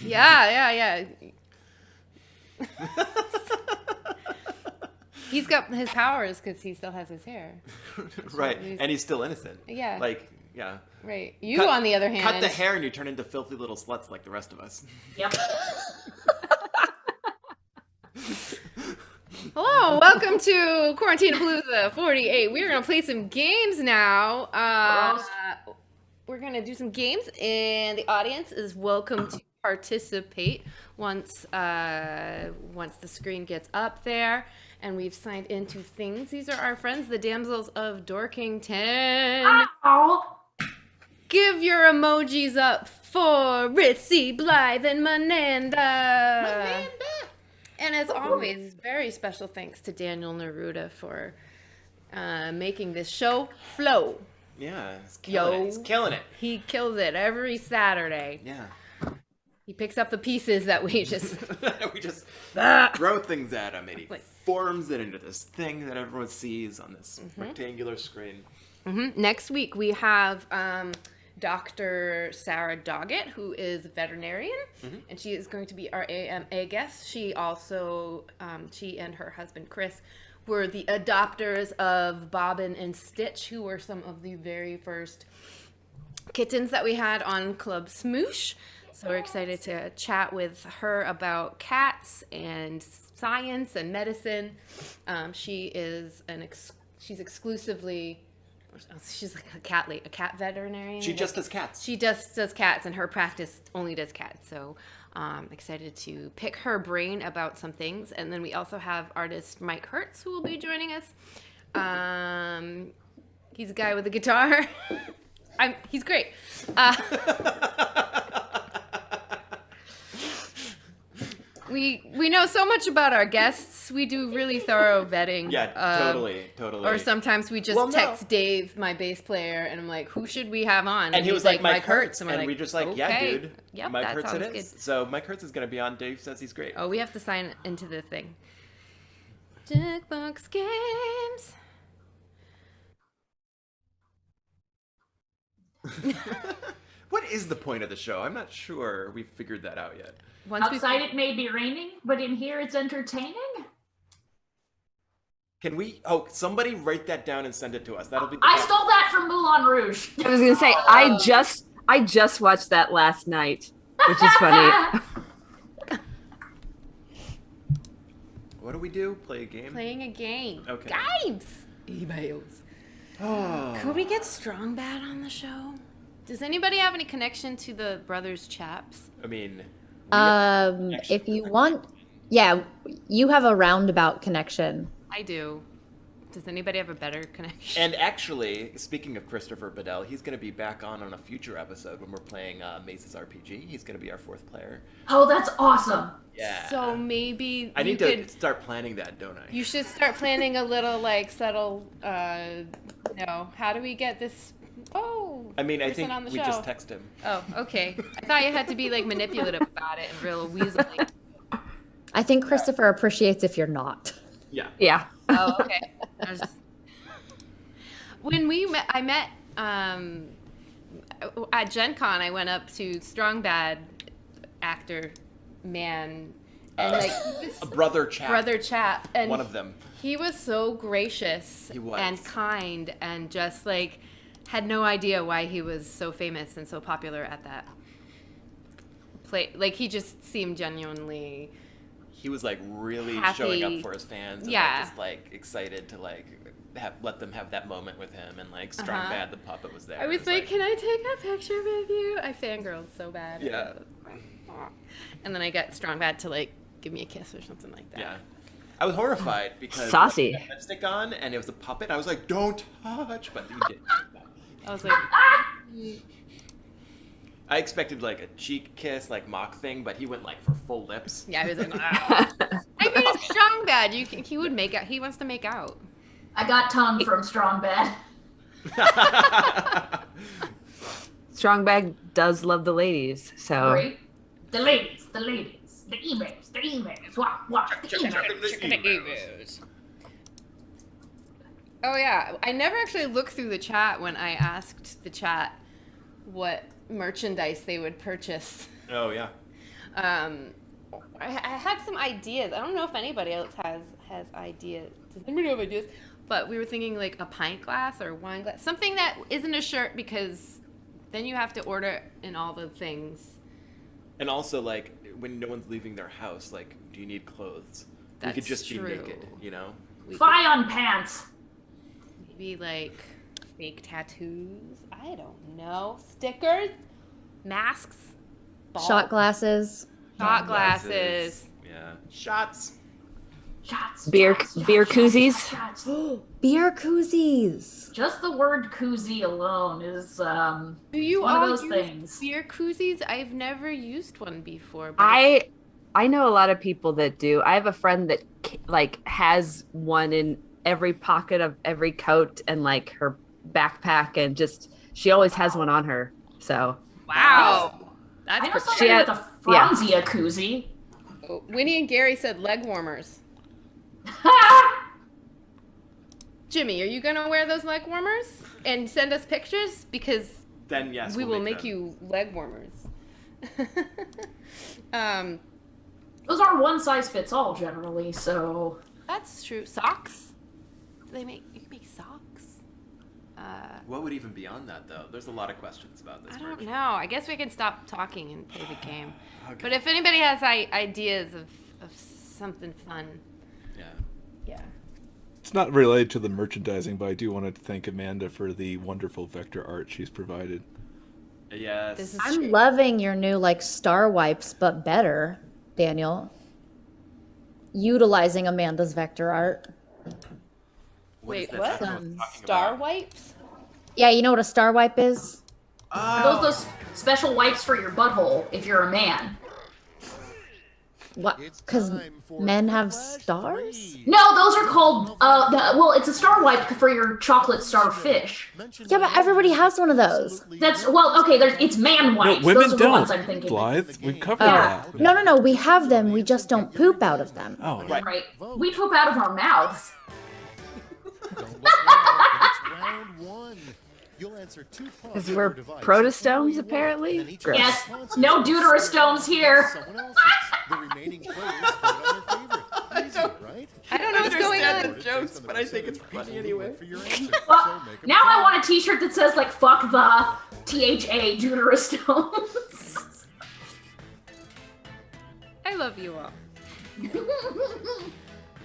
Yeah. He's got his powers because he still has his hair. Right, and he's still innocent. Yeah. Like, yeah. Right. You, on the other hand... Cut the hair and you turn into filthy little sluts like the rest of us. Yep. Hello, welcome to Quarantinapalooza 48. We're going to play some games now. We're going to do some games, and the audience is welcome to participate once the screen gets up there. And we've signed into things. These are our friends, the Damsels of Dorkington. Ow. Give your emojis up for Ritzy, Blythe, and Mananda. And as always, very special thanks to Daniel Neruda for making this show flow. Yeah, he's killing it. He's killing it. He kills it every Saturday. Yeah. He picks up the pieces that we just... we just throw things at him, and he forms it into this thing that everyone sees on this rectangular screen. Next week, we have Dr. Sarah Doggett, who is a veterinarian, and she is going to be our AMA guest. She also, she and her husband, Chris, were the adopters of Bobbin and Stitch, who were some of the very first kittens that we had on Club Smoosh. So we're excited to chat with her about cats and science and medicine. She is she's exclusively, she's like a cat veterinarian. She just does cats. She just does cats, and her practice only does cats. So excited to pick her brain about some things. And then we also have artist Mike Hertz, who will be joining us. He's a guy with a guitar. He's great. We know so much about our guests. We do really thorough vetting. Yeah, totally. Or sometimes we just text Dave, my bass player, and I'm like, "Who should we have on?" And he was like, "Mike Hertz," and we're like, we just like, okay. "Yeah, dude, Yep, Mike that Hertz sounds it is." good. So Mike Hertz is gonna be on. Dave says he's great. Oh, we have to sign into the thing. Jackbox Games. What is the point of the show? I'm not sure we figured that out yet. Outside it may be raining, but in here it's entertaining. Can we? Oh, somebody write that down and send it to us. That'll be. I stole that from Moulin Rouge. I was gonna say I just watched that last night, which is funny. What do we do? Play a game? Playing a game. Okay. Games. Emails. Could we get Strong Bad on the show? Does anybody have any connection to the Brothers Chaps? I mean. If you want, yeah, you have a roundabout connection. I do. Does anybody have a better connection? And actually, speaking of Christopher Bedell, he's going to be back on a future episode when we're playing Maze's RPG. He's going to be our fourth player. Oh, that's awesome. Yeah. So maybe I need to start planning that, don't I? You should start planning a little subtle. How do we get this? Oh. I mean, I think on the we show. just text him. Oh, okay. I thought you had to be manipulative about it and real weaselly. I think Christopher appreciates if you're not. Yeah. Yeah. Oh, okay. When I met at Gen Con, I went up to Strong Bad actor man and he was a brother chap, and one of them. He was so gracious and kind and just had no idea why he was so famous and so popular at that play. He just seemed genuinely. He was really happy. Showing up for his fans. And, yeah. Just excited to let them have that moment with him, and Strong Bad the puppet was there. I was like, can I take a picture with you? I fangirled so bad. Yeah. And then I got Strong Bad to give me a kiss or something like that. Yeah. I was horrified because saucy. He had lipstick on and it was a puppet. I was like, don't touch, but he didn't. I was like, I expected a cheek kiss, mock thing, but he went for full lips. Yeah, he was like, ah. I mean, it's Strong Bad. He would make out. He wants to make out. I got tongue from Strong Bad. Strong Bag does love the ladies, so. Great. The ladies, the emails. Wow, the emails. Oh yeah, I never actually looked through the chat when I asked the chat what merchandise they would purchase. Oh yeah. I had some ideas. I don't know if anybody else has ideas. Does anybody have ideas? But we were thinking like a pint glass or wine glass, something that isn't a shirt because then you have to order in all the things. And also, like, when no one's leaving their house, like, do you need clothes? That's we could just true. be naked, you know? Fly on pants. Maybe like fake tattoos. I don't know. Stickers, masks, balls. Shot glasses. Shot glasses. Yeah. Shots. Beer koozies. Beer koozies. Just the word koozie alone is Do you one all of those use things. beer koozies? I've never used one before. But I know a lot of people that do. I have a friend that like has one in every pocket of every coat and like her backpack, and just she always has one on her. So wow, that's I know for somebody had- with a Franzia koozie. Winnie and Gary said leg warmers. Jimmy, are you gonna wear those leg warmers and send us pictures? Because Then yes, we we'll will make them. you leg warmers. Those are one size fits all generally, so That's true. Socks? You can make socks. What would even be on that, though? There's a lot of questions about this. I don't merch. know. I guess we can stop talking and play the game. Okay. But if anybody has ideas of something fun, yeah. It's not related to the merchandising, but I do want to thank Amanda for the wonderful vector art she's provided. Yes. This is I'm true. loving your new like star wipes, but better, Daniel. Utilizing Amanda's vector art. Wait, is what? this? I don't know what you're talking Star about. wipes? Yeah, you know what a star wipe is? Oh. those special wipes for your butthole if you're a man. What? Because men have stars? No, those are called it's a star wipe for your chocolate starfish. Yeah, but everybody has one of those. That's it's man No, wipes. women those are the don't. ones I'm thinking. Blythe, we've covered Oh. that. No, we have them. We just don't poop out of them. Oh, Right. We poop out of our mouths. Don't look now, but it's round one. You'll answer 2 parts because of we're your device. protostomes Then apparently. each Gross. Yes. response No is deuterostomes here. someone else's. The remaining players vote on their favorite. Easy, right? I don't know what's going understand on. the jokes, but I think it's funny anyway. For your answer. Well, So make 'em now I count. want a t-shirt that says like fuck the THA deuterostomes. I love you all.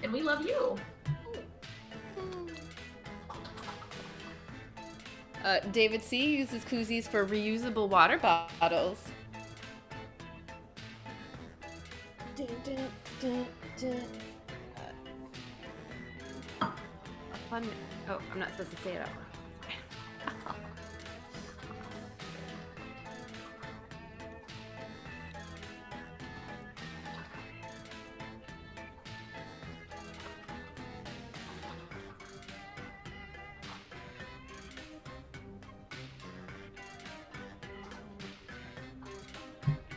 And we love you. David C. uses koozies for reusable water bottles. Dun, dun, dun, dun. Oh, I'm not supposed to say it out loud.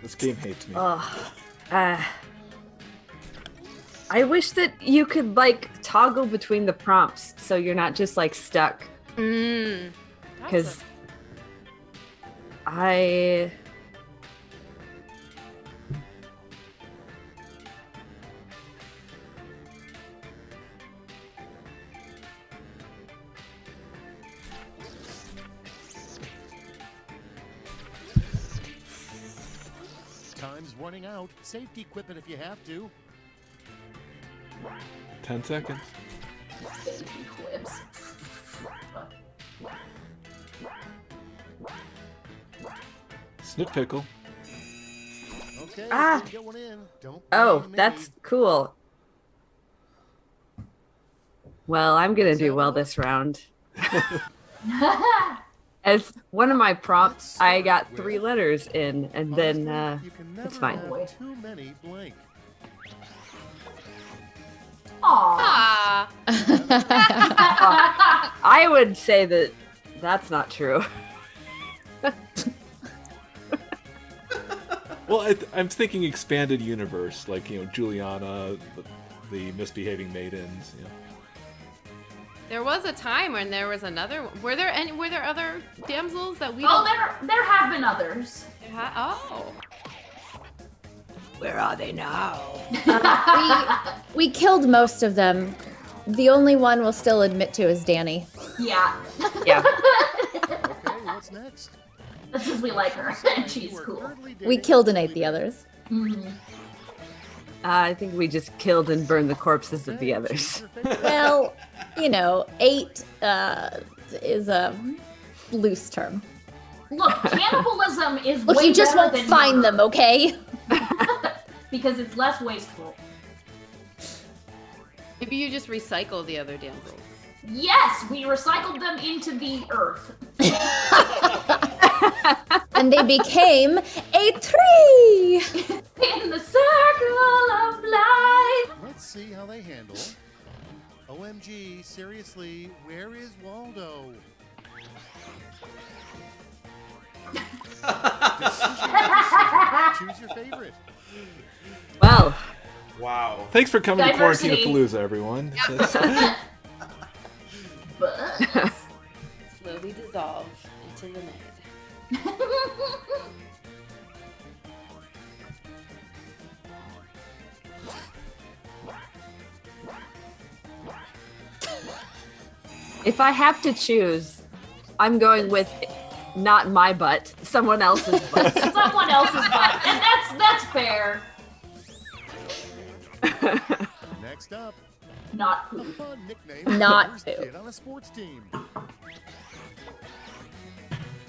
this game hates me. I wish that you could like toggle between the prompts so you're not just like stuck. Because I Time's running out. Safety equipment if you have to. 10 seconds. Clips. Snip pickle. Okay. Ah. Get one in. Don't oh, blame me. that's cool. Well, I'm gonna do well this round. As one of my prompts, I got 3 letters in, and then Honestly, you can never it's fine. have too many blank. Aww. Ah. I would say that That's not true. Well, I'm thinking expanded universe, like, Juliana, the misbehaving maidens. There was a time when there was another. Were there other damsels that we? Oh, there have been others. Oh. Where are they now? We killed most of them. The only one we'll still admit to is Danny. Yeah. Yeah. Okay, what's next? That's because we like her and she's cool. We killed and ate the others. Mm-hmm. I think we just killed and burned the corpses of the others. Well, 8 is a loose term. Look, cannibalism is Look, way you just better won't than find them, okay? because it's less wasteful. Maybe you just recycle the other damsels. Yes, we recycled them into the earth. And they became a tree! In the circle of life. Let's see how they handle. OMG, seriously, where is Waldo? Choose your favorite. Well. Wow. Thanks for coming Diversity. to Quarantinapalooza, everyone. But Slowly dissolve into the night. If I have to choose, I'm going with not my butt, someone else's butt. someone else's butt, and that's fair. Next up, Not a poop. fun nickname Not for the worst who. kid on a sports team.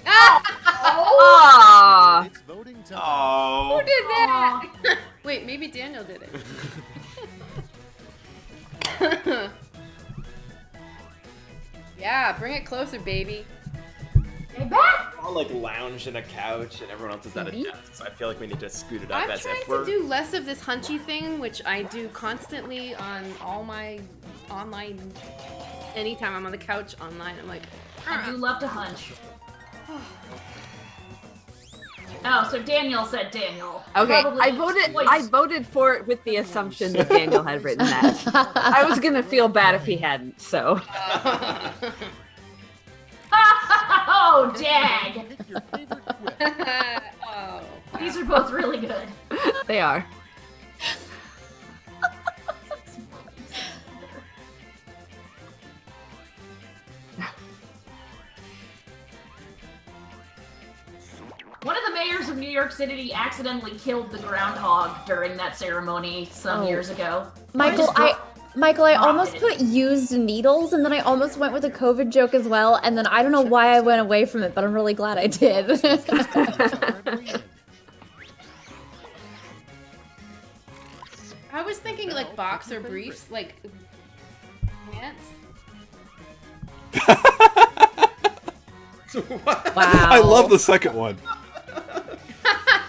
Aww. It's voting time. Oh. Who did that? Wait, maybe Daniel did it. Yeah, bring it closer, baby. Hey, back! We're all like lounged in a couch and everyone else is at a desk. So I feel like we need to scoot it up I'm as trying if to we're. do less of this hunchy thing, which I do constantly on all my online. Anytime I'm on the couch online, I'm like, I do love to hunch. Oh, so Daniel said Daniel. Okay, Probably I voted for it with the assumption that Daniel had written that. I was gonna feel bad if he hadn't, so. Oh, dag! Pick your favorite quip. oh. These are both really good. They are. One of the mayors of New York City accidentally killed the groundhog during that ceremony some years ago. Michael, I almost put used needles, and then I almost went with a COVID joke as well, and then I don't know why I went away from it, but I'm really glad I did. I was thinking like boxer briefs, like pants. Wow. I love the second one.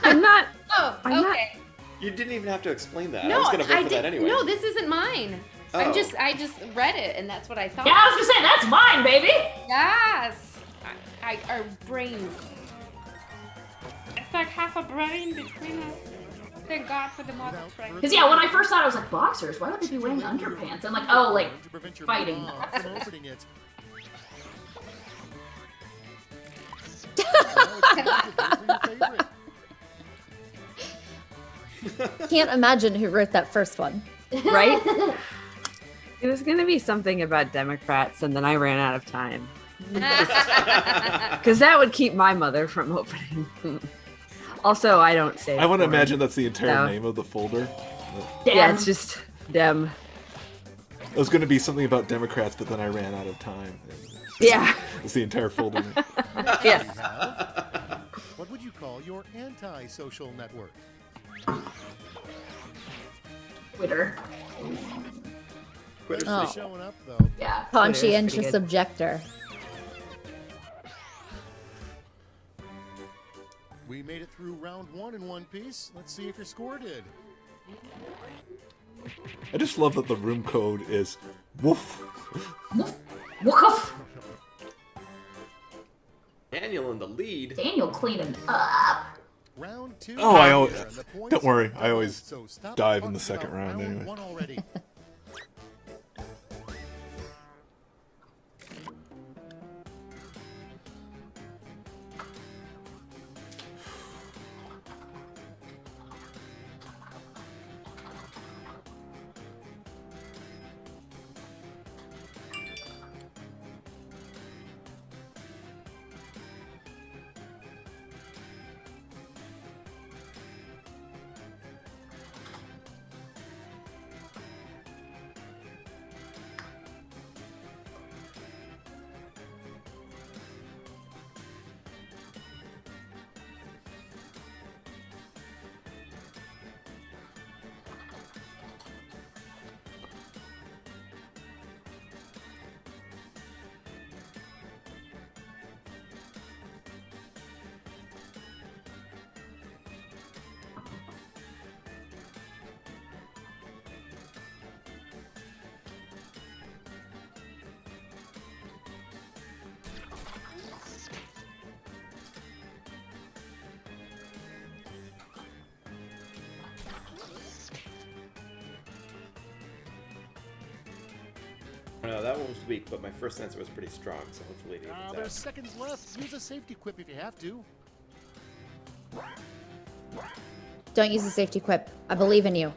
I'm not. Oh, I'm not- okay. You didn't even have to explain that. I No, was gonna vote for that did- anyway. No, this isn't mine. Oh. I just read it, and that's what I thought. Yeah, I was gonna say, that's mine, baby! Yes. Our brains. It's like half a brain between us. Thank God for the mother brain. Because, yeah, when I first thought, I was like, boxers? Why would they be wearing underpants? I'm like, oh, like, To prevent your fighting. mom from opening it. Now it's time to vote for your favorite. Can't imagine who wrote that first one. Right? It was gonna be something about Democrats, and then I ran out of time. Because that would keep my mother from opening. Also, I don't say. I want to porn. imagine that's the entire No. name of the folder. Yeah, it's just Dem. It was going to be something about Democrats, but then I ran out of time. Yeah. It's the entire folder. Yes. You have, what would you call your anti-social network? Twitter. Twitter's Oh. It's showing up though. Yeah. Conscientious pretty good. objector. We made it through round 1 in one piece. Let's see if your score did. I just love that the room code is woof. Woof. Daniel in the lead. Daniel cleaning up. Round 2. Oh, I always, and the points don't worry. are I always so stop dive in the talking second about round anyway. 1 already. No, that one was weak, but my first answer was pretty strong, so hopefully it evens There's out. seconds left. Use a safety quip if you have to. Don't use the safety quip. I believe in you.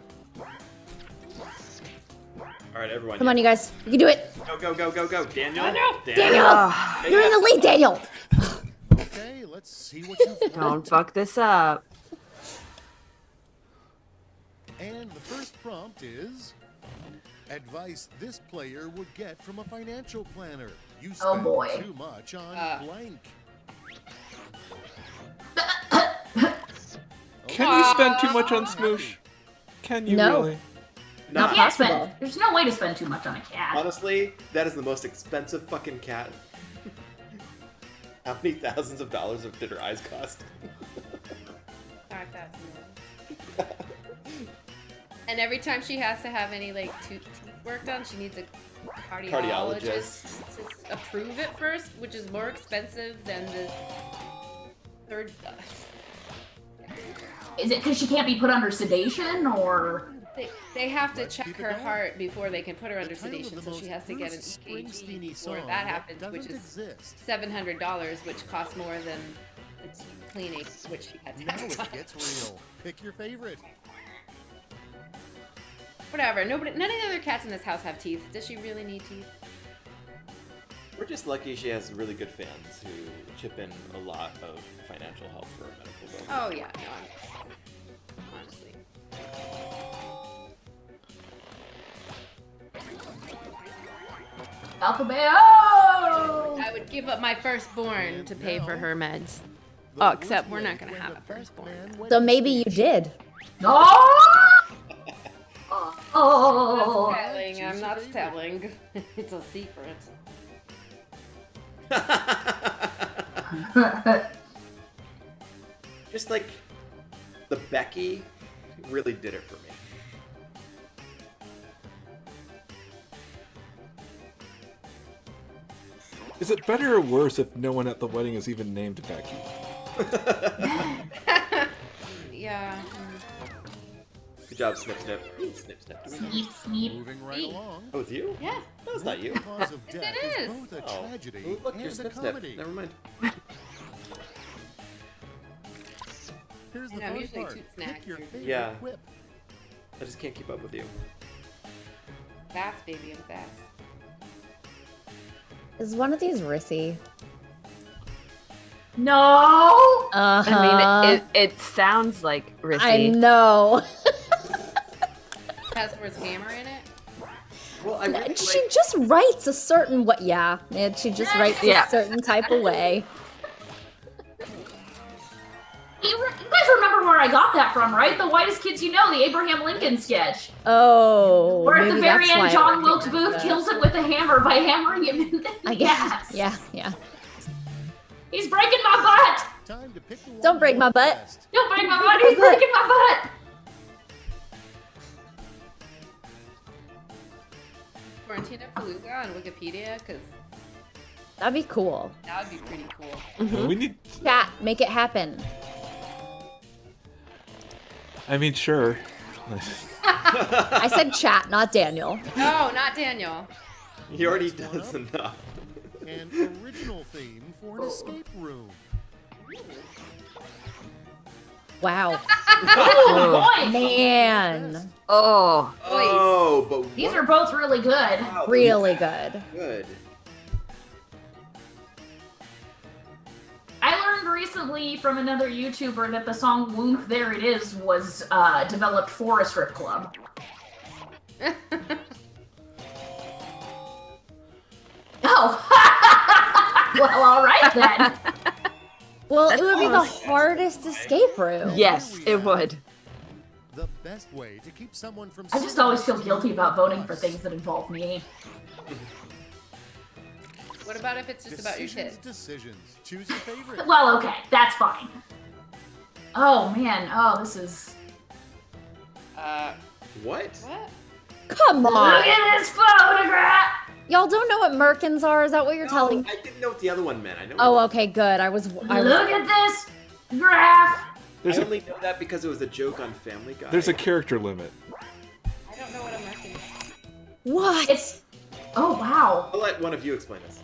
All right, everyone. Come on, you guys. You can do it. Go, go, go, go, go. Daniel. Daniel! You're in the lead, Daniel! Okay, let's see what you've learned. Don't fuck this up. And the first prompt is advice this player would get from a financial planner. You Oh, spend boy. too much on blank. Can you spend too much on Smoosh? Can you No. really? Not Can't possible. spend. There's no way to spend too much on a cat. Honestly, that is the most expensive fucking cat. How many thousands of dollars did her eyes cost? And every time she has to have any like teeth work done, she needs a cardiologist Cardiologist. to approve it first, which is more expensive than the third. Is it because she can't be put under sedation, or They have to Let's check keep it her going. heart before they can put her under The title of sedation, the so she most has to get an Bruce EKG Springsteen-y before song that that happens, which doesn't is exist. $700, which costs more than the teeth cleaning, which she had to Now have it done. gets real. Pick your favorite. Whatever. None of the other cats in this house have teeth. Does she really need teeth? We're just lucky she has really good fans who chip in a lot of financial help for medical bills. Oh yeah, no. Honestly. Alphabeo? I would give up my firstborn to pay for her meds. Oh, except we're not gonna have a firstborn. So maybe you did. Oh! Oh! I'm not telling. It's a secret. Just like the Becky really did it for me. Is it better or worse if no one at the wedding is even named Becky? Yeah. Good job, Snip Snip. Snip Snip. Sneep, sneep. Moving right Eat. along. Oh, it's you? Yeah. No, it's not you. The cause of Yes, death it is is. both a Oh. tragedy Ooh, look, you're and a Snip Snip. comedy. Never mind. Here's the You know, I'm fun usually part. toot snacks Pick your or- favorite Yeah. quip. I just can't keep up with you. Fast, baby, I'm fast. Is one of these Rissy? No! Uh-huh. I mean, it sounds like Rissy. I know. Has the words hammer in it? Well, I really She just writes a certain way. Yeah, she just writes Yeah. a certain type of way. You guys remember where I got that from, right? The Whitest Kids You Know, the Abraham Lincoln sketch. Oh, Where at the maybe very that's why end, I John Wilkes recognize Booth that. kills him with a hammer by hammering him in the I guess. yes. Yeah. He's breaking my butt! Time to pick the one Don't break you my like butt. best. Don't break my butt, he's breaking my butt! Quarantinapalooza on Wikipedia, because That'd be cool. That would be pretty cool. Well, we need. Chat, make it happen. I mean, sure. I said chat, not Daniel. No, not Daniel. He already does enough. An original theme for an escape room. Wow. Oh, boy. Man. Oh. Oh, but These are both really good. Wow, Really good. good. I learned recently from another YouTuber that the song Whoop There It Is was developed for a strip club. Oh. Well, all right then. Well, That's it would be the awesome. hardest escape room. Yes, it would. The best way to keep someone from I just always feel guilty about voting for things that involve me. What about if it's just about your kids? Decisions. Choose your favorite. Well, okay, that's fine. Oh man, oh this is. What? What? Come Look on. at this photograph. Y'all don't know what Merkins are? Is that what you're telling me? I didn't know what the other one meant. I know. Oh, okay, good. I was Look at this graph. I only know that because it was a joke on Family Guy. There's a character limit. I don't know what I'm marking. What? It's. Oh wow. I'll let one of you explain this.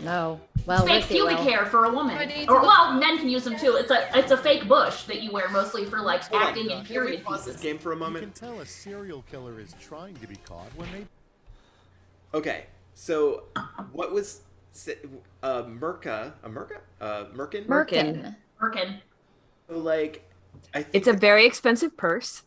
No. Well, Fake Ricky pubic will. hair for a woman, I need to or look- well, men can use them too. It's a fake bush that you wear mostly for like Hold on, acting in Can we period pause this pieces. game for a You can moment? tell a serial killer is trying to be caught when they Okay, so what was Merkin? Merkin. Merkin. So like, I think It's a very expensive purse.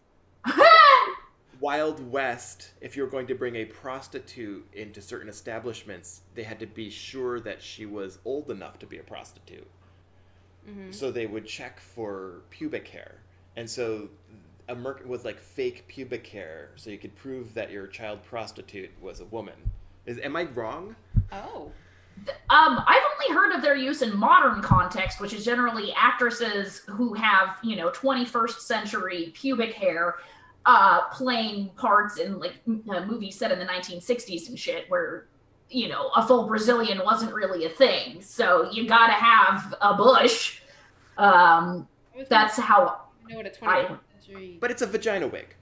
Wild West, if you were going to bring a prostitute into certain establishments, they had to be sure that she was old enough to be a prostitute. So they would check for pubic hair. And so a merkin was like fake pubic hair, so you could prove that your child prostitute was a woman. Am I wrong? Oh. I've only heard of their use in modern context, which is generally actresses who have, 21st century pubic hair, playing parts in like movies set in the 1960s and shit, where, a full Brazilian wasn't really a thing. So you gotta have a bush. That's how I know what a 21st century. But it's a vagina wig.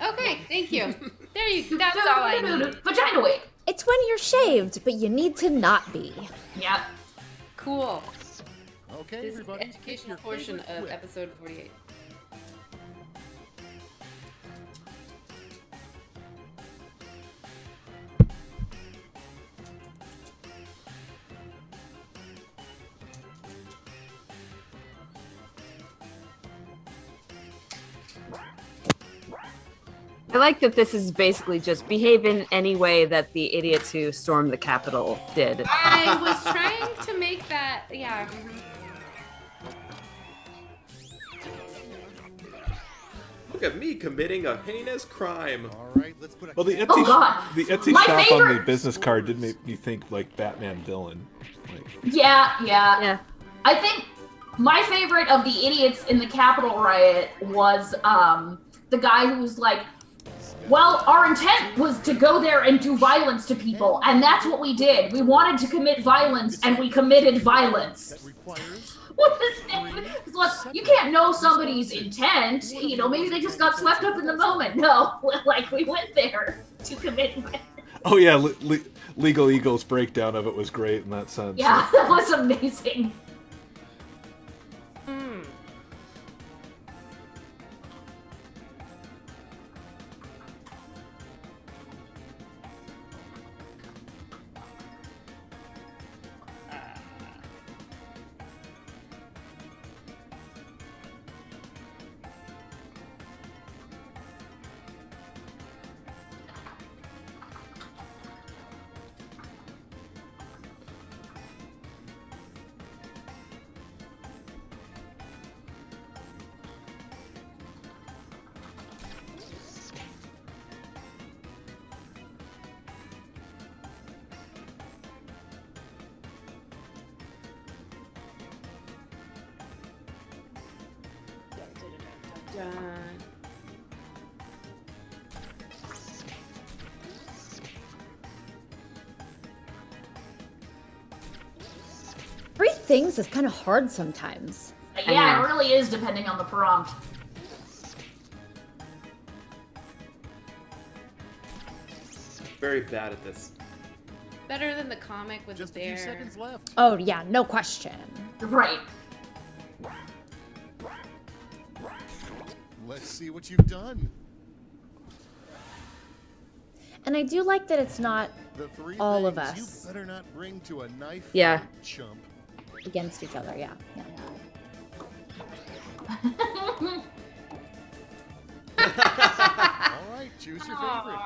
Okay, thank you. There you. That's all I need. Vagina wig. It's when you're shaved, but you need to not be. Yep. Cool. Okay, This is the everybody. pick educational your portion favorite of whip. episode 48. I like that this is basically just behave in any way that the idiots who stormed the Capitol did. I was trying to make that. Yeah. Look at me committing a heinous crime. All right, let's put a Well, the cap- Etsy, God. the Etsy My shop on the favorite- business card did make me think like Batman villain. Like, Yeah. Yeah. I think my favorite of the idiots in the Capitol riot was the guy who was like, well, our intent was to go there and do violence to people, and that's what we did. We wanted to commit violence, and we committed violence. that requires What is that? It's like, you can't know somebody's intent. Maybe they just got swept up in the moment. No, like we went there to commit violence. oh yeah, Legal Eagle's breakdown of it was great in that sense. Yeah, that was amazing. things is kind of hard sometimes. Yeah, it really is, depending on the prompt. Very bad at this. Better than the comic with Just the a few bear. seconds left. Oh, yeah, no question. Right. Let's see what you've done. And I do like that it's not The three all of things us you better not bring to a knife Yeah. fight, chump. against each other. Yeah. All right, choose your favorite.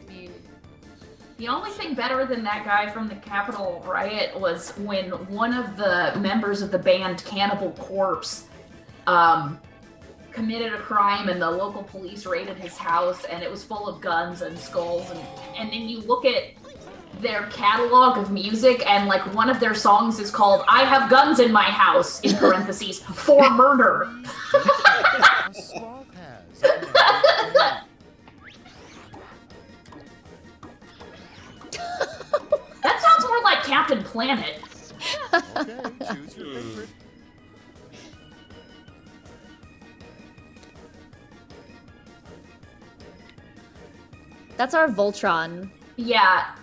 I mean, The only thing better than that guy from the Capitol riot was when one of the members of the band Cannibal Corpse committed a crime and the local police raided his house and it was full of guns and skulls and then you look at their catalog of music and like one of their songs is called I Have Guns in My House in parentheses for murder. A sloth has. That sounds more like Captain Planet. Okay, choose your favorite. That's our Voltron. Yeah.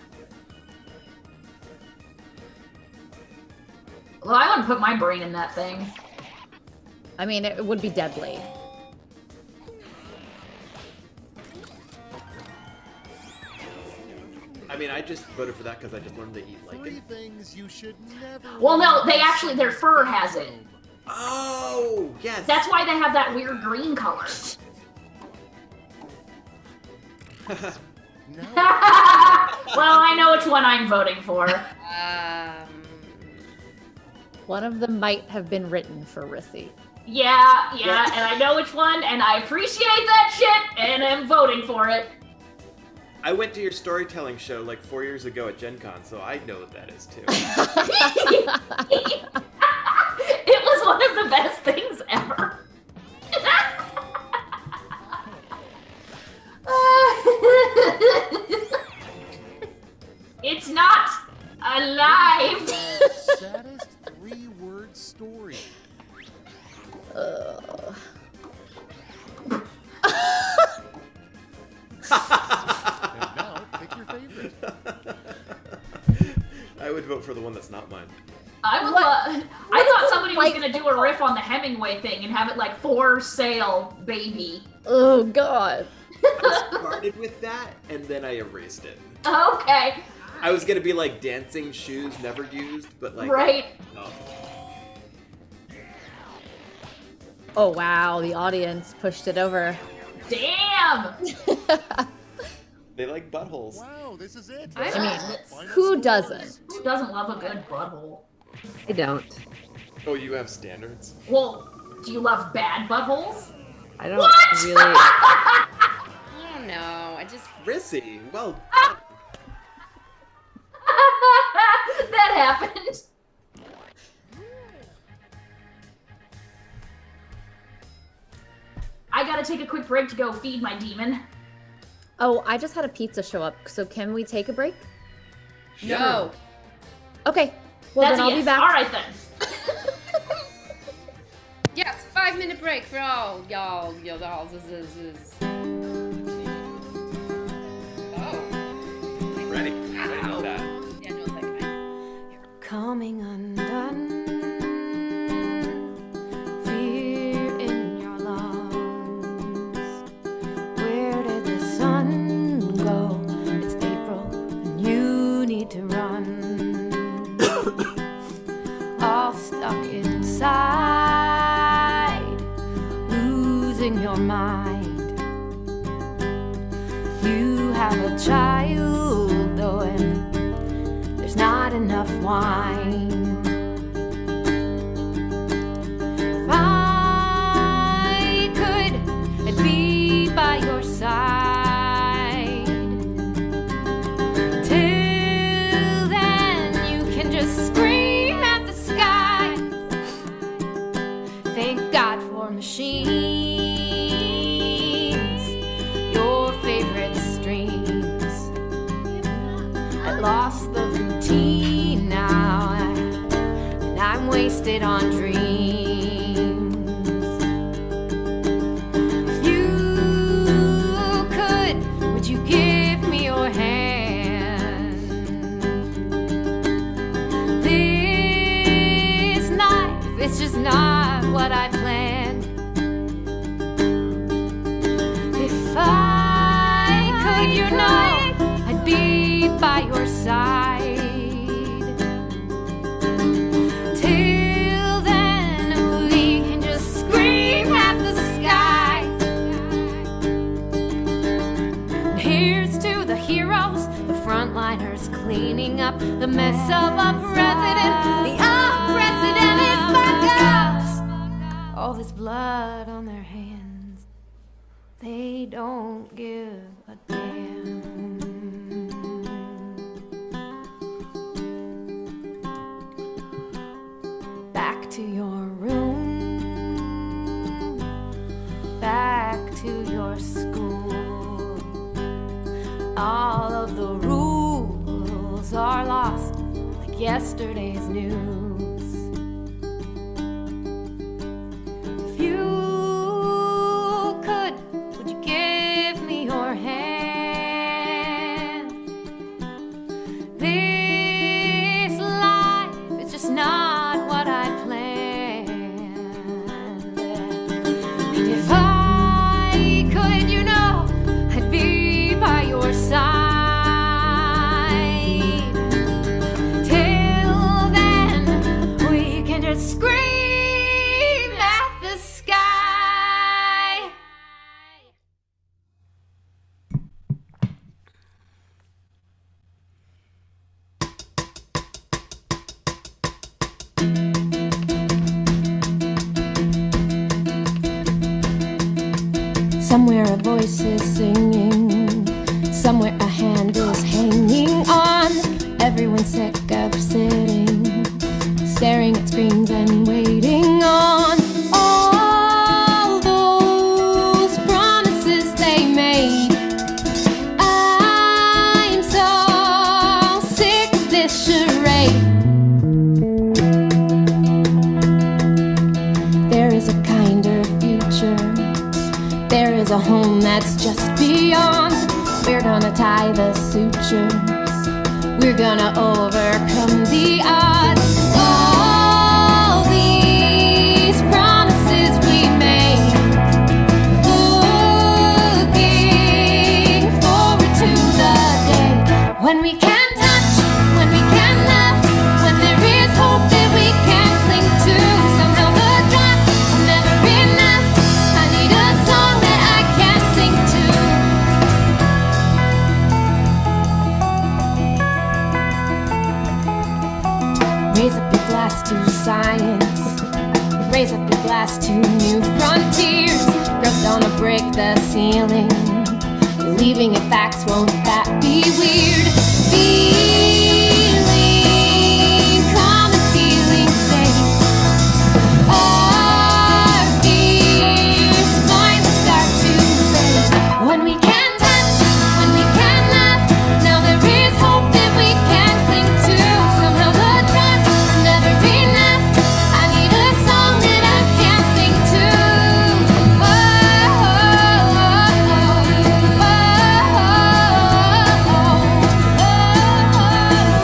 Well, I wouldn't put my brain in that thing. I mean, it would be deadly. I mean, I just voted for that because I just learned to eat Three lichen. things you should never. Well, no, wear they on actually, their fur has it. Oh, yes. That's why they have that weird green color. No. Well, I know which one I'm voting for. One of them might have been written for Rissy. Yeah, and I know which one, and I appreciate that shit, and I'm voting for it. I went to your storytelling show like 4 years ago at Gen Con, so I know what that is too. It was one of the best things ever. It's not alive. Saddest three-word story. And now, pick your favorite. I would vote for the one that's not mine. I would I thought somebody was gonna do a riff on the Hemingway thing and have it like for sale, baby. Oh, God. I started with that, and then I erased it. Okay. I was gonna be like dancing shoes never used, but like Right. No. Oh, wow. The audience pushed it over. Damn. They like buttholes. Wow, this is it. I mean, Final who scores. doesn't? Who doesn't love a good butthole? I don't. Oh, you have standards? Well, do you love bad buttholes? I don't What? really. I don't know. I just Rissy, well, That happened. I gotta take a quick break to go feed my demon. Oh, I just had a pizza show up, so can we take a break? no. Okay. Well, That's then a I'll yes. be back. All right then. Yes, 5-minute break for all y'all. Oh. ready. Ready with that. Daniel's like, you're coming undone. Fear in your lungs. Where did the sun go? It's April and you need to run. All stuck inside, losing your mind. You have a child, though, and there's not enough wine. If I could, I'd be by your side. Till then, you can just scream at the sky. Thank God for machines wasted on dreams. If you could, would you give me your hand? This life, it's just not what I planned. If I could, you know, I'd be by your side. Till then, we can just scream at the sky. And here's to the heroes, the frontliners cleaning up the mess of a president. The unprecedented fuck-ups. All this blood on their hands, they don't give a damn. Back to your room, back to your school. All of the rules are lost like yesterday's news. If you could, would you give me your hand? This life is just not what I planned. And if I could, you know, I'd be by your side. Till then, we can just scream at the sky. Somewhere a voice is singing, somewhere a hand is hanging on. Everyone's sick of sitting, staring at screens and waiting on all those promises they made. I'm so sick of this charade. There is a kinder future. There is a home that's just beyond. We're gonna tie the sutures. We're gonna overcome the odds. All these promises we made, looking forward to the day when we can touch, when we can love, when there is hope that we can cling to. Somehow the drops will never be enough. I need a song that I can sing to. Raise up your glass to science. Raise up your glass to new frontiers. Girls gonna break the ceiling. Believing in facts, won't that be weird? Feeling calm and feeling safe. Our fears finally start to fade. When we can touch, when we can love, now there is hope that we can cling to. Somehow the drops will never be enough. I need a song that I can sing to. Oh, oh, oh, oh, oh, oh, oh, oh.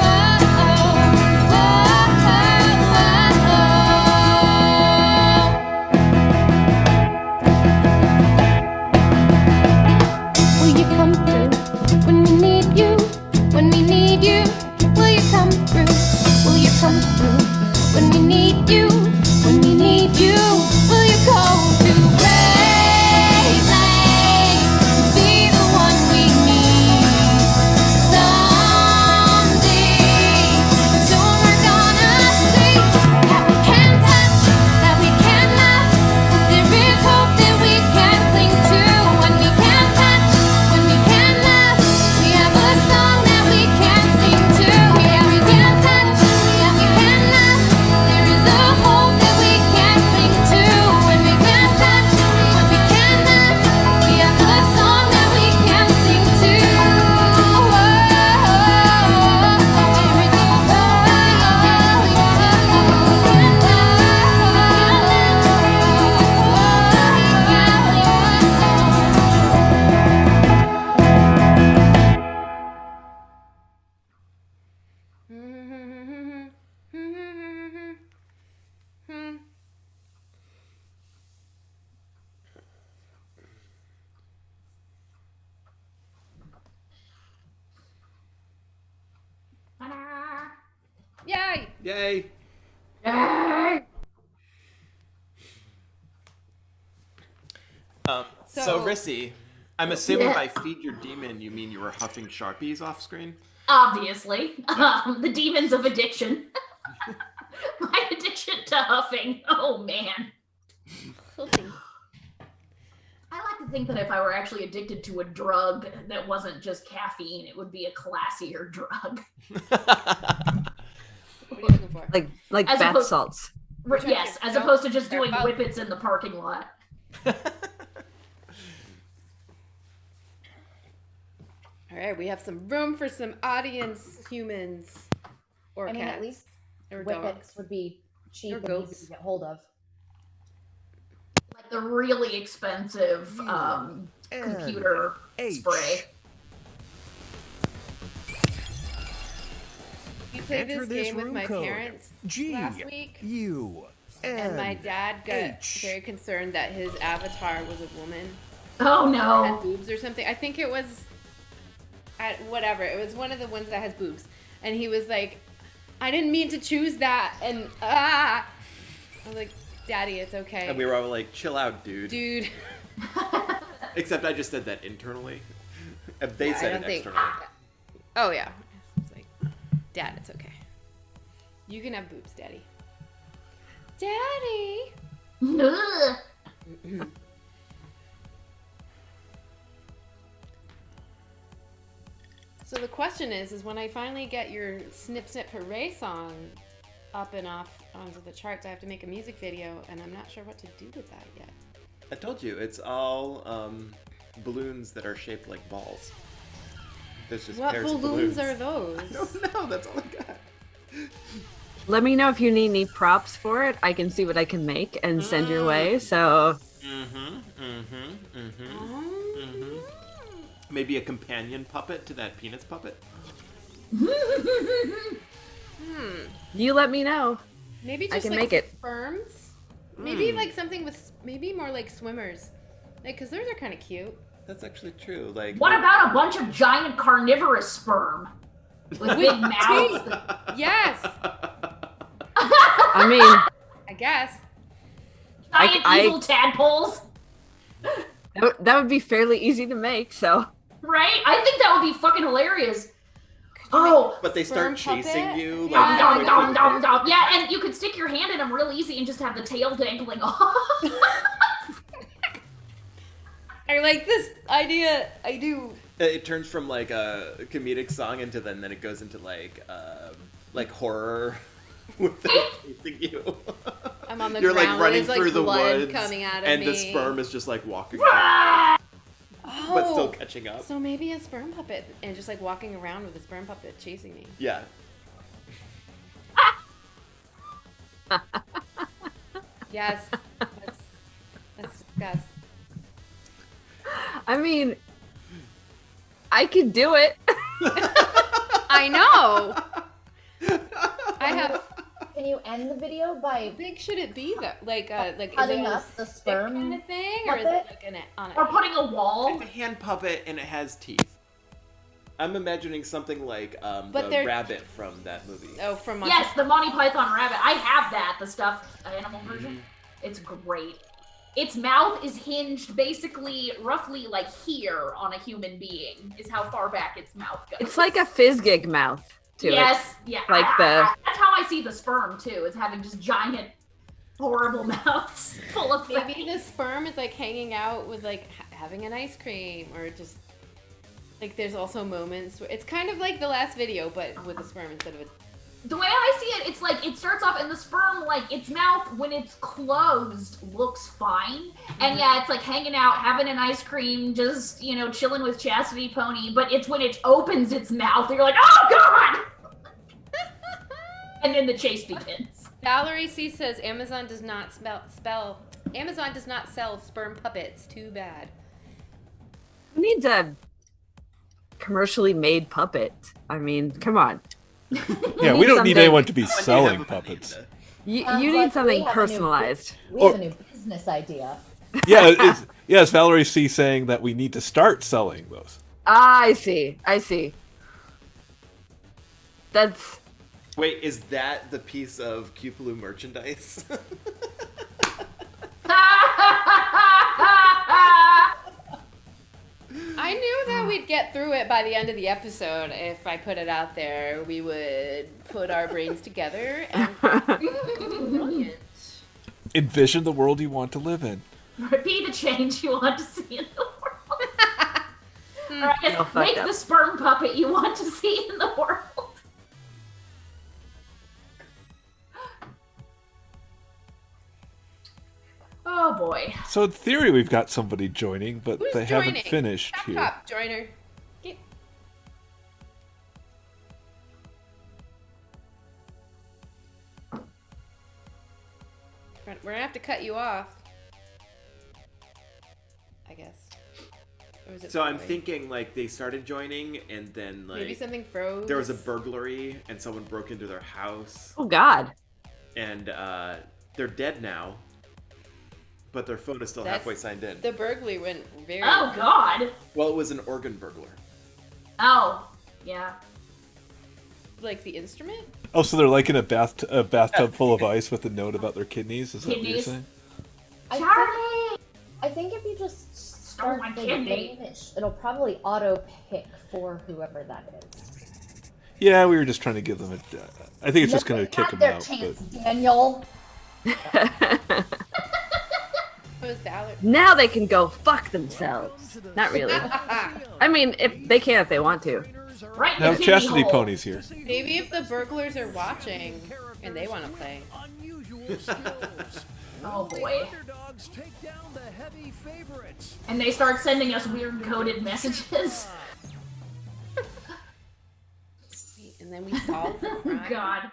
Yay! Yay! So Rissy, I'm assuming by feed your demon you mean you were huffing Sharpies off screen? Obviously. The demons of addiction. My addiction to huffing. Oh, man. I like to think that if I were actually addicted to a drug that wasn't just caffeine, it would be a classier drug. What are you looking for? Like As bath opposed- salts. Yes, as opposed to just doing whippets in the parking lot. All right, we have some room for some audience humans or I mean, cats at least or whippets dogs. would be cheap Or and goats. easy to get hold of. Like the really expensive computer spray. We played Enter this game with room my code. parents G last week, U and my N dad got H. very concerned that his avatar was a woman. Oh Had no. boobs or something. I think it was whatever. It was one of the ones that has boobs. And he was like, I didn't mean to choose that. And I was like, Daddy, it's okay. And we were all like, chill out, dude. Dude. Except I just said that internally. And they Yeah, I said don't it think- externally. Oh, yeah. It's like, Dad, it's okay. You can have boobs, Daddy. Daddy. Ugh. So the question is when I finally get your Snip Snip Hooray song up and off onto the charts, I have to make a music video, and I'm not sure what to do with that yet. I told you, it's all balloons that are shaped like balls. There's just What pairs of balloons balloons. are those? I don't know, that's all I got. Let me know if you need any props for it. I can see what I can make and send your way. So Maybe a companion puppet to that penis puppet? you let me know. Maybe just I can like make it. sperms? Maybe like something with, maybe more like swimmers. Like, because those are kind of cute. That's actually true. Like, What about a bunch of giant carnivorous sperm? With big mouths? Yes, I mean, I guess. Giant evil tadpoles? that would be fairly easy to make. So Right? I think that would be fucking hilarious. Oh, But they start Sperm chasing puppet? you. Yeah. Like, dum, quick, dum, quick, dum, quick. dum. Yeah, and you could stick your hand in them real easy and just have the tail dangling off. I like this idea. I do. It turns from like a comedic song into then it goes into like horror with them chasing you. I'm on the You're ground. like running There's, like, through the blood woods, coming out of and the me. sperm is just like walking, Oh, but still catching up. So maybe a sperm puppet and just like walking around with a sperm puppet chasing me. Yeah. Yes. Let's discuss. I mean, I could do it. I know. I have. Can you end the video by How big should it be though? Like is it cutting a up the stick sperm kind of thing, or is it puppet? like on Or a? putting a wall. It's a hand puppet and it has teeth. I'm imagining something like But the they're- rabbit from that movie. Oh, from Monty. Yes, the Monty Python rabbit. I have that, the stuffed animal version. It's great. Its mouth is hinged basically roughly like here on a human being, is how far back its mouth goes. It's like a Fizzgig mouth to it. Yes, yeah. Like the- That's how I see the sperm too, is having just giant, horrible mouths full of Maybe the sperm is like hanging out with like having an ice cream, or just like there's also moments where it's kind of like the last video, but with the sperm instead of a. The way I see it, it's like it starts off in the sperm, like its mouth when it's closed looks fine, and yeah, it's like hanging out, having an ice cream, just chilling with Chastity Pony. But it's when it opens its mouth, you're like, oh god! And then the chase begins. Valerie C says Amazon does not Amazon does not sell sperm puppets. Too bad. Who needs a commercially made puppet? I mean, come on. Yeah, we don't need something- anyone to be When you selling have a puppets. panda. You Sounds need like we something have a new- personalized. We have a new business idea. Yeah, it's Valerie C saying that we need to start selling those. I see. That's Wait, is that the piece of Cupulu merchandise? I knew that we'd get through it by the end of the episode. If I put it out there, we would put our brains together and brilliant. Envision the world you want to live in. Be the change you want to see in the world. Or I guess Oh, fucked make up. the sperm puppet you want to see in the world. Oh boy. So in theory, we've got somebody joining, but Who's they joining? haven't finished Chop, here. chop, joiner. Get... We're gonna have to cut you off. I guess. Or was it So I'm Broadway? thinking like they started joining and then like Maybe something froze. there was a burglary and someone broke into their house Oh God. and they're dead now, but their phone is still That's- halfway signed in. The burglary went very. Oh god. Well, it was an organ burglar. Oh. Yeah. Like the instrument? Oh, so they're like in a bathtub full of ice with a note about their kidneys? Is that what you're Kidneys. saying? Charlie! I think if you just start my the kidney. game, it'll probably auto pick for whoever that is. Yeah, we were just trying to give them a. I think it's just going to kick Had them their out. chance, But Daniel. It was Ballard. Now they can go fuck themselves. Not really. I mean, if they can, if they want to. Right in now the kidney Chastity hole. Pony's here. Maybe if the burglars are watching and they want to play. Oh boy. Underdogs take down the heavy favorites. And they start sending us weird coded messages. And then we solve the Oh crime. god.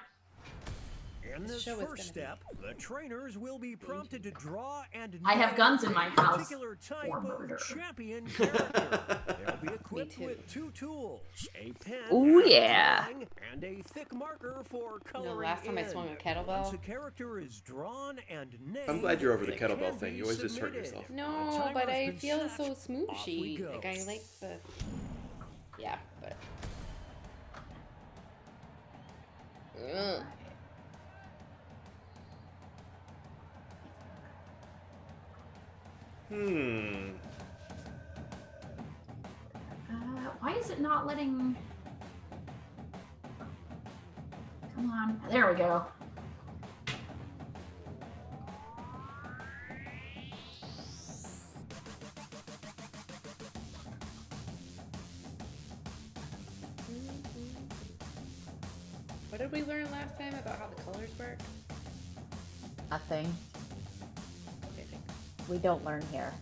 In this show is first gonna step, the trainers will be prompted to draw and I have name guns in my a house particular type for murder. of champion character. They'll be equipped too. with 2 tools, a pen Ooh, for yeah. drawing, and a thick marker for coloring last time I in. swung a kettlebell. Once a character is drawn and named, I'm glad you're over the it kettlebell can thing. be You always just hurt submitted. yourself. No, but I timer's been feel set. so Off we smooshy. go. Like I like the. Yeah, but. Ugh. Why is it not letting... Come on. There we go. What did we learn last time about how the colors work? Nothing. Okay, thanks. We don't learn here.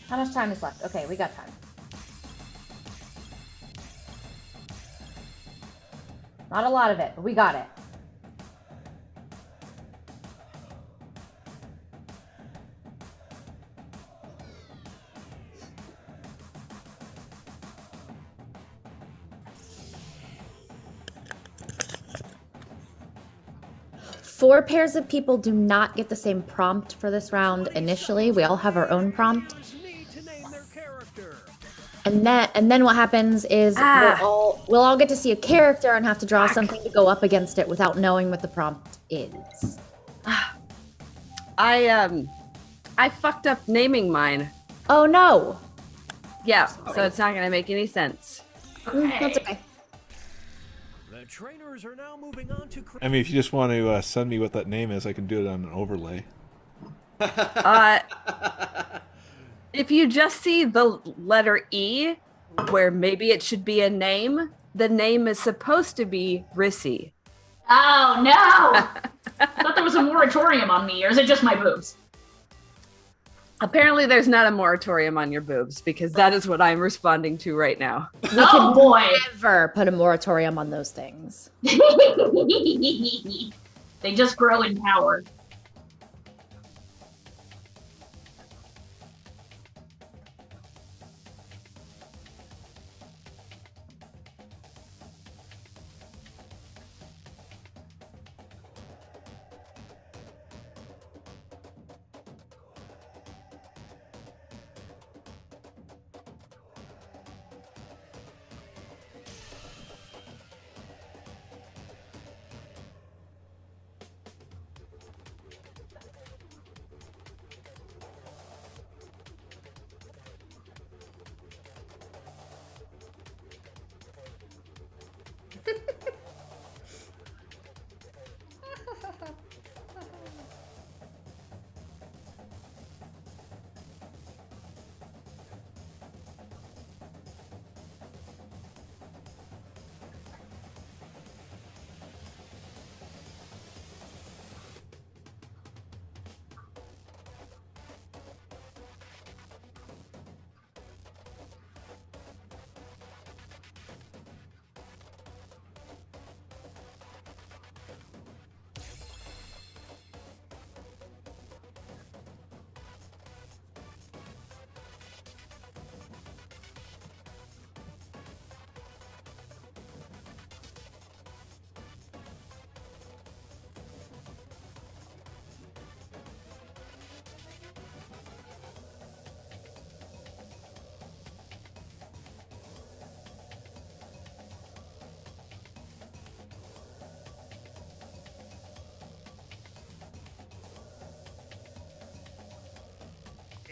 How much time is left? Okay, we got time. Not a lot of it, but we got it. Four pairs of people do not get the same prompt for this round initially. We all have our own prompt. need to name their character. And then what happens is we'll all get to see a character and have to draw something to go up against it without knowing what the prompt is. I fucked up naming mine. Oh no. Yeah, so it's not gonna make any sense. That's okay. The trainers are now moving on to. I mean, if you just want to send me what that name is, I can do it on an overlay. If you just see the letter E, where maybe it should be a name, the name is supposed to be Rissy. Oh no! I thought there was a moratorium on me, or is it just my boobs? Apparently there's not a moratorium on your boobs, because that is what I'm responding to right now. Oh boy! Never put a moratorium on those things. They just grow in power.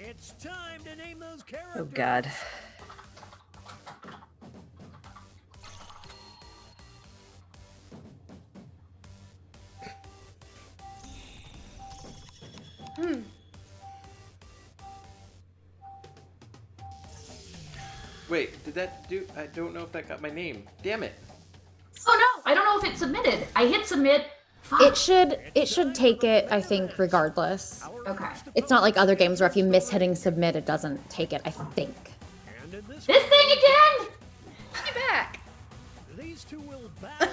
It's time to name those characters. Oh god. Wait, did that do? I don't know if that got my name. Damn it. Oh no, I don't know if it submitted. I hit submit. Fuck. It should take it, I think, regardless. Okay. It's not like other games where if you miss hitting submit, it doesn't take it, I think. This thing again? Get me back. These two will battle.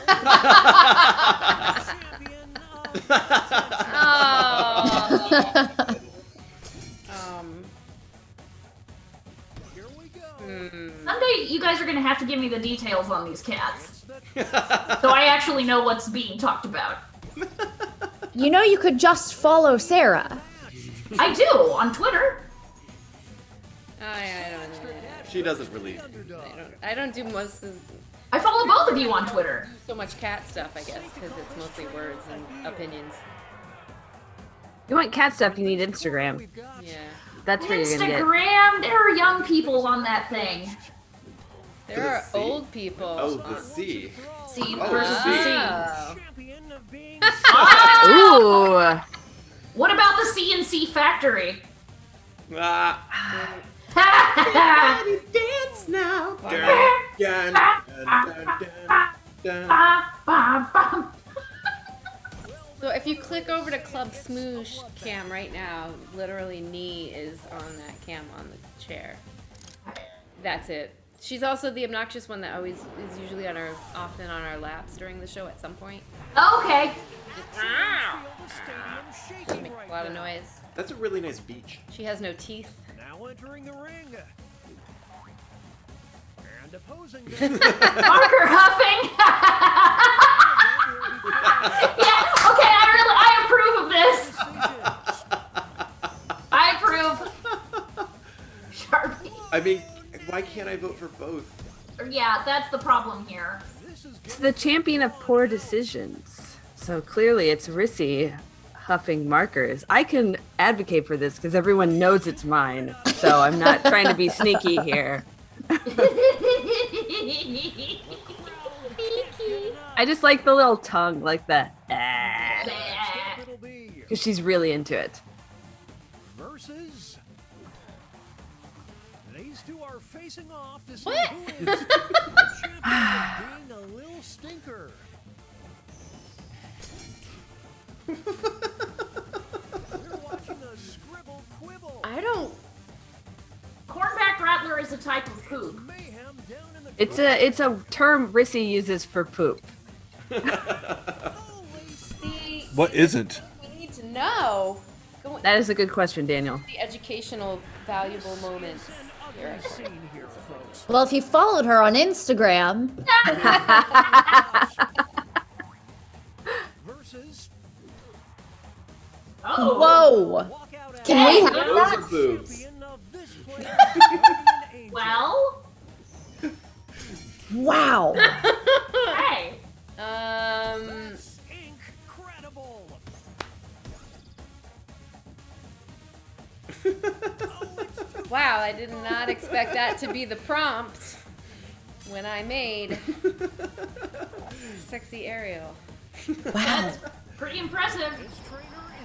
Here we go. Someday you guys are gonna have to give me the details on these cats. So I actually know what's being talked about. You know you could just follow Sarah. I do, on Twitter. I don't know. She doesn't really. I don't do most of. I follow both of you on Twitter. So much cat stuff, I guess, because it's mostly words and opinions. You want cat stuff, you need Instagram. Yeah. That's where you're gonna get. Instagram, there are young people on that thing. There are old people. Oh, the C. C Oh, versus C. the C. Champion of being. Ooh. What about the CNC factory? Ah. Dance now. Dun, dun, dun, dun. So if you click over to Club Smoosh cam right now, literally knee is on that cam on the chair. That's it. She's also the obnoxious one that always is usually often on our laps during the show at some point. Okay. She makes a lot of noise. That's a really nice beach. She has no teeth. Now entering the ring. And opposing. Marker huffing. Yeah. Okay. I approve of this. I approve. Sharpie. I mean, why can't I vote for both? Yeah, that's the problem here. It's the champion of poor decisions. So clearly it's Rissy huffing markers. I can advocate for this because everyone knows it's mine. So I'm not trying to be sneaky here. I just like the little tongue, like the because she's really into it. Versus these two are facing off to see What? who is the champion of being a little stinker. We're watching a scribble quibble. I don't. Cornback rattler is a type of poop. Mayhem down in the It's a term Rissy uses for poop. See, What isn't? we need to know. That is a good question, Daniel. The educational, valuable moment. Here. scene here, folks. Well, if you followed her on Instagram, Versus Oh. whoa. walk out Can we have Those that? are boobs. champion of this player, Guardian Angel. Well, Wow. hey. That's incredible. Wow, I did not expect that to be the prompt when I made Sexy Ariel. Wow. Pretty impressive.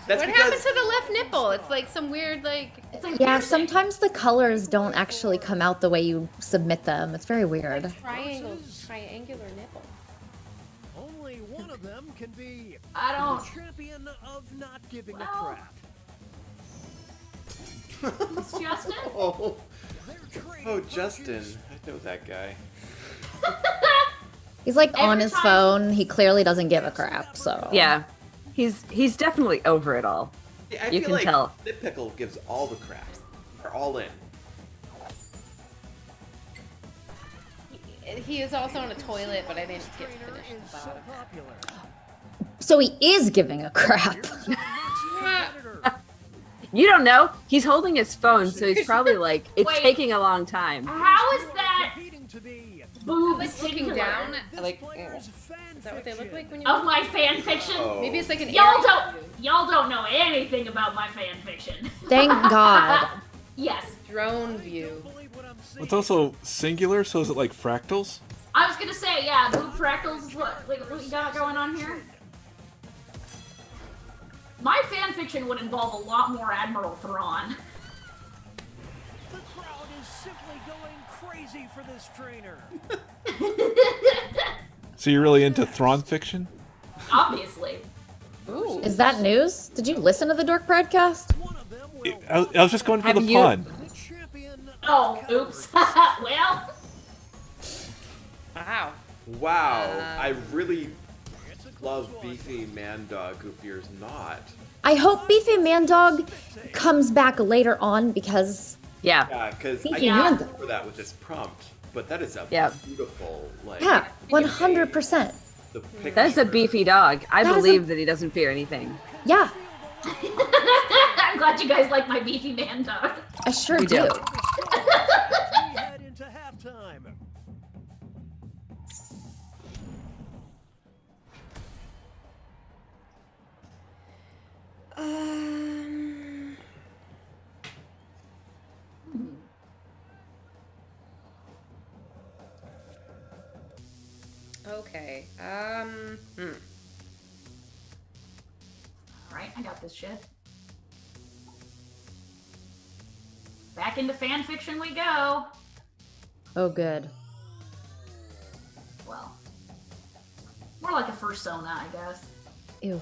That's What because happened to the left nipple? It's like some weird, like. It's like Yeah, piercing. sometimes the colors don't actually come out the way you submit them. It's very weird. Triangular nipple. Only one of them can be I don't. the champion of not giving a Well. crap. It's Justin. Oh, They're trading oh, punches. Justin. I know that guy. He's like on Every his time- phone. He clearly doesn't give a crap, so. Yeah, he's definitely over it all. Yeah, I You feel can like tell. Nip Pickle gives all the crap. Or all in. He is also on a toilet, but I didn't get to finish Is the so bottom. popular. So he is giving a crap. Here's our next competitor. You don't know. He's holding his phone, so he's probably like, it's Wait. taking a long time. How is that Competing to be boob Like looking singular down, this like. player's fan Is that what they look fiction. like when you? of my fan fiction? Oh. Maybe it's like an. Y'all area- don't know anything about my fan fiction. Thank God. Yes. Drone view. Believe what I'm seeing. It's also singular, so is it like fractals? I was gonna say, yeah, boob fractals is what you got going on here. My fan fiction would involve a lot more Admiral Thrawn. The crowd is simply going crazy for this trainer. So you're really into Thrawn fiction? Obviously. Ooh. Is that news? Did you listen to the Dork Podcast? One of them will I was just going for Have the you- pun. the champion of Oh, oops. Well, Wow. Wow. I really love Beefy Man Dog who fears not. I hope Beefy Man Dog comes back later on because Yeah. Yeah, because I Beefy Yeah. Man can't Dog. remember that with this prompt. But that is a Yeah. beautiful, like, Yeah, 100%. the picture. That's a beefy dog. I That is a- believe that he doesn't fear anything. Yeah, I'm glad you guys like my beefy man dog. I sure We do. do. as we head into halftime. Okay. Alright, I got this shit. Back into fan fiction we go. Oh, good. Well, more like a fursona, I guess. Ew.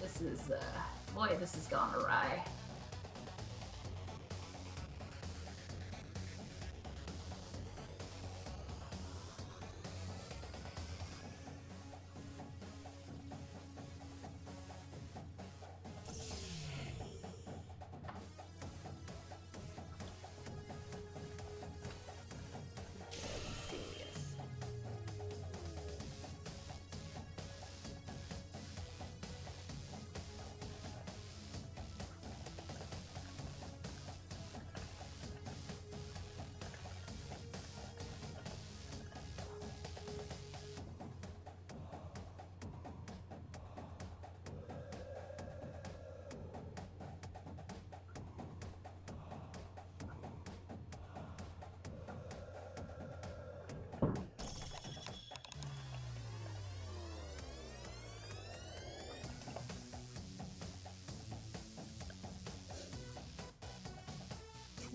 This is, boy, this has gone awry.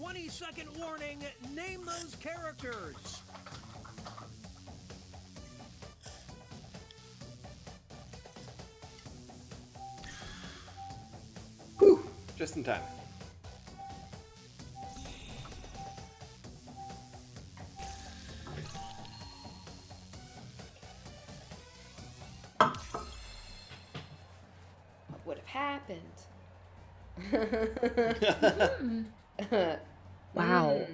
20-second warning. Name those characters. Whew, just in time. What would have happened? Wow.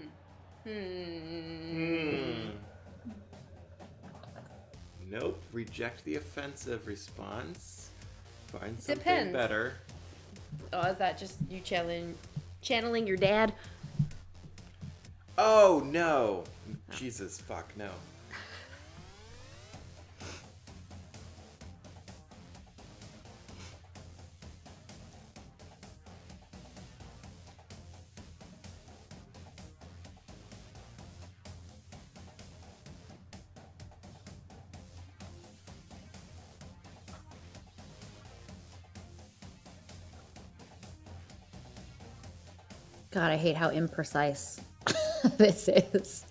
Nope. Reject the offensive response. Find something Depends. better. Oh, is that just you channeling your dad? Oh no! Jesus, fuck no. God, I hate how imprecise this is.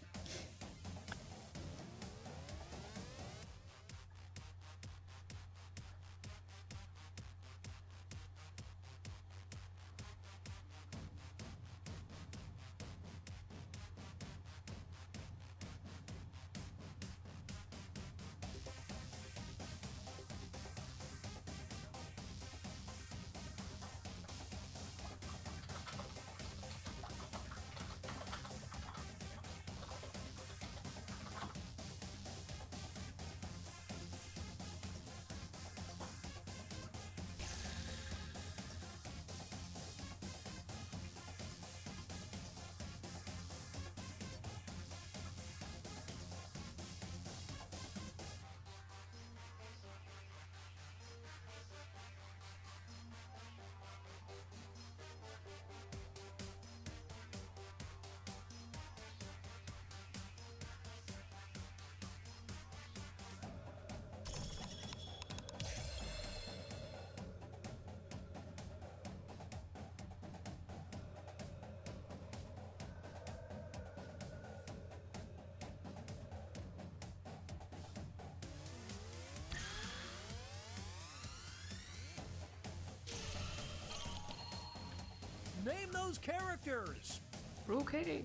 Name those characters. Okay.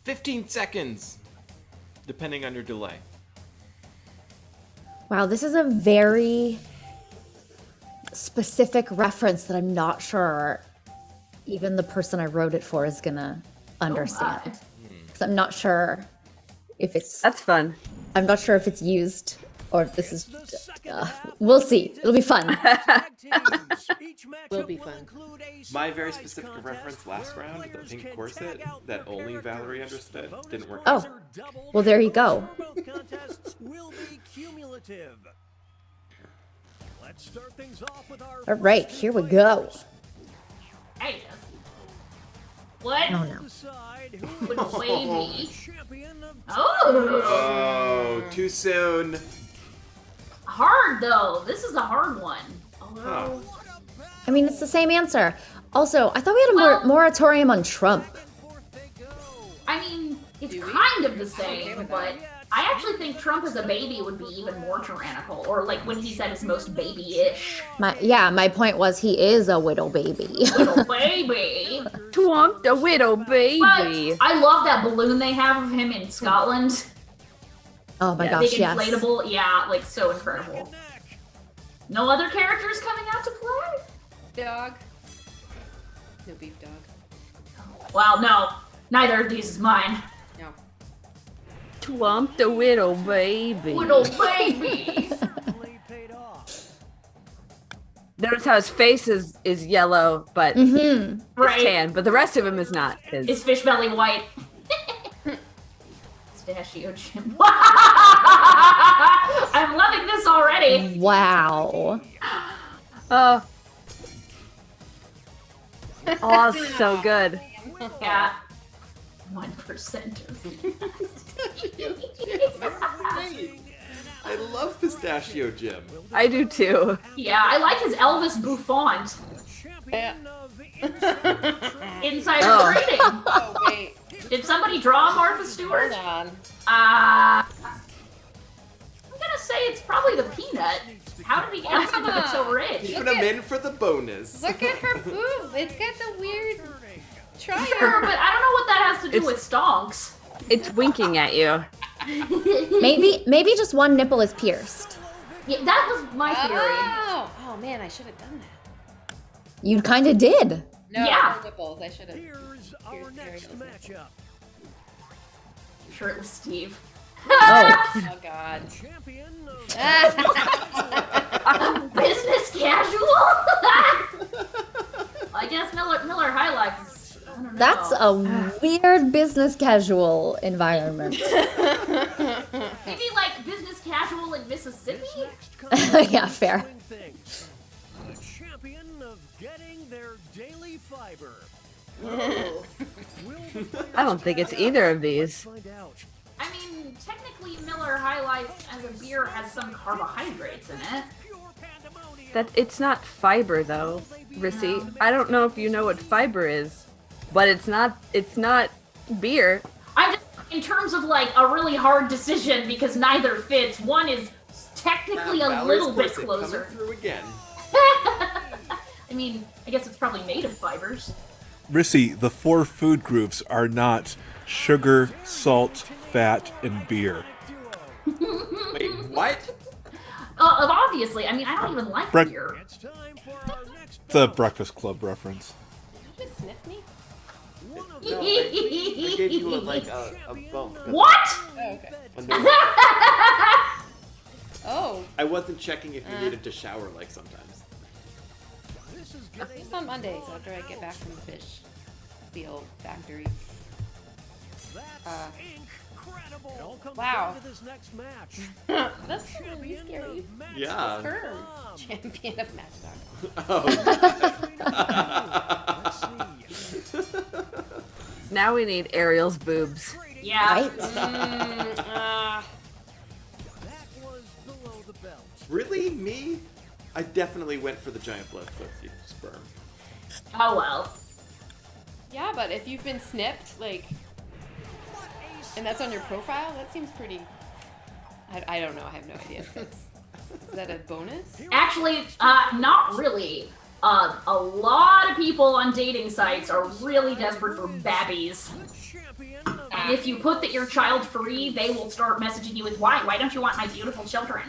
15 seconds, depending on your delay. Wow, this is a very specific reference that I'm not sure even the person I wrote it for is gonna understand. 'Cause I'm not sure if it's... That's fun. I'm not sure if it's used or if this is... we'll see. It'll be fun. Will be fun. My very specific reference last round, the pink corset, that only Valerie understood, didn't work. Oh, well, there you go. Will be cumulative. Let's start things off with our All right, here we go. Hey. What? Oh, no. With a wavy. Oh, too soon. Hard though. This is a hard one. Although, I mean, it's the same answer. Also, I thought we had a moratorium on Trump. I mean, it's kind of the same, but I actually think Trump as a baby would be even more tyrannical, or like when he said his most baby-ish. My point was he is a widow baby. Little baby. Twomp the widow baby. But I love that balloon they have of him in Scotland. Oh my Big gosh, yes. inflatable, yeah, like so incredible. No other characters coming out to play? Dog. No beef dog. Well, no. Neither of these is mine. No. Twomp the widow baby. Little baby. Notice how his face is yellow, but it's tan, but the rest of him is not. It's fish belly white. Pistachio Jim. I'm loving this already. Wow. Oh, so good. Yeah. 1%. I love Pistachio Jim. I do too. Yeah, I like his Elvis bouffant. Champion of Insider trading. Oh, wait. Did somebody draw Martha Stewart? Hold on. I'm gonna say it's probably the peanut. How did he get so rich? Put him in for the bonus. Look at her boob. It's got the weird triangle. Sure, but I don't know what that has to do with stonks. It's winking at you. Maybe just one nipple is pierced. Yeah, that was my theory. Oh man, I should have done that. You kind of did. No, Yeah. no nipples. I should have. Here's our next matchup. Shirtless Steve. Oh God. Champion of Business casual? I guess Miller High Life is, I don't know. That's a weird business casual environment. Maybe like business casual in Mississippi? Yeah, fair. things. The champion of getting their daily fiber. I don't think it's either of these. Find out. I mean, technically Miller High Life as a beer has some carbohydrates in it. That it's not fiber though, Rissy. I don't know if you know what fiber is, but it's not beer. I'm just in terms of like a really hard decision because neither fits. One is technically a little bit closer. Coming through again. I mean, I guess it's probably made of fibers. Rissy, the 4 food groups are not sugar, salt, fat, and beer. Wait, what? Obviously, I mean, I don't even like beer. It's time for our next The Breakfast Club reference. Did you just sniff me? No, I gave you a bump. What? Oh, okay. Oh. I wasn't checking if you needed to shower like sometimes. Just on Mondays after I get back from the fish seal factory. incredible. It all comes Wow. down to this next match. That's really scary. Yeah. Sperm. Champion of Match.com. Oh. Now we need Ariel's boobs. Yeah. Right? That was below the belt. Really? Me? I definitely went for the giant bloodthirsty sperm. Oh well. Yeah, but if you've been snipped, like, and that's on your profile, that seems pretty. I don't know. I have no idea. Is that a bonus? Actually, not really. A lot of people on dating sites are really desperate for babbies. And if you put that you're child free, they will start messaging you with why? Why don't you want my beautiful children?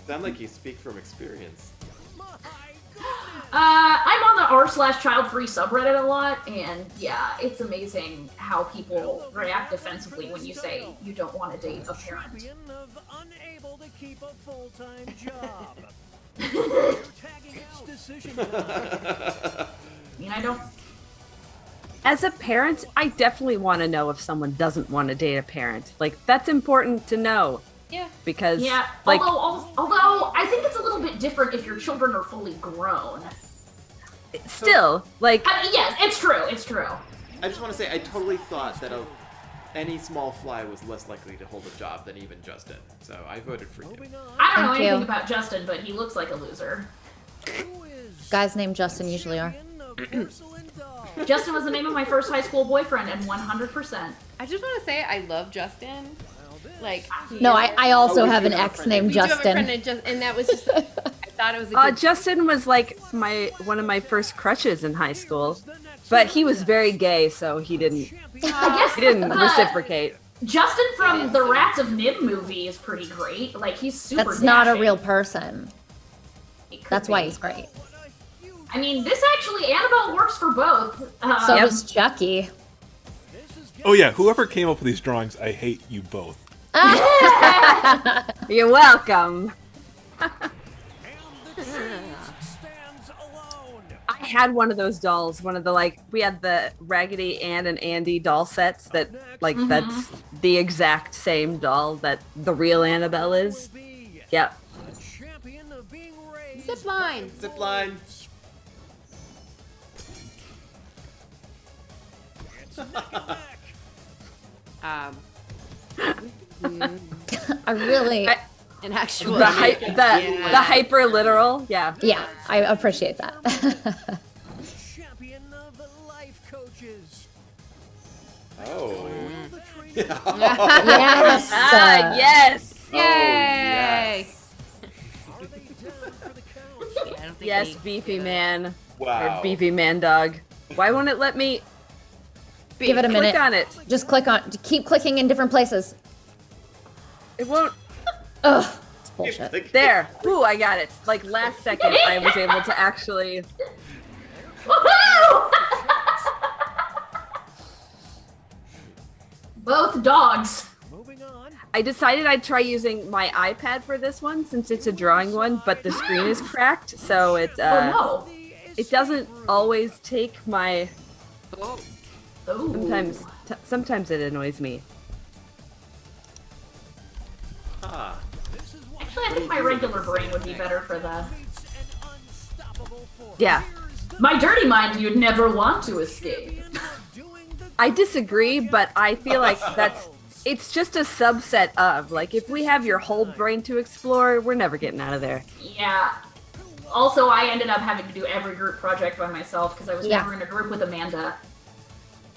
Sound like you speak from experience. I'm on the r/child free subreddit a lot, and yeah, it's amazing how people react defensively when you say you don't want to date a parent. Champion of unable to keep a full-time job. You're tagging its decision time. I mean, I don't. As a parent, I definitely want to know if someone doesn't want to date a parent. Like, that's important to know. Yeah. Because, Yeah, like, although I think it's a little bit different if your children are fully grown. still, like... I mean, yes, it's true, it's true. I just want to say, I totally thought that any small fly was less likely to hold a job than even Justin. So I voted for you. I don't know Thank anything you. about Justin, but he looks like a loser. Guys named Justin usually are. Justin was the name of my first high school boyfriend, and 100%. I just want to say I love Justin. Like, No, I also have an ex named we do have a Justin. friend and that was just. I thought it was a good. Justin was like one of my first crushes in high school, but he was very gay, so he didn't reciprocate. Justin from the Rats of Nib movie is pretty great. Like, he's super That's not a dashing. real person. That's why he's great. I mean, this actually, Annabelle works for both. So does Chucky. Oh yeah, whoever came up with these drawings, I hate you both. You're welcome. I had one of those dolls, one of the, we had the Raggedy Ann and Andy doll sets that, that's the exact same doll that the real Annabelle is. Yep. Zip line. Zip line. I really. An actual The hyper literal. Yeah. Yeah, I appreciate that. Champion of the life coaches. Oh. Yes. Yes. Yay! Are they down for the count? Yes, beefy man. Wow. Or beefy man dog. Why won't it let me Give it a minute. click on it? Just keep clicking in different places. It won't. Ugh, it's bullshit. There. Ooh, I got it. Like last second, I was able to actually. Woohoo! Both dogs. Moving on. I decided I'd try using my iPad for this one since it's a drawing one, but the screen is cracked, so it Oh it doesn't always take my. no. Ooh. Sometimes it annoys me. Ah. Actually, I think my regular brain would be better for the. Yeah. My dirty mind you'd never want to escape. I disagree, but I feel like it's just a subset of, like, if we have your whole brain to explore, we're never getting out of there. Yeah. Also, I ended up having to do every group project by myself because I was Yeah. never in a group with Amanda.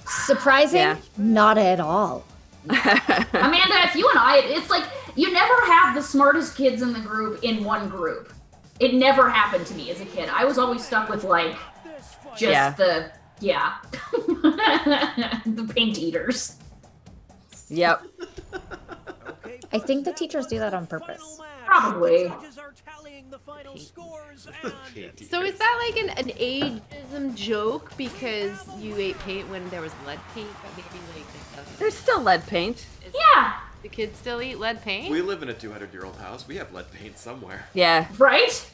Surprising? Yeah. Not at all. Amanda, if you and I, it's like you never have the smartest kids in the group in one group. It never happened to me as a kid. I was always stuck with like just the paint eaters. Yep. I think the teachers do that on purpose. Probably. So is that like an ageism joke because you ate paint when there was lead paint? But maybe like There's still lead paint. Yeah. The kids still eat lead paint? We live in a 200-year-old house. We have lead paint somewhere. Yeah. Right?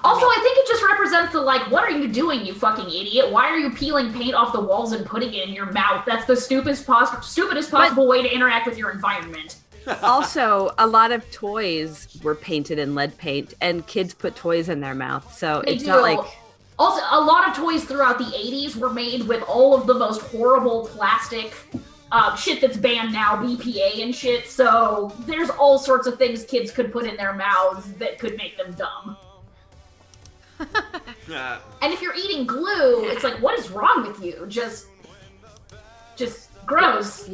Also, I think it just represents the, like, what are you doing, you fucking idiot? Why are you peeling paint off the walls and putting it in your mouth? That's the stupidest possible way to interact with your environment. Also, a lot of toys were painted in lead paint, and kids put toys in their mouth, so They it's do. not like... Also, a lot of toys throughout the 80s were made with all of the most horrible plastic shit that's banned now, BPA and shit, so there's all sorts of things kids could put in their mouths that could make them dumb. And if you're eating glue, it's like, what is wrong with you? Just gross.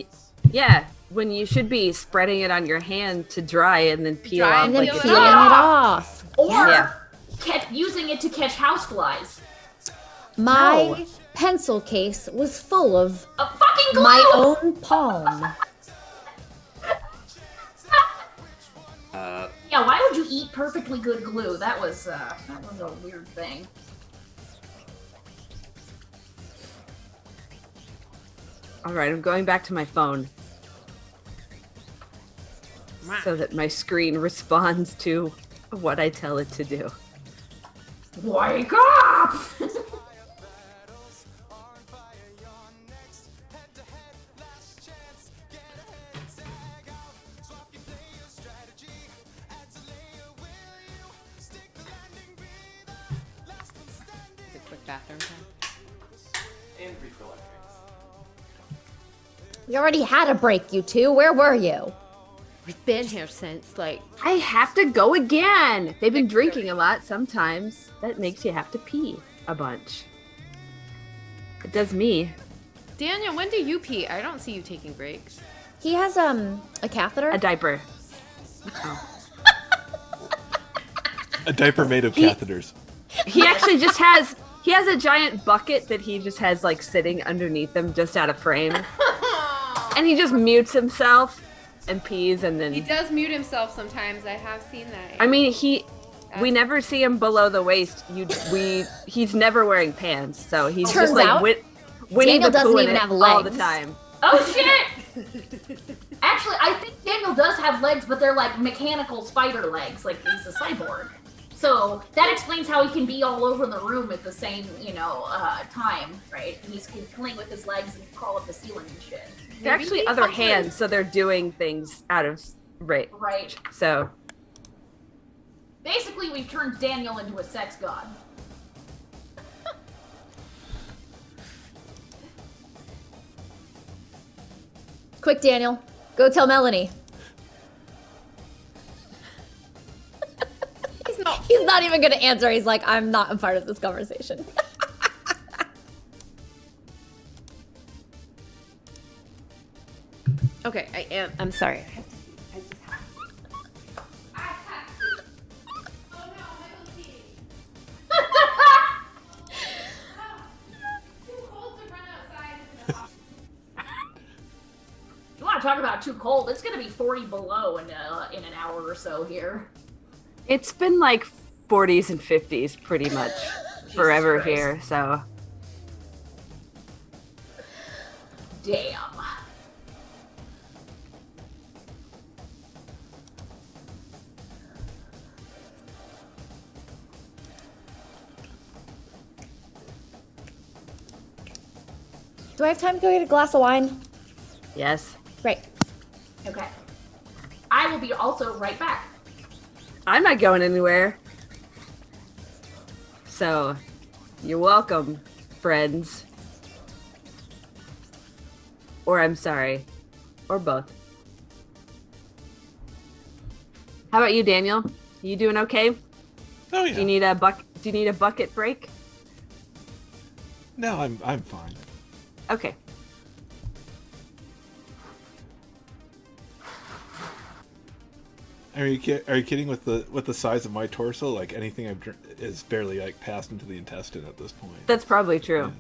Yeah, when you should be spreading it on your hand to dry and then peel Dry off and like peel a it Peeling it off. Or Yeah. using it to catch houseflies. My pencil case was full of A fucking glue! my own palm. Yeah, why would you eat perfectly good glue? That was a weird thing. All right, I'm going back to my phone so that my screen responds to what I tell it to do. Wake up! Is it quick bathroom time? And refill our drinks. We already had a break, you two. Where were you? We've been here since like I have to go again. They've been drinking a lot sometimes. That makes you have to pee a bunch. It does me. Daniel, when do you pee? I don't see you taking breaks. He has a catheter. A diaper. A diaper made of catheters. He actually just has a giant bucket that he just has like sitting underneath him just out of frame. And he just mutes himself and pees and then He does mute himself sometimes. I have seen that. I mean we never see him below the waist. He's never wearing pants, so he's Turns just like out, Winnie Daniel the doesn't Pooh in even it have all the legs. time. Oh shit! Actually, I think Daniel does have legs, but they're like mechanical spider legs, like he's a cyborg. So that explains how he can be all over the room at the same, time, right? He's playing with his legs and crawl up the ceiling and shit. They're actually other hands, so they're doing things out of right. Right. So Basically, we've turned Daniel into a sex god. Quick, Daniel. Go tell Melanie. He's not even gonna answer. He's like, I'm not a part of this conversation. Okay, I am. I'm sorry. You want to talk about too cold? It's going to be 40 below in an hour or so here. It's been like 40s and 50s pretty much forever Christ. here, so. Damn. Do I have time to go get a glass of wine? Yes. Great. Okay. I will be also right back. I'm not going anywhere. So, you're welcome, friends. Or I'm sorry. Or both. How about you, Daniel? You doing okay? Oh yeah. Do you need a bucket break? No, I'm fine. Okay. Are you kidding with the size of my torso? Like anything I've is barely like passed into the intestine at this point. That's probably true.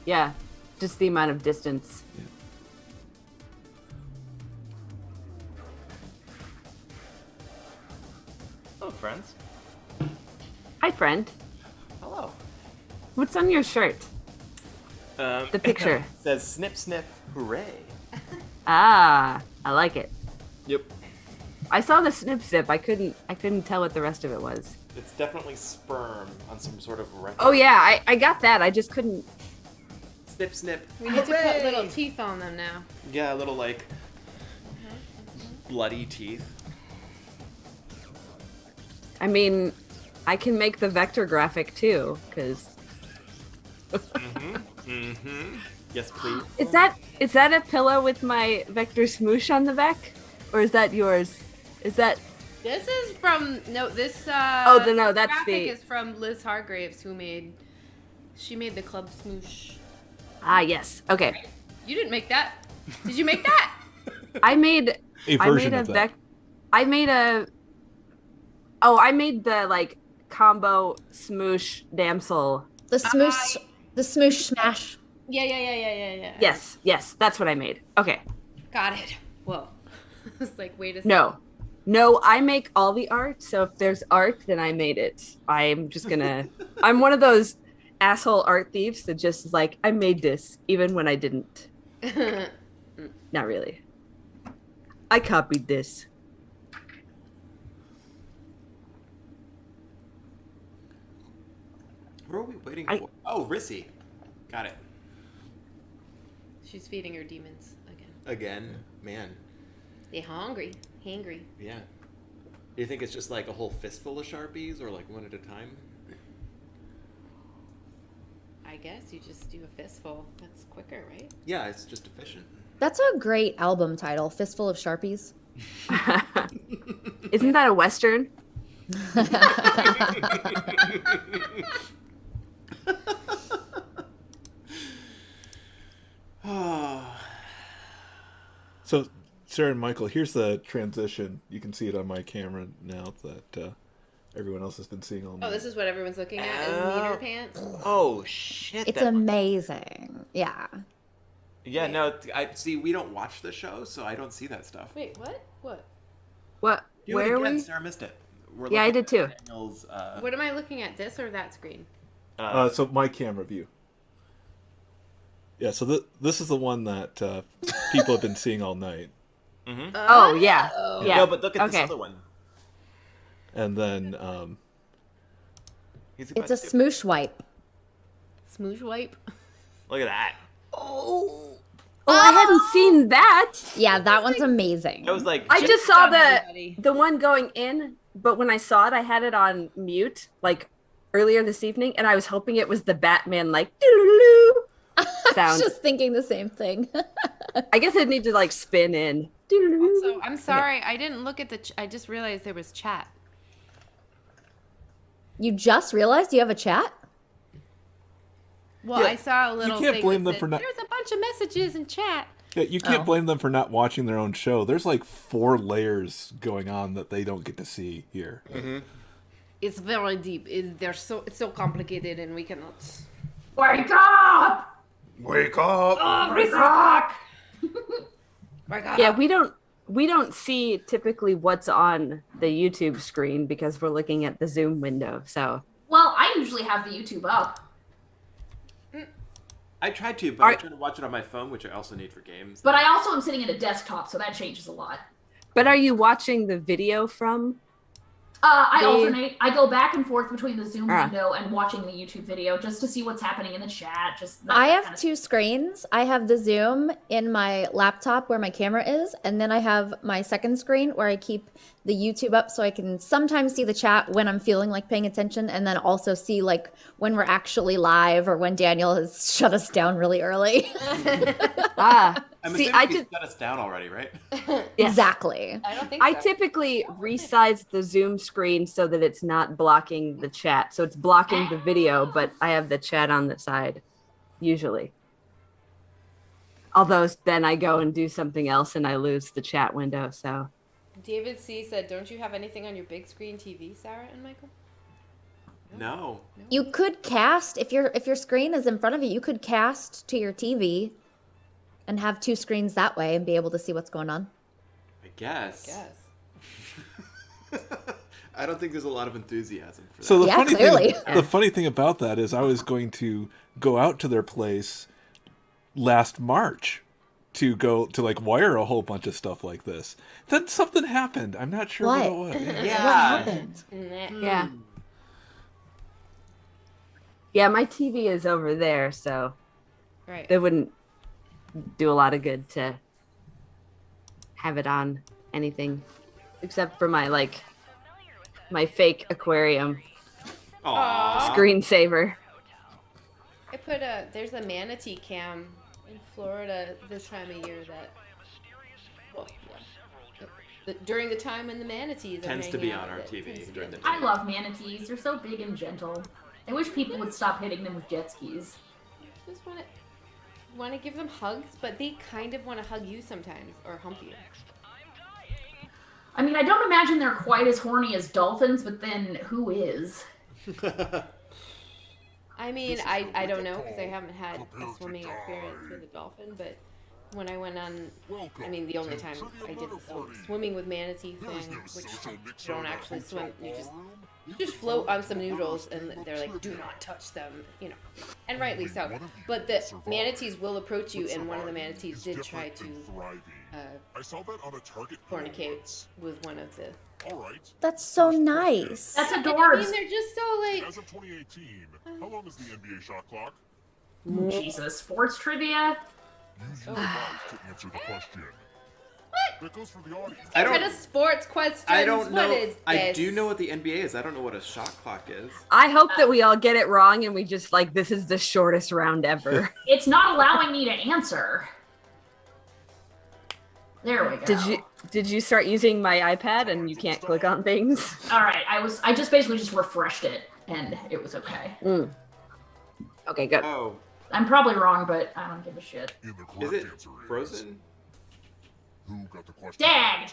Yeah. Just the amount of distance. Yeah. Hello, friends. Hi, friend. Hello. What's on your shirt? The picture. Says snip snip hooray. Ah, I like it. Yep. I saw the snip snip. I couldn't tell what the rest of it was. It's definitely sperm on some sort of record. Oh yeah, I got that. I just couldn't. Snip snip. We need to put hooray! little teeth on them now. Yeah, little like bloody teeth. I mean, I can make the vector graphic too, because. Yes, please. Is that a pillow with my vector smoosh on the back, or is that yours? Is that? This is from this. Oh, no, that's graphic the- is from Liz Hargraves, she made the Club Smoosh. Ah, yes. Okay. You didn't make that. Did you make that? I made A version of that. I made the like combo smoosh damsel. The smoosh smash. Yeah. Yes, that's what I made. Okay. Got it. Whoa. It's like, wait a second. No, I make all the art. So if there's art, then I made it. I'm just gonna. I'm one of those asshole art thieves that just is like, I made this even when I didn't. Not really. I copied this. Who are we waiting for? Oh, Rissy. Got it. She's feeding her demons again. Again, man. They hungry. Yeah. Do you think it's just like a whole fistful of Sharpies or like one at a time? I guess you just do a fistful. That's quicker, right? Yeah, it's just efficient. That's a great album title, Fistful of Sharpies. Isn't that a Western? So, Sarah and Michael, here's the transition. You can see it on my camera now that everyone else has been seeing all night. Oh, this is what everyone's looking at is Meaner Pants. Oh shit! It's amazing. Yeah. Yeah, no, I see. We don't watch the show, so I don't see that stuff. Wait, what? What? What? Do it Where are again, we? Sarah missed it. We're Yeah, I looking did too. at Daniel's, What am I looking at? This or that screen? So my camera view. Yeah, so this is the one that people have been seeing all night. Mm-hmm. Oh yeah, yeah. No, but look at this other one. And then It's a smoosh wipe. Smoosh wipe. Look at that. Oh, I hadn't seen that. Yeah, that one's amazing. It was like I just saw everybody. the one going in, but when I saw it, I had it on mute like earlier this evening, and I was hoping it was the Batman like doo-doo-doo I sound. was just thinking the same thing. I guess I'd need to like spin in. Doo-doo-doo. Also, I'm sorry, I didn't look at I just realized there was chat. You just realized you have a chat? Well, Yeah, I saw a little can't thing blame that them for said, not- there's a bunch of messages in chat. Yeah, you can't blame them for not watching their own show. There's like 4 layers going on that they don't get to see here. It's very deep. It's so complicated, and we cannot. Wake up! Wake up! Oh, Wake up! Wake up! Yeah, we don't see typically what's on the YouTube screen because we're looking at the Zoom window. So Well, I usually have the YouTube up. I tried to, but I tried to watch it on my phone, which I also need for games. But I also am sitting at a desktop, so that changes a lot. but are you watching the video from? I The- alternate. I go back and forth between the Zoom window and watching the YouTube video just to see what's happening in the chat. Just that I kind have of- 2 screens. I have the Zoom in my laptop where my camera is, and then I have my second screen where I keep the YouTube up so I can sometimes see the chat when I'm feeling like paying attention, and then also see like when we're actually live or when Daniel has shut us down really early. I'm See, assuming I you just shut us down already, right? Yes. Exactly. I don't think I so. typically resize the Zoom screen so that it's not blocking the chat. So it's blocking the video, but I have the chat on the side, usually. Although then I go and do something else and I lose the chat window. So David C said, "Don't you have anything on your big screen TV, Sarah and Michael?" No. You could cast if your screen is in front of you, you could cast to your TV and have 2 screens that way and be able to see what's going on. I guess. Yes. I don't think there's a lot of enthusiasm for that. So the Yeah, funny clearly. thing, the funny thing about that is, I was going to go out to their place last March to go to like wire a whole bunch of stuff like this. Then something happened. I'm not sure what it was. What happened? yeah. Yeah, my TV is over there, so Right. it wouldn't do a lot of good to have it on anything except for my my fake aquarium Aww. screensaver. I put there's a manatee cam in Florida this time of year that, well, yeah. During the time when the manatees Tends are to hanging be out, on our it TV tends to be during the on I love manatees. They're so big and gentle. I wish people would stop hitting them with jet skis. Just want to give them hugs, but they kind of want to hug you sometimes or hump you. I mean, I don't imagine they're quite as horny as dolphins, but then who is? I mean, I don't know because I haven't had a swimming experience with a dolphin, but when I went on, I mean, the only time I did the swimming with manatee thing, which you don't actually swim, you just float on some noodles, and they're like, do not touch them, you know, and rightly so. But the manatees will approach you, and one of the manatees did try to fornicate with one of the. That's so nice. That's I adorbs. mean, they're just so like. As of 2018, how long is the NBA shot clock? Jesus, sports trivia? Use your device to answer the question. That goes for the audience. I What kind don't. of sports questions? I don't know. What is I this? do know what the NBA is. I don't know what a shot clock is. I hope that we all get it wrong and we just this is the shortest round ever. It's not allowing me to answer. There we go. Did you start using my iPad and you can't click on things? All right, I just basically just refreshed it and it was okay. Okay, good. Oh, I'm probably wrong, but I don't give a shit. And the is correct it answer is Frozen? who got the question? Dag!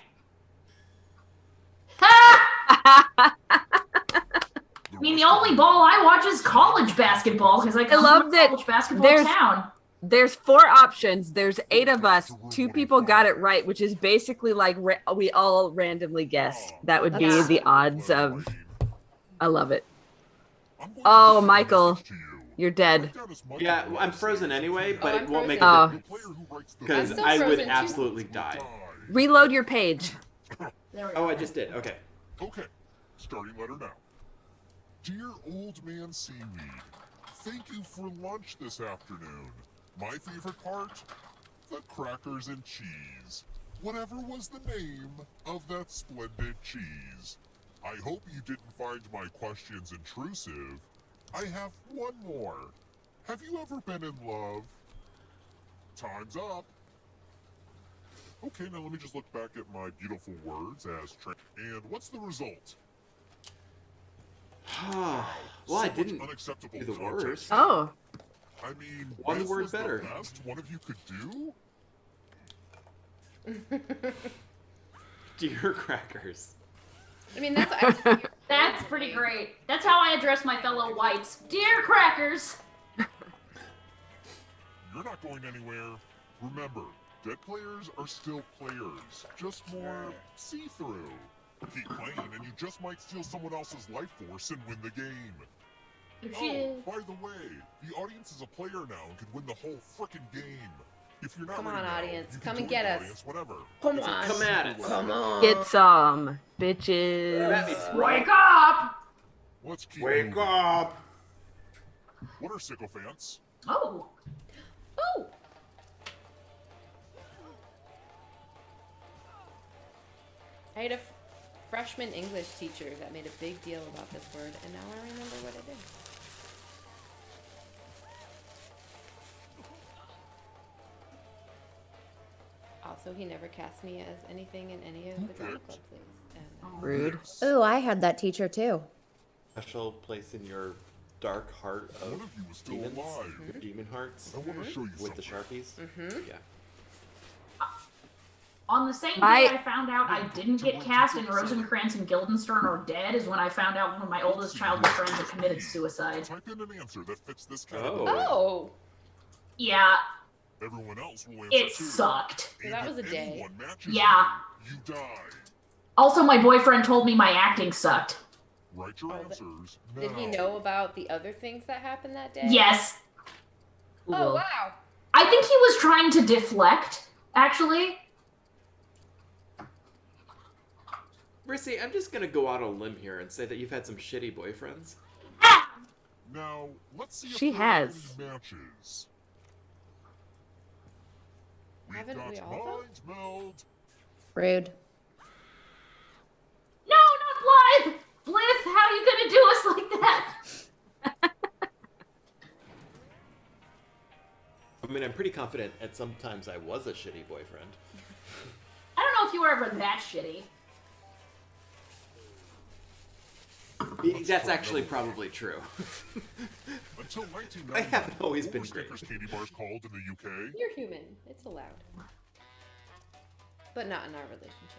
I mean, the only ball I watch is college basketball because I come love from that college basketball there's- town. There's 4 options. There's 8 of us. 2 people got it right, which is basically like we all randomly guessed. That would be That's- the odds of. I love it. I'm going to Oh, give the Michael, message to you. you're dead. Write down as much Yeah, as I'm frozen anyway, but I'm it won't make frozen. a Oh. The difference player who writes the because I'm still I would frozen, too. absolutely die. Reload your page. There we Oh, go. I just did. Okay. Okay, starting letter now. Dear Old Man Seaweed, thank you for lunch this afternoon. My favorite part? The crackers and cheese. Whatever was the name of that splendid cheese. I hope you didn't find my questions intrusive. I have one more. Have you ever been in love? Time's up. Okay, now let me just look back at my beautiful words as and what's the result? Well, I So much didn't unacceptable do the content. worst. Oh. I mean, One this word was the better. best one of you could do? Dear crackers. I mean, that's That's pretty great. That's how I address my fellow whites. Dear crackers. You're not going anywhere. Remember, dead players are still players, just more see-through. Keep playing and you just might steal someone else's life force and win the game. Oh, by the way, the audience is a player now and could win the whole frickin' game. If you're not Come ready on, now, audience. you can Come and join get the us. audience whenever. Come It's a on. Come at it. way. Come on. Get some, bitches. Wake up! Let's keep Wake moving. up! What are sycophants? Oh. Oh. I had a freshman English teacher that made a big deal about this word, and now I remember what it is. Also, he never cast me as anything in any of the drama club plays. And, Rude. Ooh, I had that teacher too. Special place in your dark heart One of of you is still demons, alive. your demon hearts, I want to show you with the something. Sharpies. Yeah. On the same day My- I found out I didn't get cast in Rosencrantz and Guildenstern are dead is when I found out one of my oldest childhood friends had committed suicide. Type in an answer that fits this category. oh, Yeah, Everyone else will answer it too. sucked. And that was if a day. anyone matches Yeah. you die. Also, my boyfriend told me my acting sucked. Write your answers did he now. know about the other things that happened that day? Yes. Oh, Cool. wow. I think he was trying to deflect, actually. Rissy, I'm just gonna go out on a limb here and say that you've had some shitty boyfriends. Now, let's see if She there has. are any matches. We've Haven't got we all, though? mind meld. Rude. No, not Blythe! Blythe, how are you gonna do us like that? I mean, I'm pretty confident at some times I was a shitty boyfriend. I don't know if you were ever that shitty. That's actually probably true. Until 1999, I haven't always what been were great. Snickers candy bars called in the UK? You're human. It's allowed. But not in our relationship.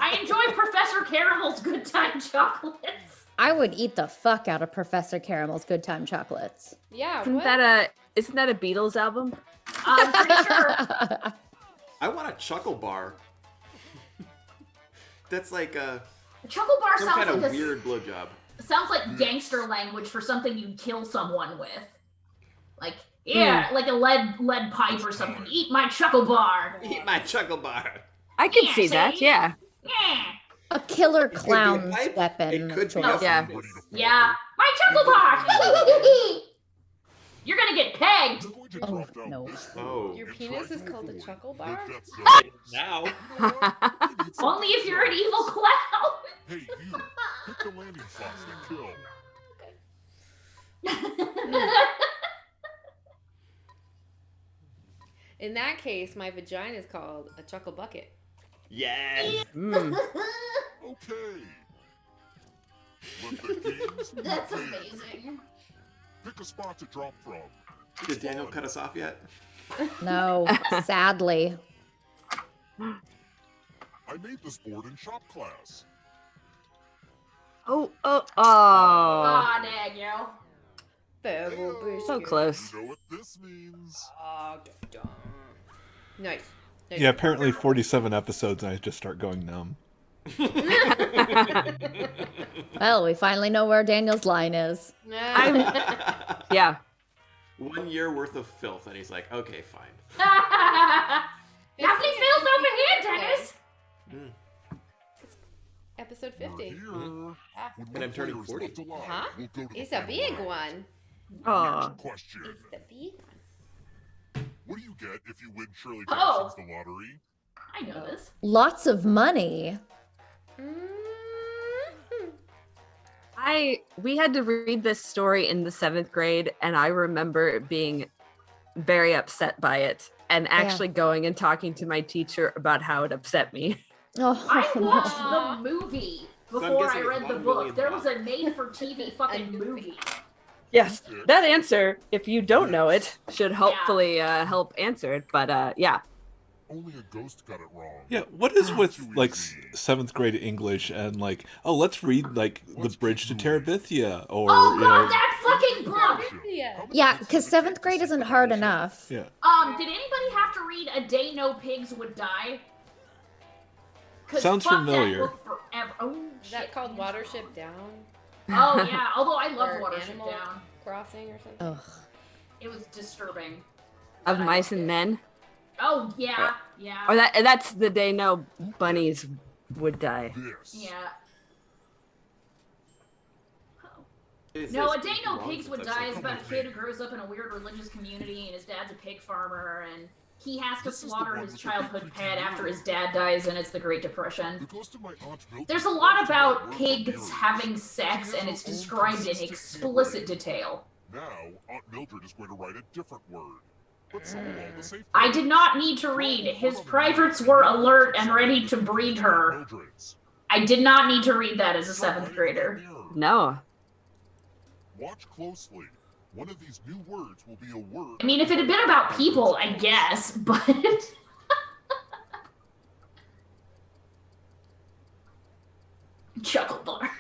I enjoy Professor Caramel's Good Time chocolates. I would eat the fuck out of Professor Caramel's Good Time chocolates. Yeah, Isn't what? isn't that a Beatles album? I'm pretty sure. I want a chuckle bar. That's like A chuckle bar some sounds kind like of weird blowjob. sounds like gangster language for something you'd kill someone with. Like, yeah, like a lead pipe or something. Eat my chuckle bar. Eat my chuckle bar. I can Yeah, see that, see? yeah. Yeah. A killer could be a clown's pipe, weapon. It could be choice. a Yeah. penis. Yeah. My chuckle bar. You're gonna get pegged. You're going to Oh, drop down no. this Oh. hole Your and penis try is to called a avoid chuckle the bar? death zone. Now. You know what? We need some Only if you're an zones. evil clown. Hey, you. Pick the landing spots that kill. In that case, my vagina is called a chuckle bucket. Yes. Mm. Okay. Let the games That's begin. amazing. Pick a spot to drop from. Did Daniel cut us off yet? No, sadly. I made this board in shop class. Oh. Aw, Daniel. Pebble So biscuit. close. You know what this means. Nice. Yeah, apparently 47 episodes and I just start going numb. Well, we finally know where Daniel's line is. Yeah. 1 year worth of filth, and he's like, okay, fine. Nothing feels over here, Dennis. Episode We're 50. here. When And one I'm turning player's 40. left alive, Huh? we'll go to the It's a final big round. one. Oh. Next question. It's the big one. What do you get if you win Shirley Oh. Jackson's The Lottery? I know this. Lots of money. We had to read this story in the 7th grade, and I remember being very upset by it and actually going and talking to my teacher about how it upset me. Oh, I watched Aw. the movie. before I guessing read it's the 1 book. million There was a bucks. made-for-TV fucking movie. Yes, that answer, if you don't know it, should hopefully help answer it. But yeah. Only a ghost got it wrong. Yeah, what is with like 7th grade English and like, oh, let's read like The Bridge to Terabithia or Oh you god, know, that fucking book! Yeah, because 7th grade isn't hard enough. yeah. Did anybody have to read A Day No Pigs Would Die? 'Cause Sounds fuck familiar. That book forever. Oh, Is that called Watership Down? Oh yeah, although I love Or Watership Animal Down. Crossing or something? Ugh. It was disturbing. Of Mice and Men. Oh yeah, yeah. Or that's The Day No Bunnies Would Die. Yeah. Is No, this A Day No wrong Pigs since Would I've Die said is about a something? kid who grows up in a weird religious community and his dad's a pig farmer and he has to This is the slaughter one his with the childhood big pet creature after mirror. his dad dies and it's the Great Depression. The ghost of my Aunt Mildred There's a lot wrote about words pigs mirrors. having sex and it's described in explicit detail. Now, Aunt Mildred is going to write a different word. But solve all the safe I did not need to read. His privates were alert and ready to breed her. Mildred's. I did not need to read that as a 7th grader. No. Watch closely. One of these new words will be a word. I mean, if it had been about people, I guess, but... Chuckle bar.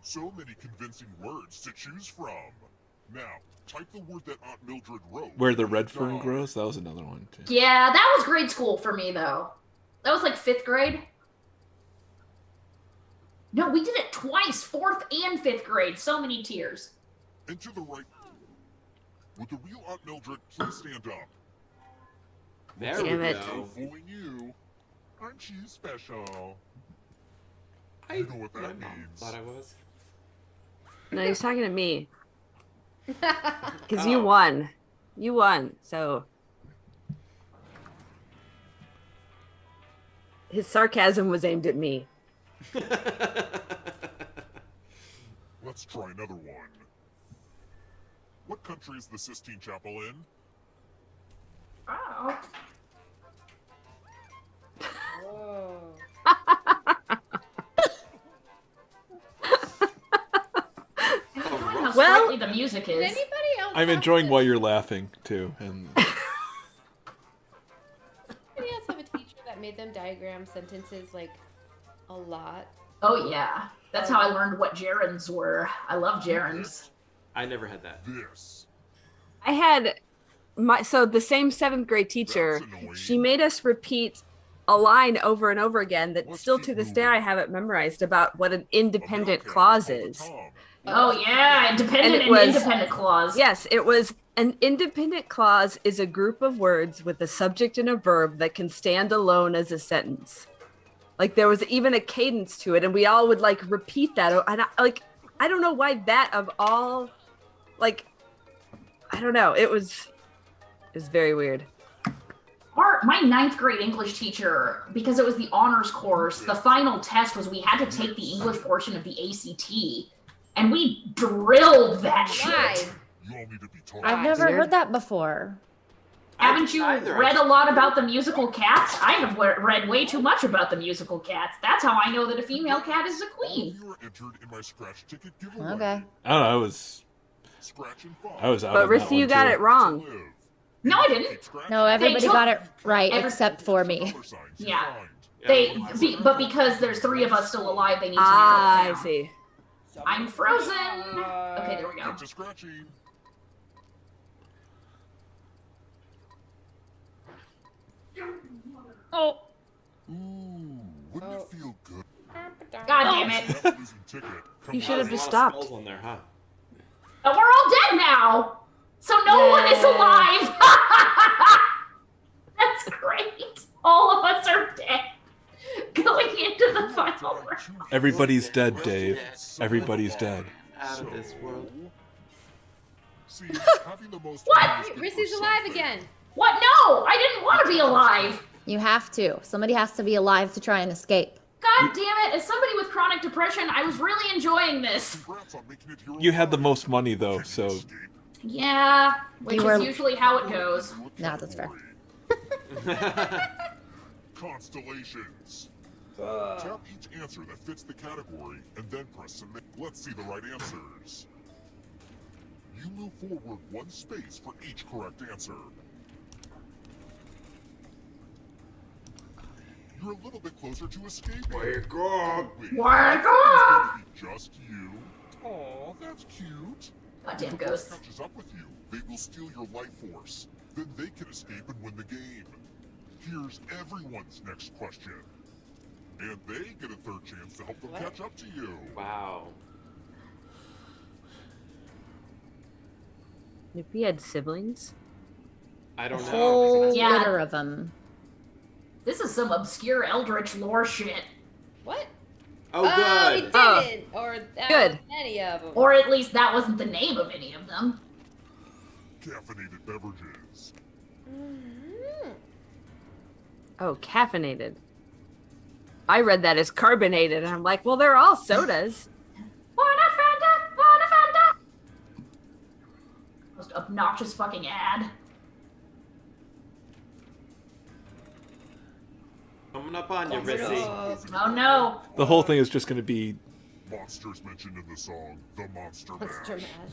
So many convincing words to choose from. Now, type the word that Aunt Mildred wrote. Where the red fern grows. That was another one too. Yeah, that was grade school for me, though. That was like 5th grade. No, we did it twice, 4th and 5th grade. So many tiers. And to the right. Would the real Aunt Mildred please stand up? There Damn we it. go. No fooling you. Aren't you special? I You know what that my mom means. thought I was. No, he's talking to me. Because Oh. you won. You won, so. His sarcasm was aimed at me. Let's try another one. What country is the Sistine Chapel in? Oh. Whoa. How Well- sprightly the music Did is. anybody else I'm have enjoying to- while you're laughing too, and Anybody else have a teacher that made them diagram sentences like a lot? Oh yeah, that's how I learned what gerunds were. I love gerunds. I never had that. This. I had the same 7th grade teacher, That's annoying. she made us repeat a line over and over again that Let's still keep to this day moving. I have it memorized about what an independent America clause called the is. Tom. Oh yeah, dependent it and was- independent clause. Yes, it was an independent clause is a group of words with a subject and a verb that can stand alone as a sentence. Like there was even a cadence to it, and we all would like repeat that. And I don't know why that of all, like, I don't know. It was very weird. My 9th grade English teacher, because it was the honors course, the final test was we had to take the English portion of the ACT, and we drilled that Why? shit. You all need to be taught. I've never Weird. heard that before. Haven't you Either, read a lot about the musical Cats? I have read way too much about the musical Cats. That's how I know that a female cat is a All queen. of you are entered in my scratch ticket giveaway. Okay. I don't know. Scratch and find. I was out. But on that Rissi, you one, got too. it wrong. To live. No, I didn't. Keep scratching. No, everybody took- got it right every- except for me. Dollar signs you Yeah. find. Yeah, But because there's 3 of us still alive, they need to narrow Ah, it I down. see. I'm frozen. Okay, there we go. Get to scratching. Oh. Ooh, wouldn't it feel good? God damn it. That losing ticket. Come You should have on. just There's a lot of stopped. skulls on there, huh? But we're all dead now. So no one is Yay. alive. That's great. All of us are dead. Going into the final round. Everybody's dead, Dave. Everybody's dead. Out of this world. See, having the most What? time is good Rissy's for alive something. again. What? No, I didn't want to be alive. You have to. Somebody has to be alive to try and escape. God damn it. As somebody with chronic depression, I was really enjoying this. Congrats on making it here You had the alive. most money though, so Escape. Yeah, which You is were- usually how it goes. Nah, that's fair. Constellations. Tap each answer that fits the category and then press submit. Let's see the right answers. You move forward one space for each correct answer. You're a little bit closer to escaping. Wake up! Wake up! Just you. Aw, that's cute. Goddamn If the ghost. ghost catches up with you, they will steal your life force. Then they can escape and win the game. Here's everyone's next question. And they get a third chance to help them catch up to you. Wow. If he had siblings. I don't know. Whole Yeah. litter of them. This is some obscure Eldritch lore shit. What? Oh, He good. didn't. Or that Good. wasn't any of them. Or at least that wasn't the name of any of them. Caffeinated beverages. Oh, caffeinated. I read that as carbonated, and I'm like, well, they're all sodas. Wanna Fanta? Wanna Fanta? Most obnoxious fucking ad. Coming up on you, Rissy. Oh no. The whole thing is just going to be Monsters mentioned in the song, The Monster Monster Mash. Mash.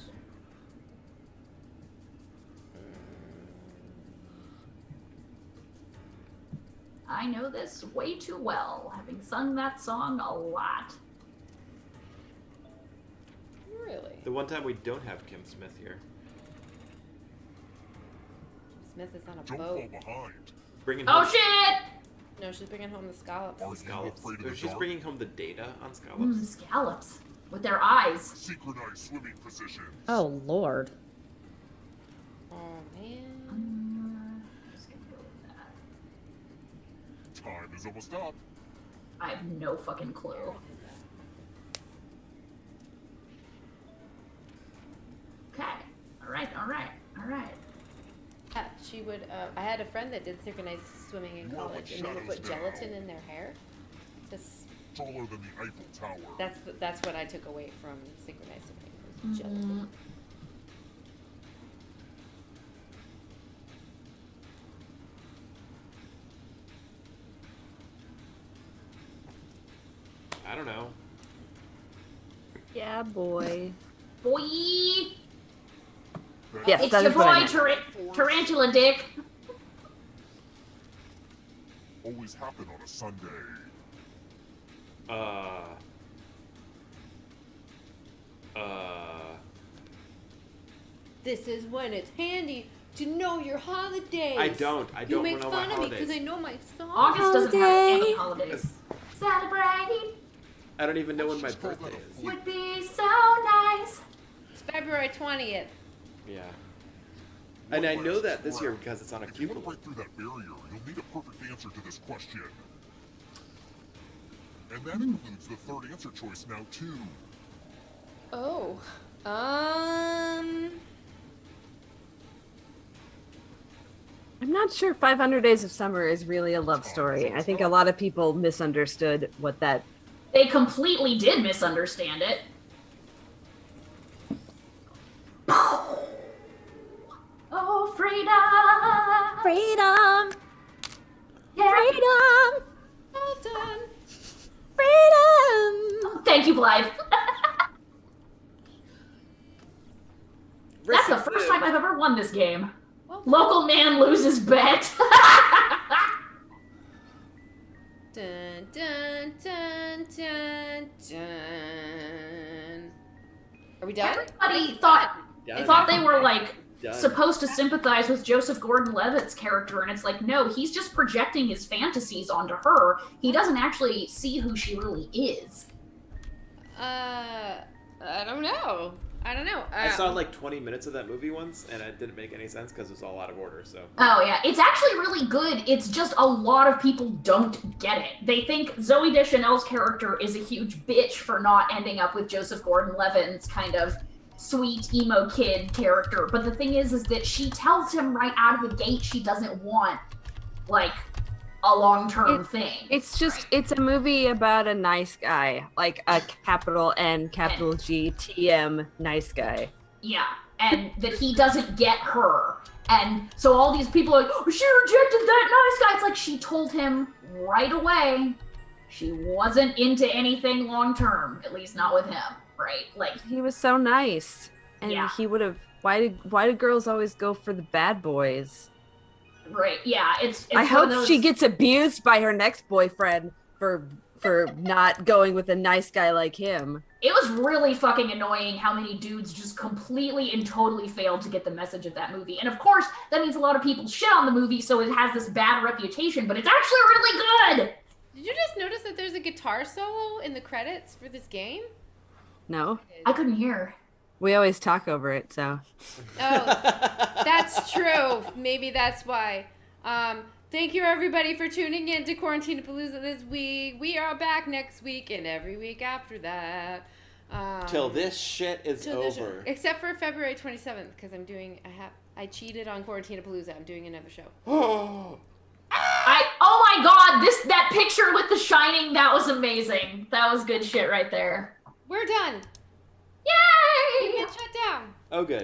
I know this way too well, having sung that song a lot. Really? The one time we don't have Kim Smith here. Smith is on a Don't boat. fall behind. Bringing Oh home shit! No, she's bringing home the scallops. the Are you scallops. afraid of Or the she's dark? bringing home the data on scallops. Scallops. With their eyes. Synchronized swimming positions. Oh, Lord. Oh, man. Just gonna go with that. Time is almost up. I have no fucking clue. Okay. Alright. Yeah, she would. I had a friend that did synchronized swimming in You are college, like and they would put shadows now. gelatin in their hair. Just Taller than the Eiffel Tower. that's what I took away from synchronized swimming. Was gelatin. I don't know. Yeah, boy. Boy! Yes, It's that your is what I boy, meant. Tarantula Dick. Always happen on a Sunday. This is when it's handy to know your holidays. I don't You know make my fun of me holidays. because I know my song. August doesn't have any Holiday. holidays. Celebrating I don't even know when my birthday is. would be so nice. It's February 20th. Yeah. And I know that this year because it's on a If you want to cubicle. break through that barrier, you'll need a perfect answer to this question. And that includes the third answer choice now, too. Oh. I'm not sure 500 Days of Summer is really a love story. I think a lot of people misunderstood what that. They completely did misunderstand it. Oh, freedom! Freedom! Yeah. Freedom! Well done. Freedom! Thank you, Blythe. That's the first time I've ever won this game. Well, Local man loses bet. dun, dun, dun, dun, dun. Are we done? Everybody thought they were like Done. supposed to sympathize with Joseph Gordon-Levitt's character, and it's like, no, he's just projecting his fantasies onto her. He doesn't actually see who she really is. I don't know. I saw like 20 minutes of that movie once, and it didn't make any sense because it was all out of order. So Oh yeah, it's actually really good. It's just a lot of people don't get it. They think Zooey Deschanel's character is a huge bitch for not ending up with Joseph Gordon-Levitt's kind of sweet emo kid character. But the thing is that she tells him right out of the gate she doesn't want like a long-term thing. It's just, it's a movie about a nice guy, like a capital N, capital G, TM, nice guy. Yeah, and that he doesn't get her. And so all these people are like, oh, she rejected that nice guy. It's like she told him right away she wasn't into anything long term, at least not with him, right? Like He was so nice. And Yeah. he would have why do girls always go for the bad boys? right, yeah, it's I one hope of those, she gets abused by her next boyfriend for not going with a nice guy like him. It was really fucking annoying how many dudes just completely and totally failed to get the message of that movie. And of course, that means a lot of people shit on the movie, so it has this bad reputation, but it's actually really good! Did you just notice that there's a guitar solo in the credits for this game? No? I couldn't hear. We always talk over it, so. Oh, that's true. Maybe that's why. Thank you, everybody, for tuning in to Quarantinapalooza this week. We are back next week and every week after that. Till this shit is over. Except for February 27th, because I'm doing, I cheated on Quarantinapalooza. I'm doing another show. Oh my god, that picture with The Shining, that was amazing. That was good shit right there. We're done. Yay! We get shut down. Oh, good.